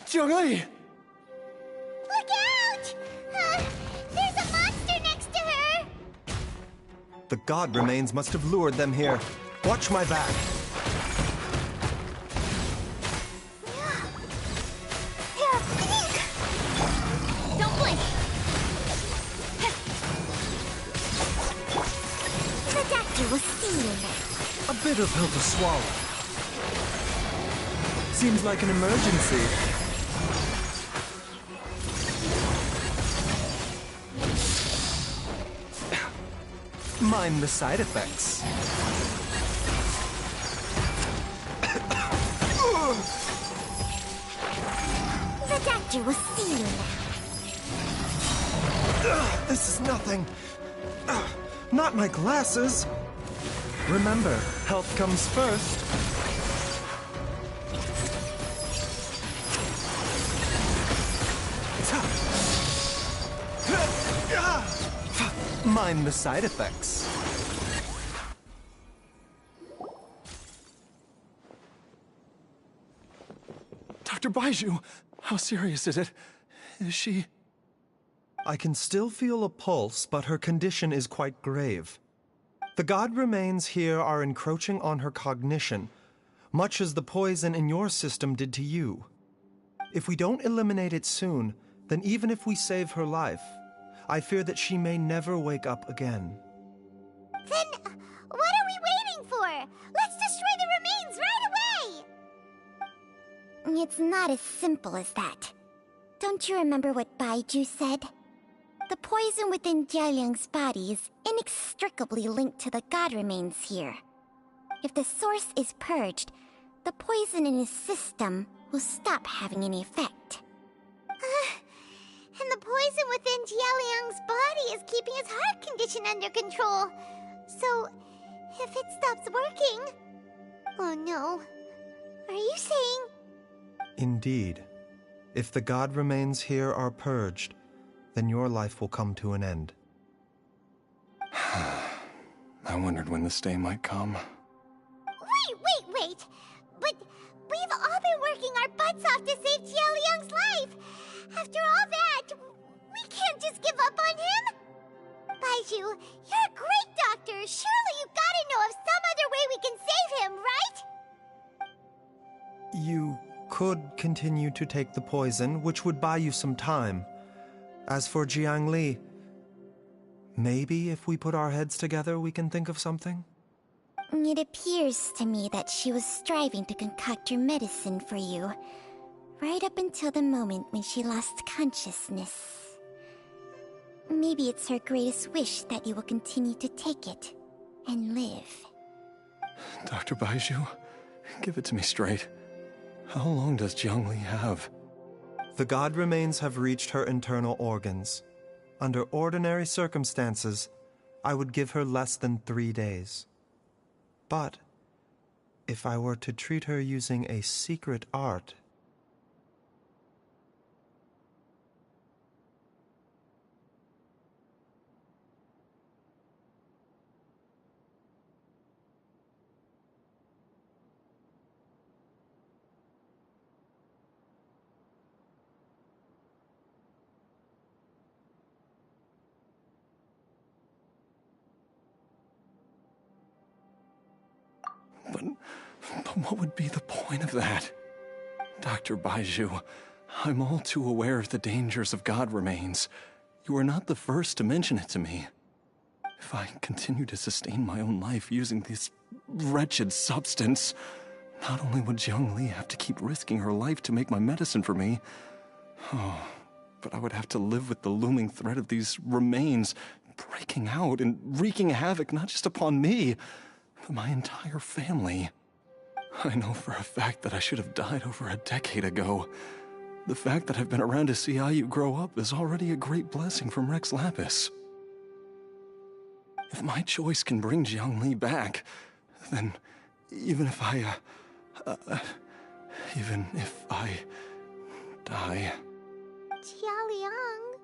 Zhongli! Look out! There's a monster next to her! The god remains must have lured them here. Watch my back. Don't blink! The doctor will see you now. A bit of pill to swallow. Seems like an emergency. Mind the side effects. The doctor will see you now. This is nothing. Not my glasses. Remember, health comes first. Mind the side effects. Dr. Baiju, how serious is it? Is she... I can still feel a pulse, but her condition is quite grave. The god remains here are encroaching on her cognition, much as the poison in your system did to you. If we don't eliminate it soon, then even if we save her life, I fear that she may never wake up again. Then, what are we waiting for? Let's destroy the remains right away! It's not as simple as that. Don't you remember what Baiju said? The poison within Jialiang's body is inextricably linked to the god remains here. If the source is purged, the poison in his system will stop having any effect. And the poison within Jialiang's body is keeping his heart condition under control. So, if it stops working... Oh no. Are you saying... Indeed. If the god remains here are purged, then your life will come to an end. I wondered when this day might come. Wait! But we've all been working our butts off to save Jialiang's life! After all that, we can't just give up on him! Baiju, you're a great doctor! Surely you gotta know of some other way we can save him, right? You could continue to take the poison, which would buy you some time. As for Jiang Li, maybe if we put our heads together, we can think of something? It appears to me that she was striving to concoct your medicine for you, right up until the moment when she lost consciousness. Maybe it's her greatest wish that you will continue to take it and live. Dr. Baiju, give it to me straight. How long does Jiang Li have? The god remains have reached her internal organs. Under ordinary circumstances, I would give her less than 3 days. But if I were to treat her using a secret art... But what would be the point of that? Dr. Baiju, I'm all too aware of the dangers of God remains. You are not the first to mention it to me. If I continue to sustain my own life using this wretched substance, not only would Jiang Li have to keep risking her life to make my medicine for me, but I would have to live with the looming threat of these remains breaking out and wreaking havoc not just upon me, but my entire family. I know for a fact that I should have died over a decade ago. The fact that I've been around to see Ayu grow up is already a great blessing from Rex Lapis. If my choice can bring Jiang Li back, then even if I die... Jialiang.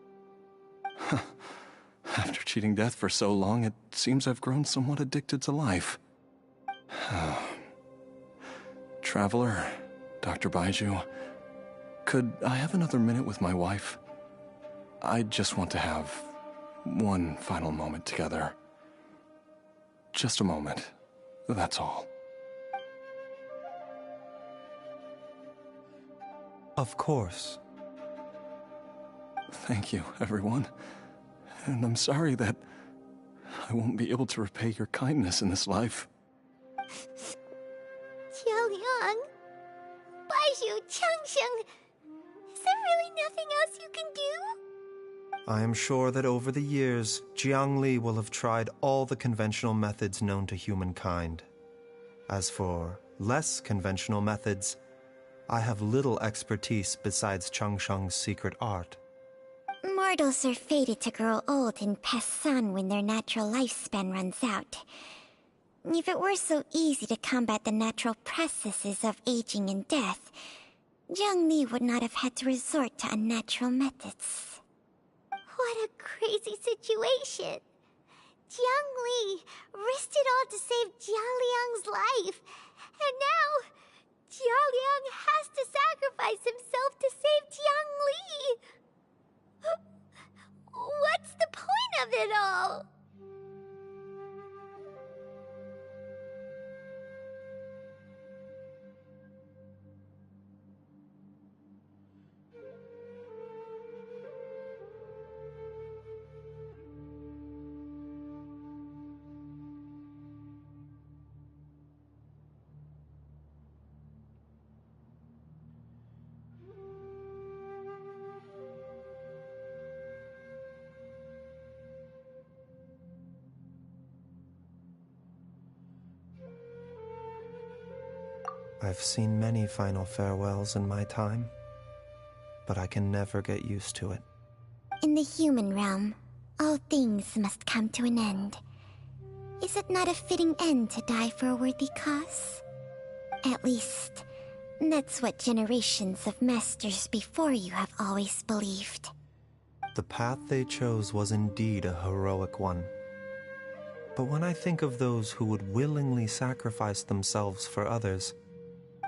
After cheating death for so long, it seems I've grown somewhat addicted to life. Traveler, Dr. Baiju, could I have another minute with my wife? I just want to have one final moment together. Just a moment, that's all. Of course. Thank you, everyone. And I'm sorry that I won't be able to repay your kindness in this life. Jialiang. Baiju, Changsheng. Is there really nothing else you can do? I am sure that over the years, Jiang Li will have tried all the conventional methods known to humankind. As for less conventional methods, I have little expertise besides Changsheng's secret art. Mortals are fated to grow old and pass on when their natural lifespan runs out. If it were so easy to combat the natural processes of aging and death, Jiang Li would not have had to resort to unnatural methods. What a crazy situation. Jiang Li risked it all to save Jialiang's life, and now Jialiang has to sacrifice himself to save Jiang Li. What's the point of it all? I've seen many final farewells in my time, but I can never get used to it. In the human realm, all things must come to an end. Is it not a fitting end to die for a worthy cause? At least, that's what generations of masters before you have always believed. The path they chose was indeed a heroic one. But when I think of those who would willingly sacrifice themselves for others,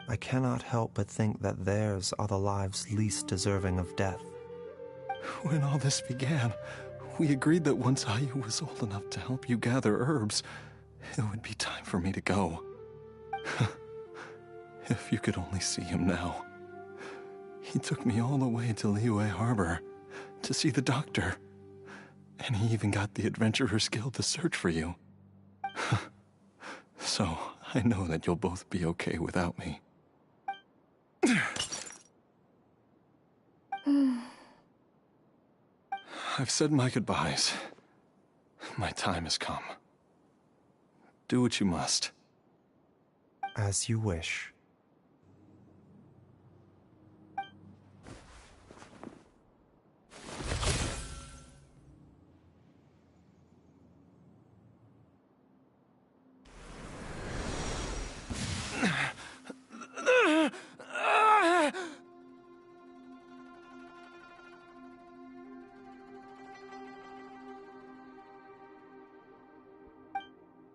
I cannot help but think that theirs are the lives least deserving of death. When all this began, we agreed that once Ayu was old enough to help you gather herbs, it would be time for me to go. If you could only see him now. He took me all the way to Liyue Harbor to see the doctor. And he even got the Adventurers Guild to search for you. So, I know that you'll both be okay without me. I've said my goodbyes. My time has come. Do what you must. As you wish.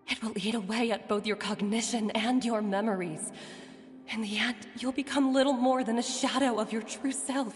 It will eat away at both your cognition and your memories. In the end, you'll become little more than a shadow of your true self.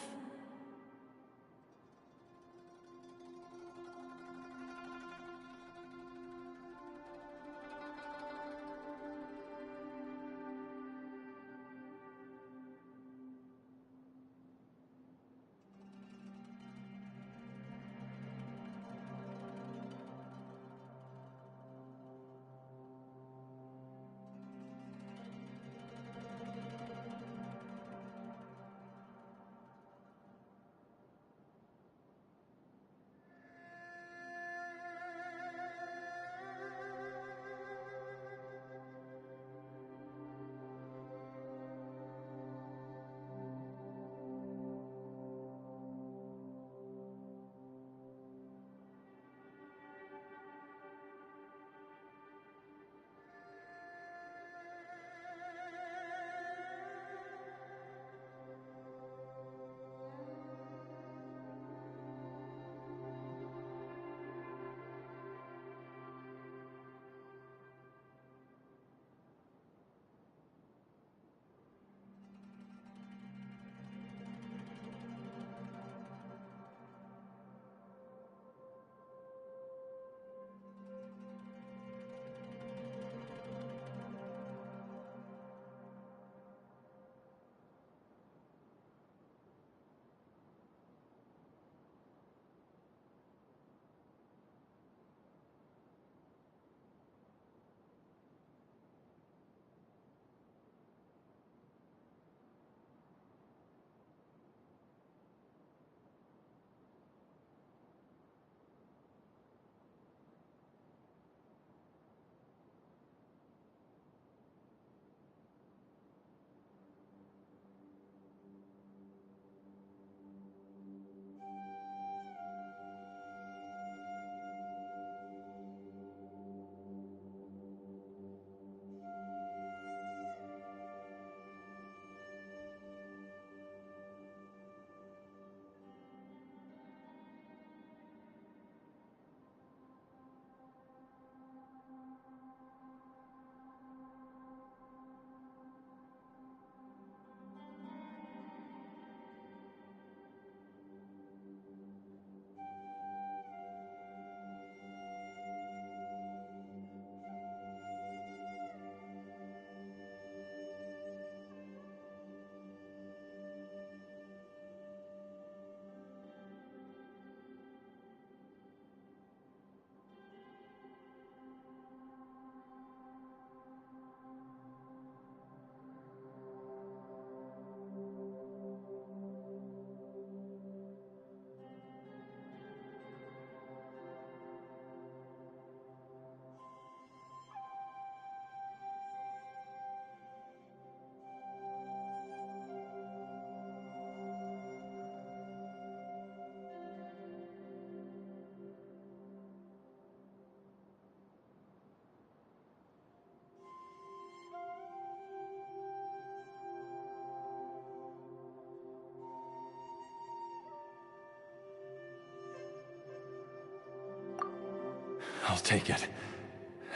I'll take it.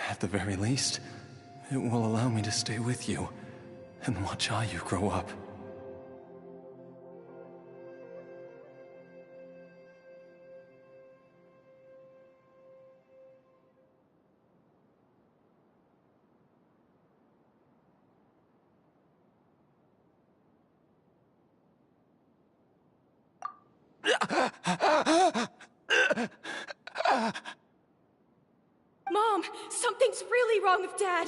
At the very least, it will allow me to stay with you and watch Ayu grow up. Mom, something's really wrong with Dad.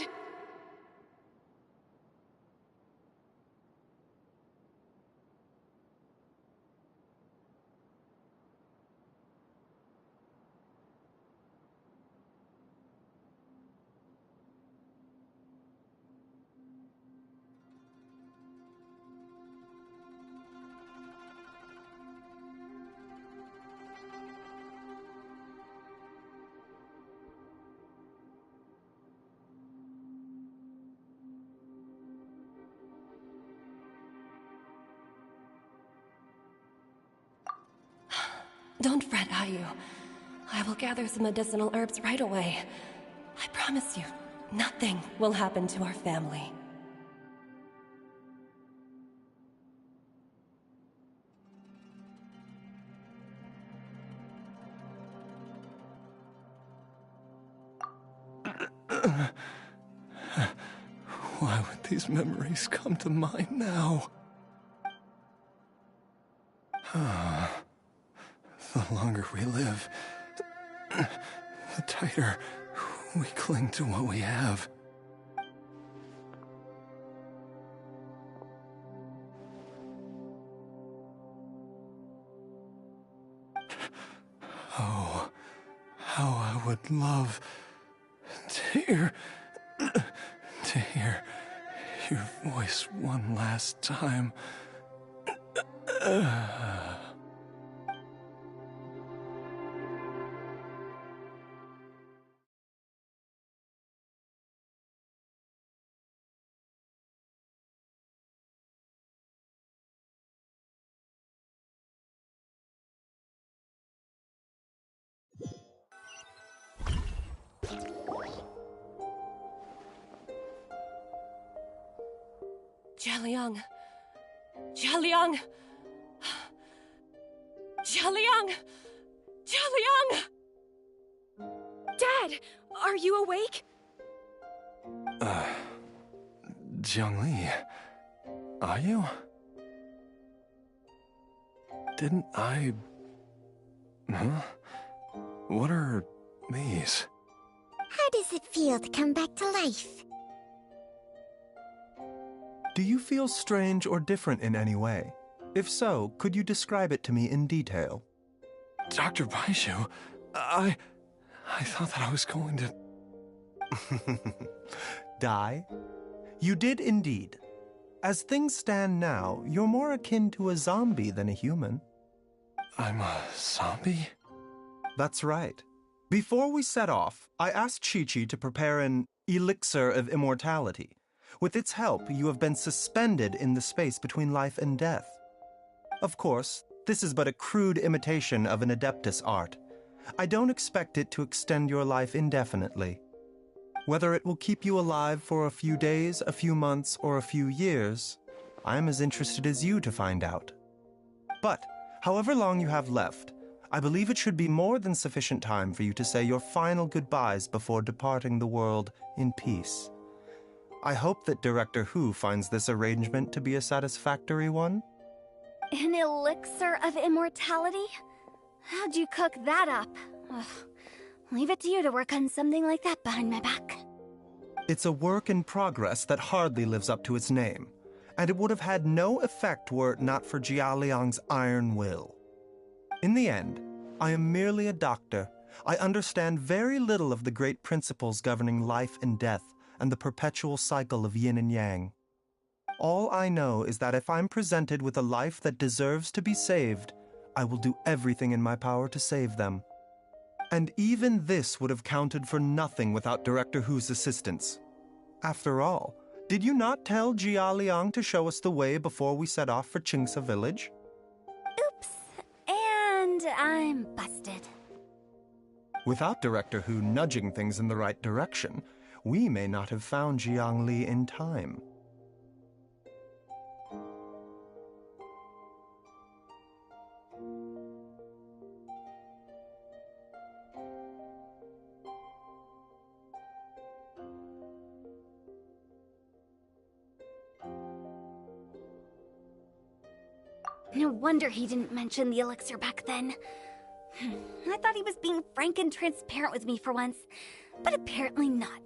Don't fret, Ayu. I will gather some medicinal herbs right away. I promise you, nothing will happen to our family. Why would these memories come to mind now? The longer we live, the tighter we cling to what we have. Oh, how I would love to hear your voice one last time. Jialiang! Jialiang! Jialiang! Jialiang! Dad, are you awake? Jiangli, are you? Didn't I... Huh? What are these? How does it feel to come back to life? Do you feel strange or different in any way? If so, could you describe it to me in detail? Dr. Baishu, I thought that I was going to... Die? You did indeed. As things stand now, you're more akin to a zombie than a human. I'm a zombie? That's right. Before we set off, I asked Chi-Chi to prepare an elixir of immortality. With its help, you have been suspended in the space between life and death. Of course, this is but a crude imitation of an Adeptus art. I don't expect it to extend your life indefinitely. Whether it will keep you alive for a few days, a few months, or a few years, I'm as interested as you to find out. But, however long you have left, I believe it should be more than sufficient time for you to say your final goodbyes before departing the world in peace. I hope that Director Hu finds this arrangement to be a satisfactory one. An elixir of immortality? How'd you cook that up? Ugh. Leave it to you to work on something like that behind my back. It's a work in progress that hardly lives up to its name, and it would have had no effect were it not for Jialiang's iron will. In the end, I am merely a doctor. I understand very little of the great principles governing life and death and the perpetual cycle of yin and yang. All I know is that if I'm presented with a life that deserves to be saved, I will do everything in my power to save them. And even this would have counted for nothing without Director Hu's assistance. After all, did you not tell Jia Liang to show us the way before we set off for Qingce village? Oops. And I'm busted. Without Director Hu nudging things in the right direction, we may not have found Jiangli in time. No wonder he didn't mention the elixir back then. I thought he was being frank and transparent with me for once, but apparently not.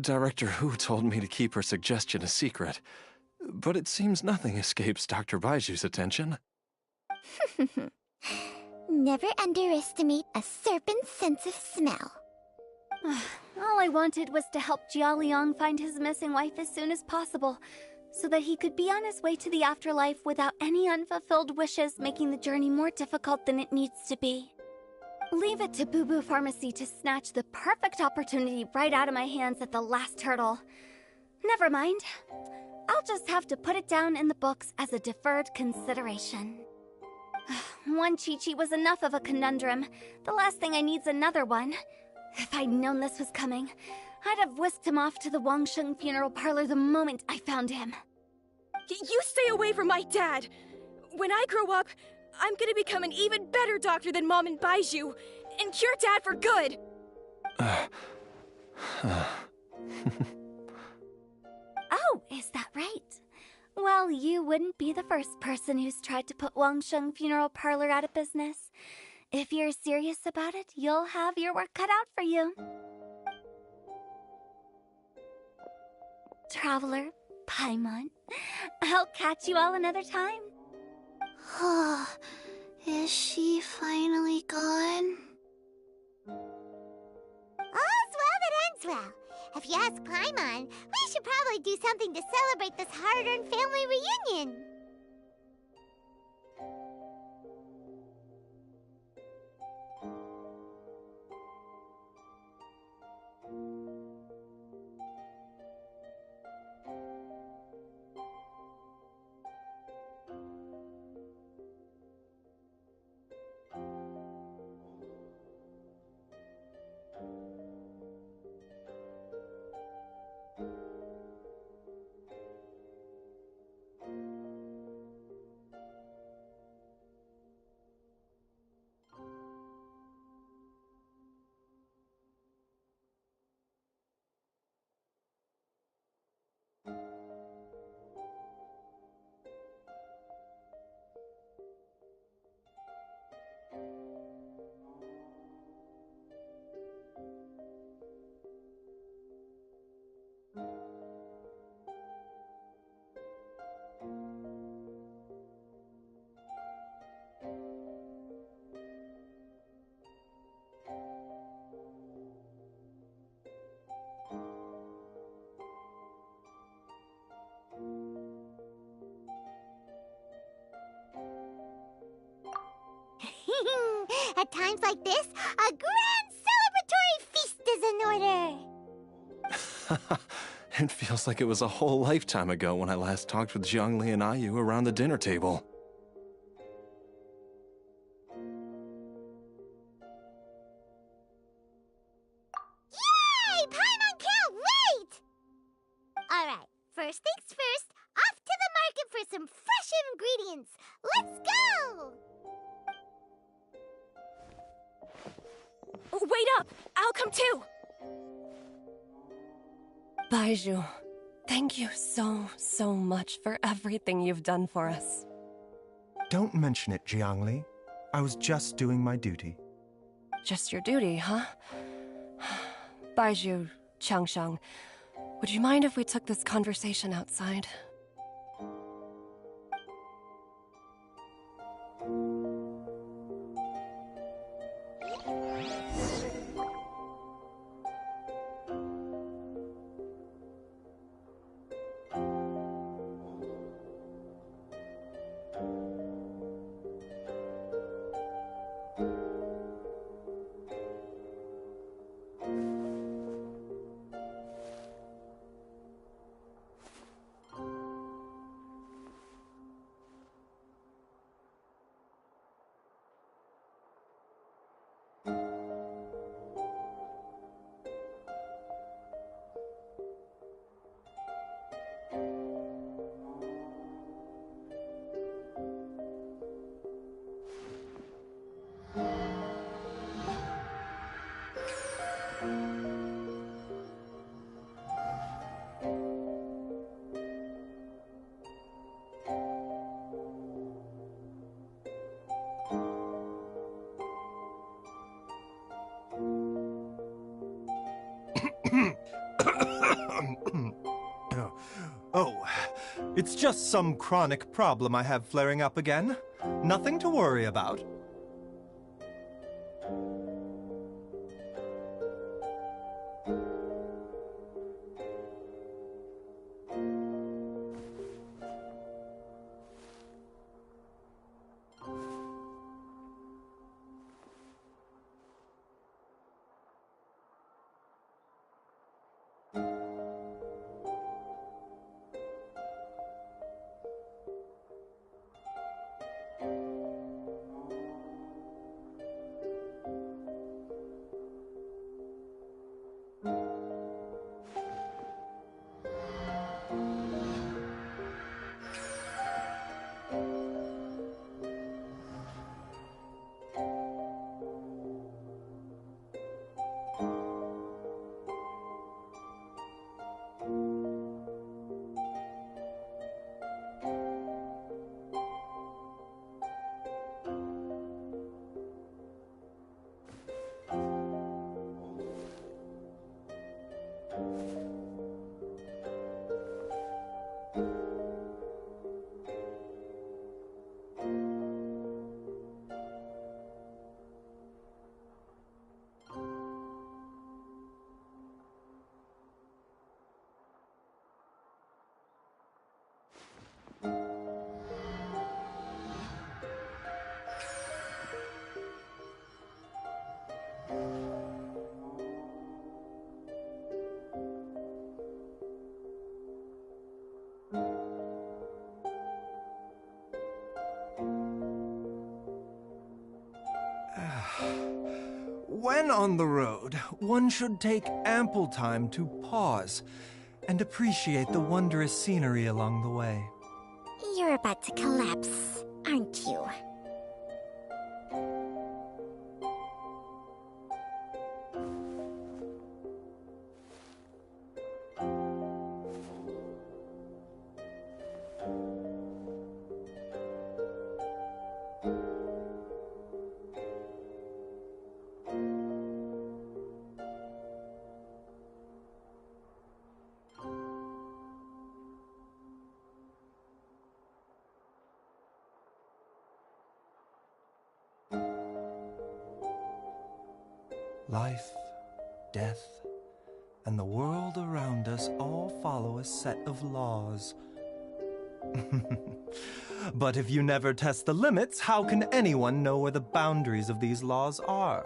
Director Hu told me to keep her suggestion a secret, but it seems nothing escapes Dr. Baiju's attention. Never underestimate a serpent's sense of smell. All I wanted was to help Jialiang find his missing wife as soon as possible, so that he could be on his way to the afterlife without any unfulfilled wishes making the journey more difficult than it needs to be. Leave it to Boo Boo Pharmacy to snatch the perfect opportunity right out of my hands at the last hurdle. Never mind. I'll just have to put it down in the books as a deferred consideration. One Chi-Chi was enough of a conundrum. The last thing I need's another one. If I'd known this was coming, I'd have whisked him off to the Wangsheng funeral parlor the moment I found him. You stay away from my dad! When I grow up, I'm gonna become an even better doctor than Mom and Baiju, and cure Dad for good! Oh, is that right? Well, you wouldn't be the first person who's tried to put Wangsheng funeral parlor out of business. If you're serious about it, you'll have your work cut out for you. Traveler, Paimon, I'll catch you all another time. Is she finally gone? All's well that ends well. If you ask Paimon, we should probably do something to celebrate this hard-earned family reunion. At times like this, a grand celebratory feast is in order. It feels like it was a whole lifetime ago when I last talked with Zhongli and Ayu around the dinner table. Yay! Paimon can't wait! Alright, first things first, off to the market for some fresh ingredients. Let's go! Wait up! I'll come too! Baiju, thank you so much for everything you've done for us. Don't mention it, Jiangli. I was just doing my duty. Just your duty, huh? Baiju, Changshang, would you mind if we took this conversation outside? It's just some chronic problem I have flaring up again. Nothing to worry about. When on the road, one should take ample time to pause and appreciate the wondrous scenery along the way. You're about to collapse, aren't you? Life, death, and the world around us all follow a set of laws. But if you never test the limits, how can anyone know where the boundaries of these laws are?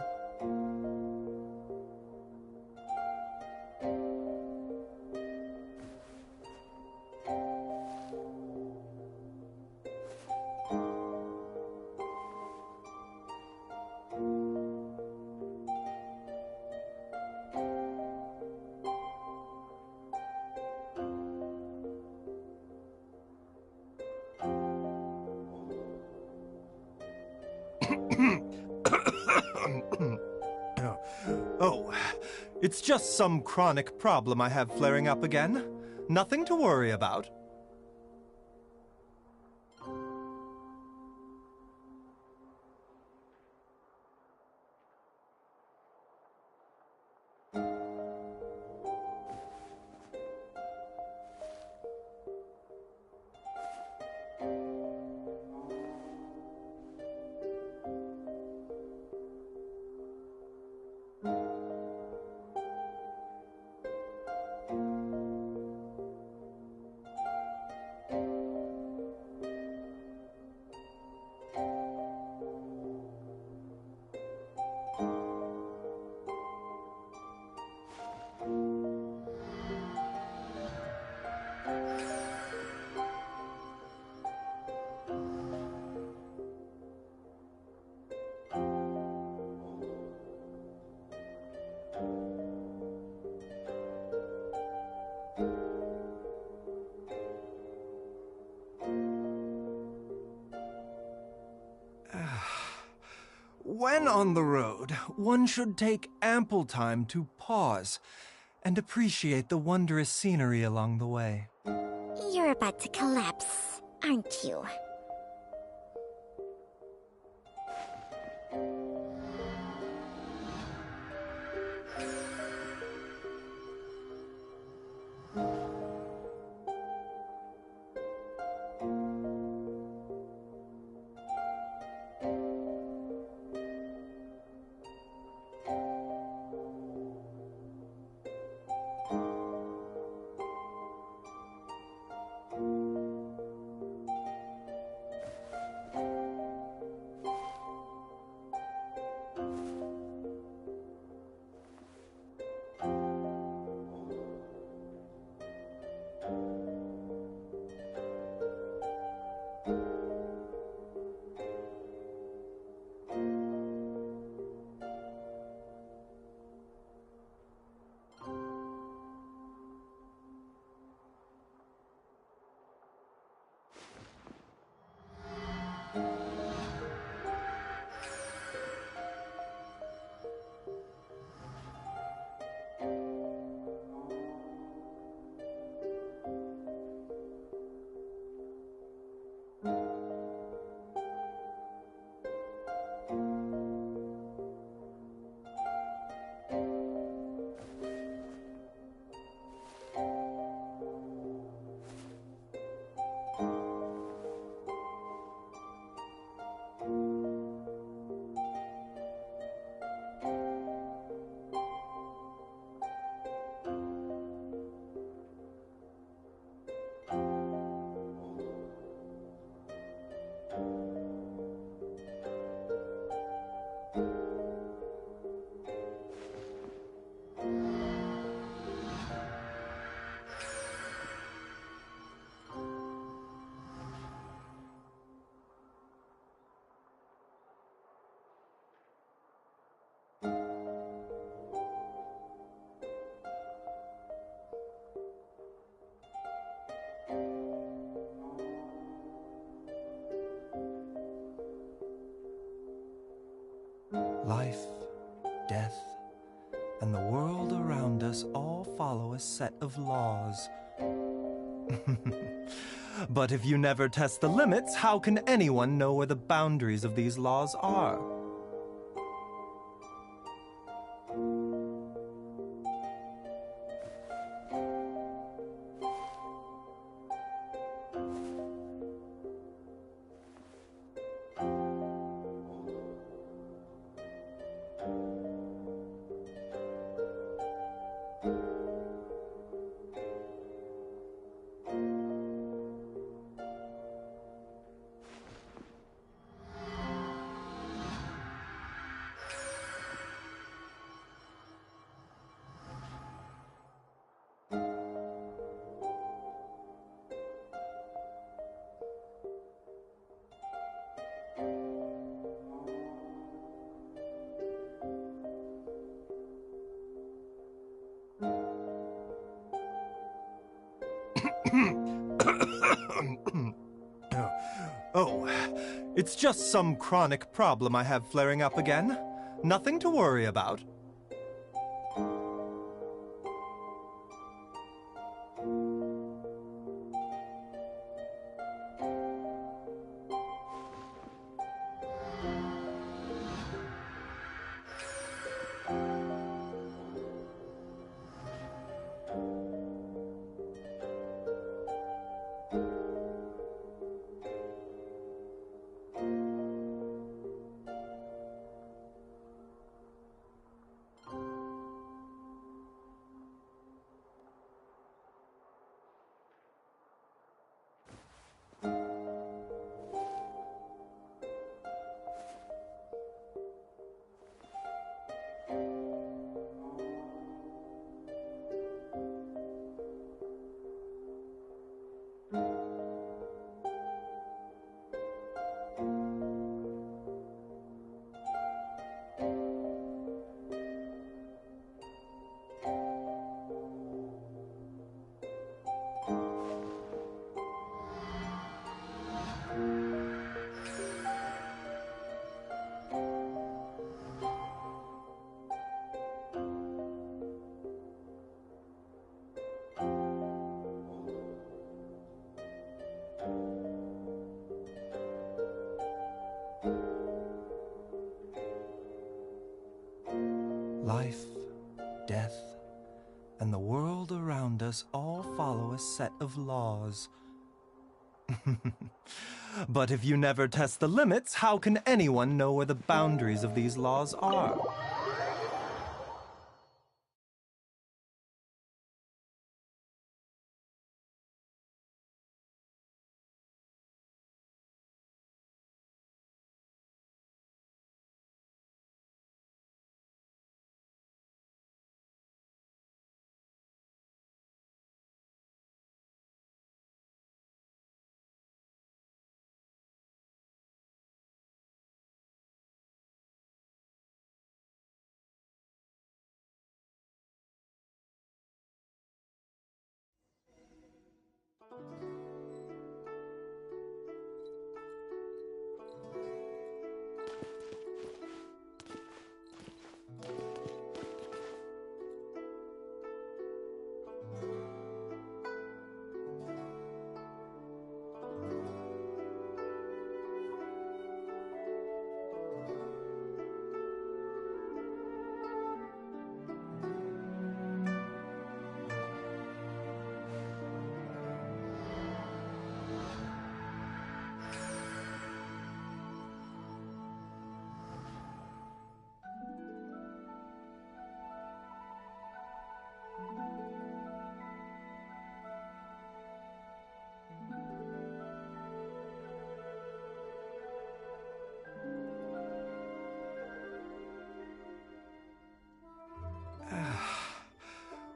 Oh, it's just some chronic problem I have flaring up again. Nothing to worry about. When on the road, one should take ample time to pause and appreciate the wondrous scenery along the way. You're about to collapse, aren't you? Life, death, and the world around us all follow a set of laws. But if you never test the limits, how can anyone know where the boundaries of these laws are? Oh, it's just some chronic problem I have flaring up again. Nothing to worry about. Life, death, and the world around us all follow a set of laws. But if you never test the limits, how can anyone know where the boundaries of these laws are?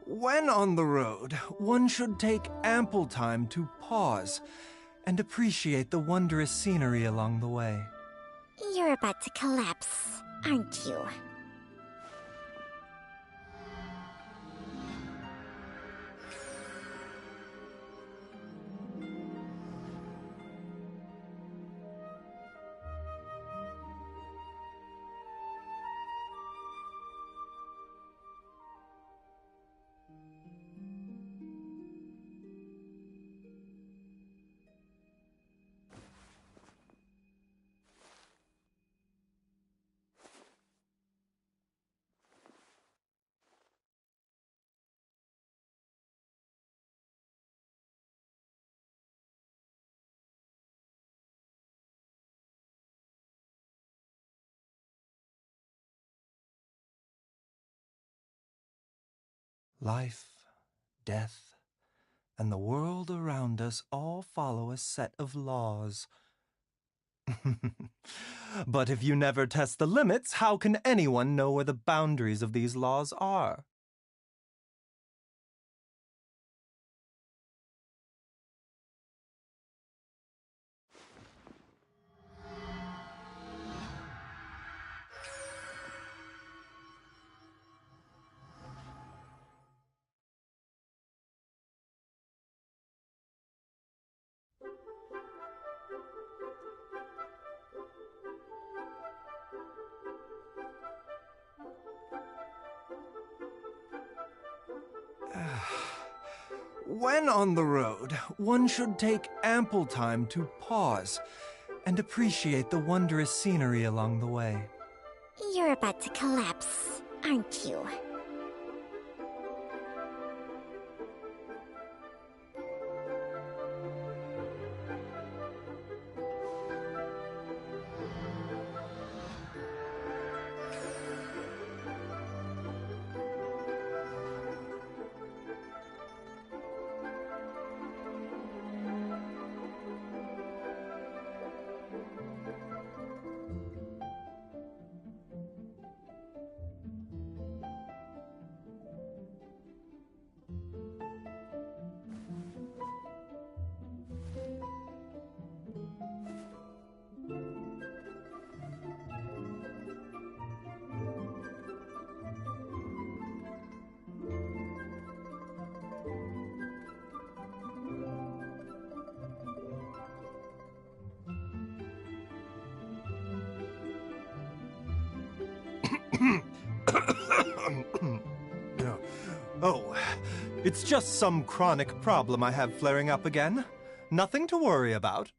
When on the road, one should take ample time to pause and appreciate the wondrous scenery along the way. You're about to collapse, aren't you? Life, death, and the world around us all follow a set of laws. But if you never test the limits, how can anyone know where the boundaries of these laws are? When on the road, one should take ample time to pause and appreciate the wondrous scenery along the way. You're about to collapse, aren't you? Oh, it's just some chronic problem I have flaring up again. Nothing to worry about.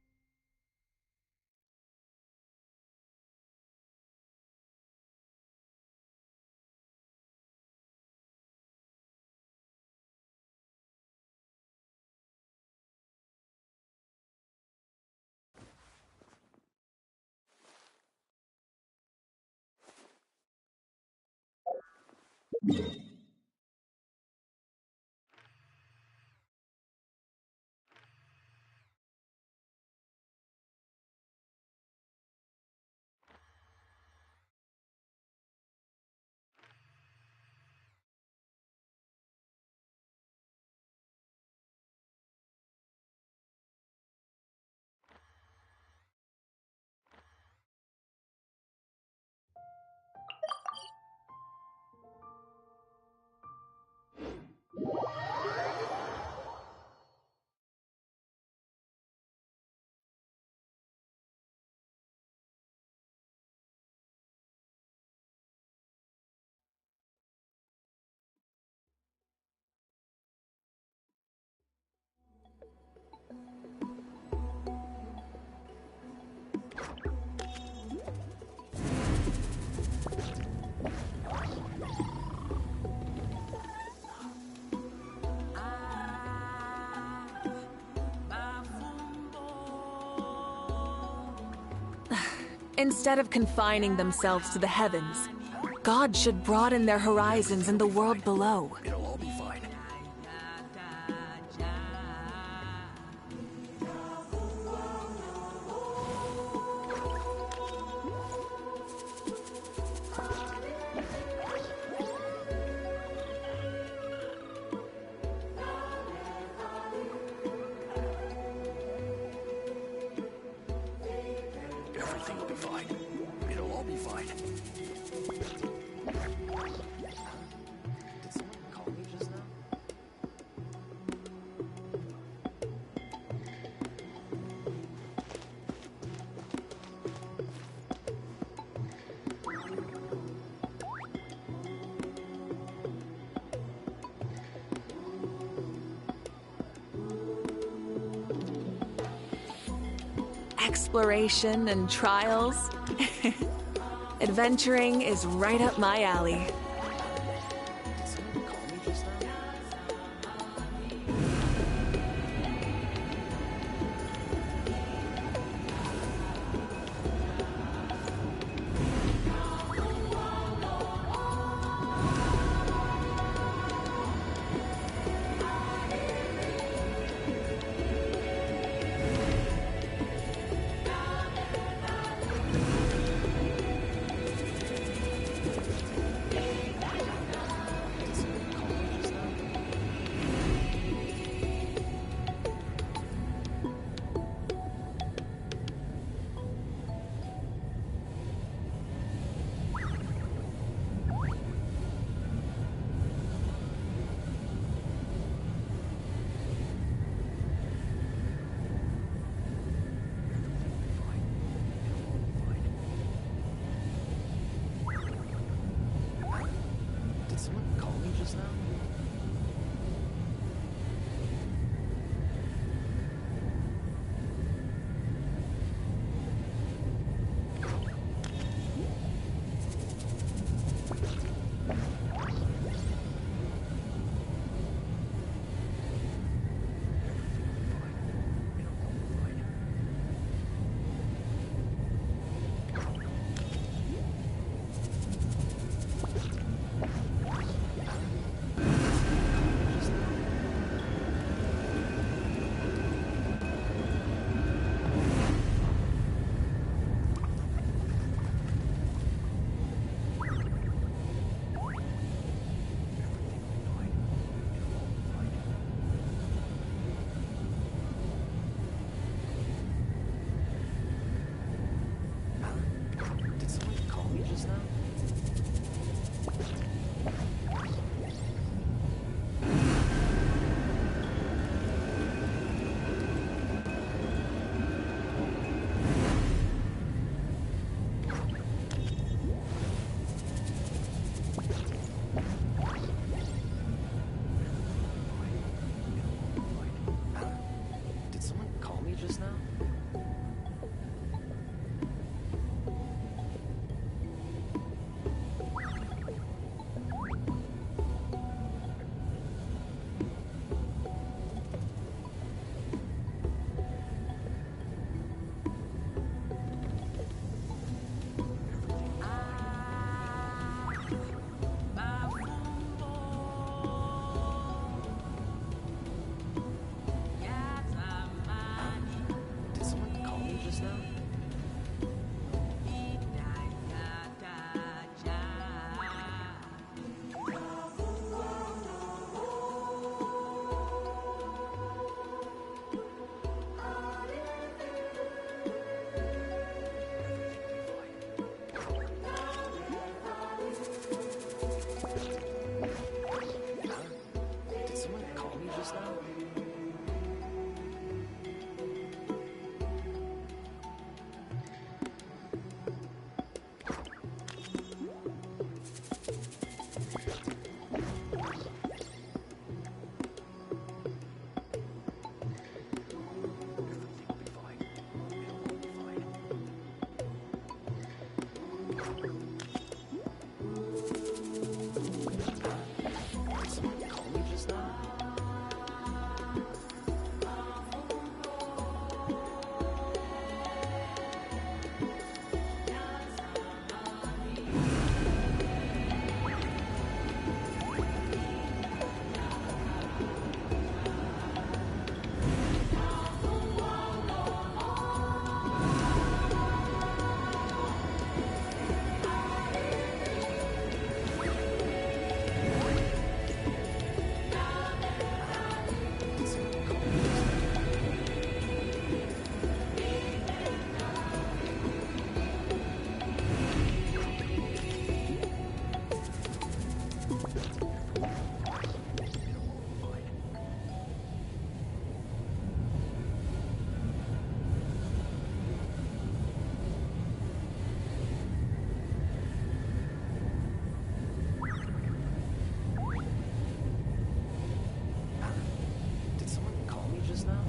Instead of confining themselves to the heavens, God should broaden their horizons in the world below. It'll all be fine. Everything will be fine. It'll all be fine. Did someone call me just now? Exploration and trials. Adventuring is right up my alley. Did someone call me just now? just now? Did someone call me just now? Did someone call me just now?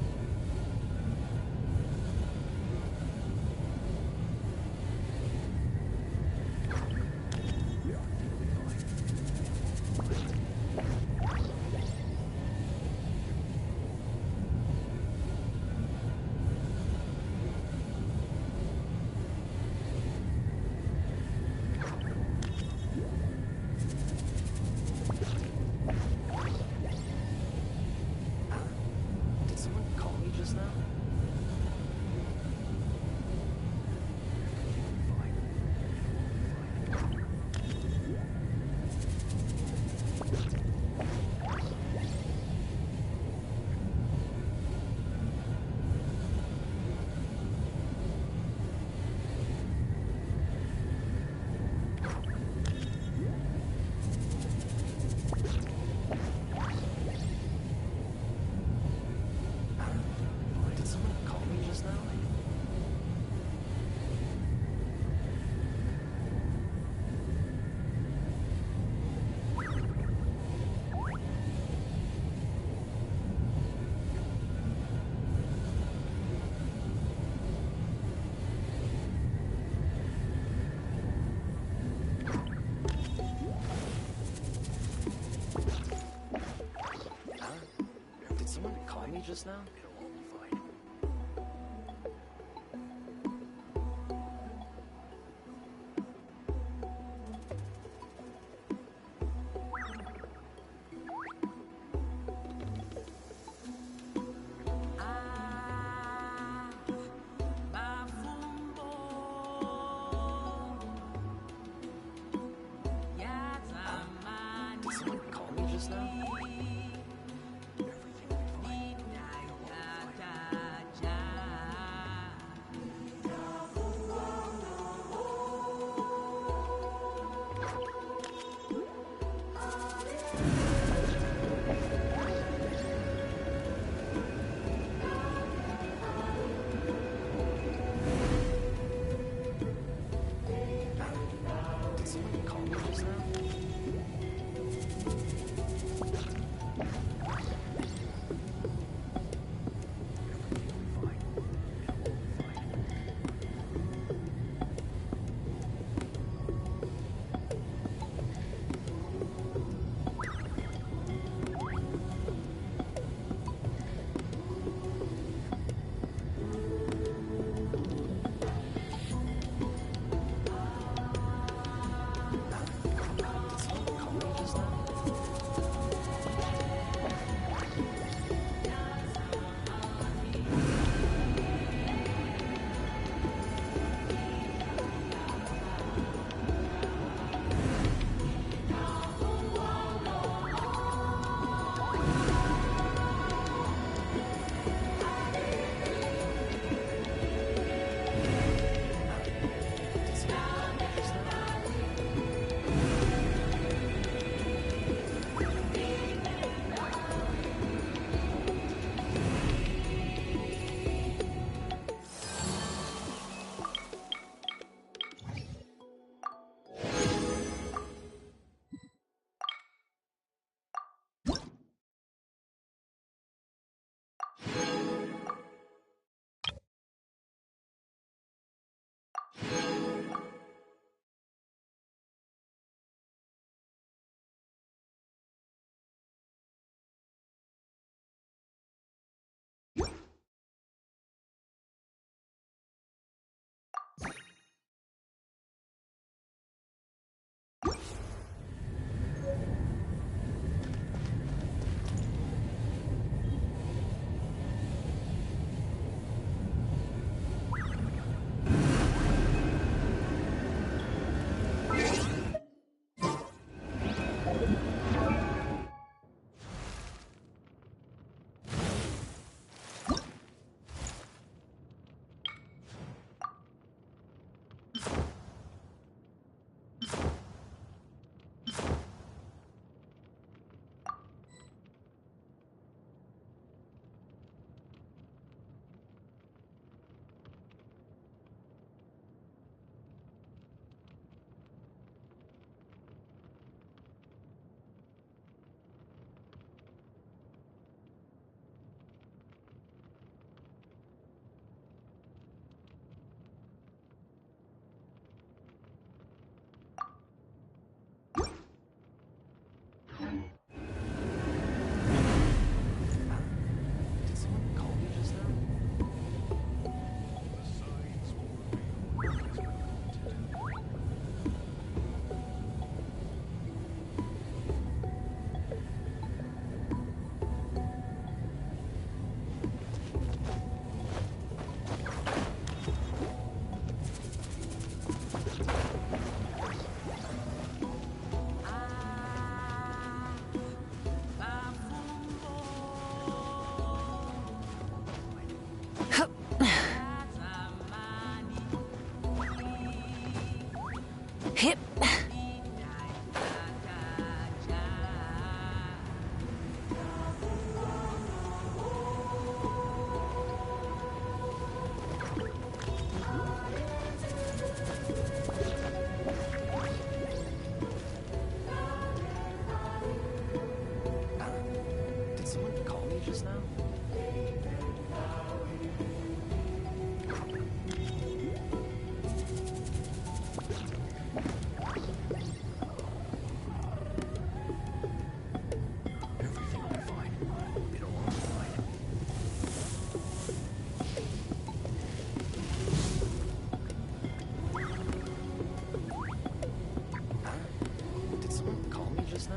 Did someone call me just now? Did someone call me just now? Did someone call me just now? It'll all be fine. Did someone call me just now? Did someone call me just now? Hip. Did someone call me just now? Everything will be fine. Been a long ride. Did someone call me just now?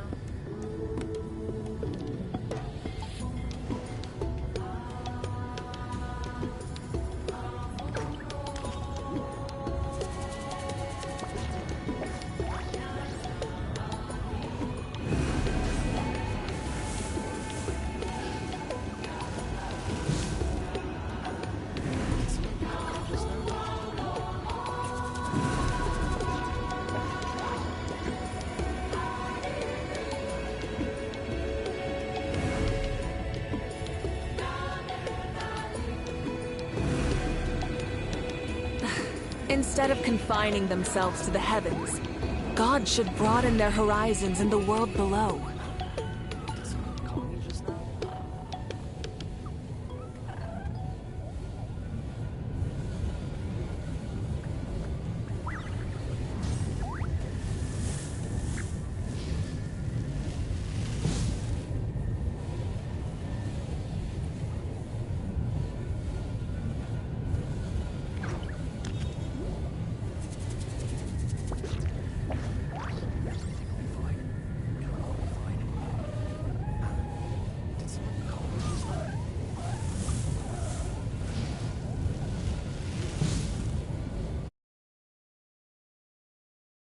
Instead of confining themselves to the heavens, God should broaden their horizons in the world below.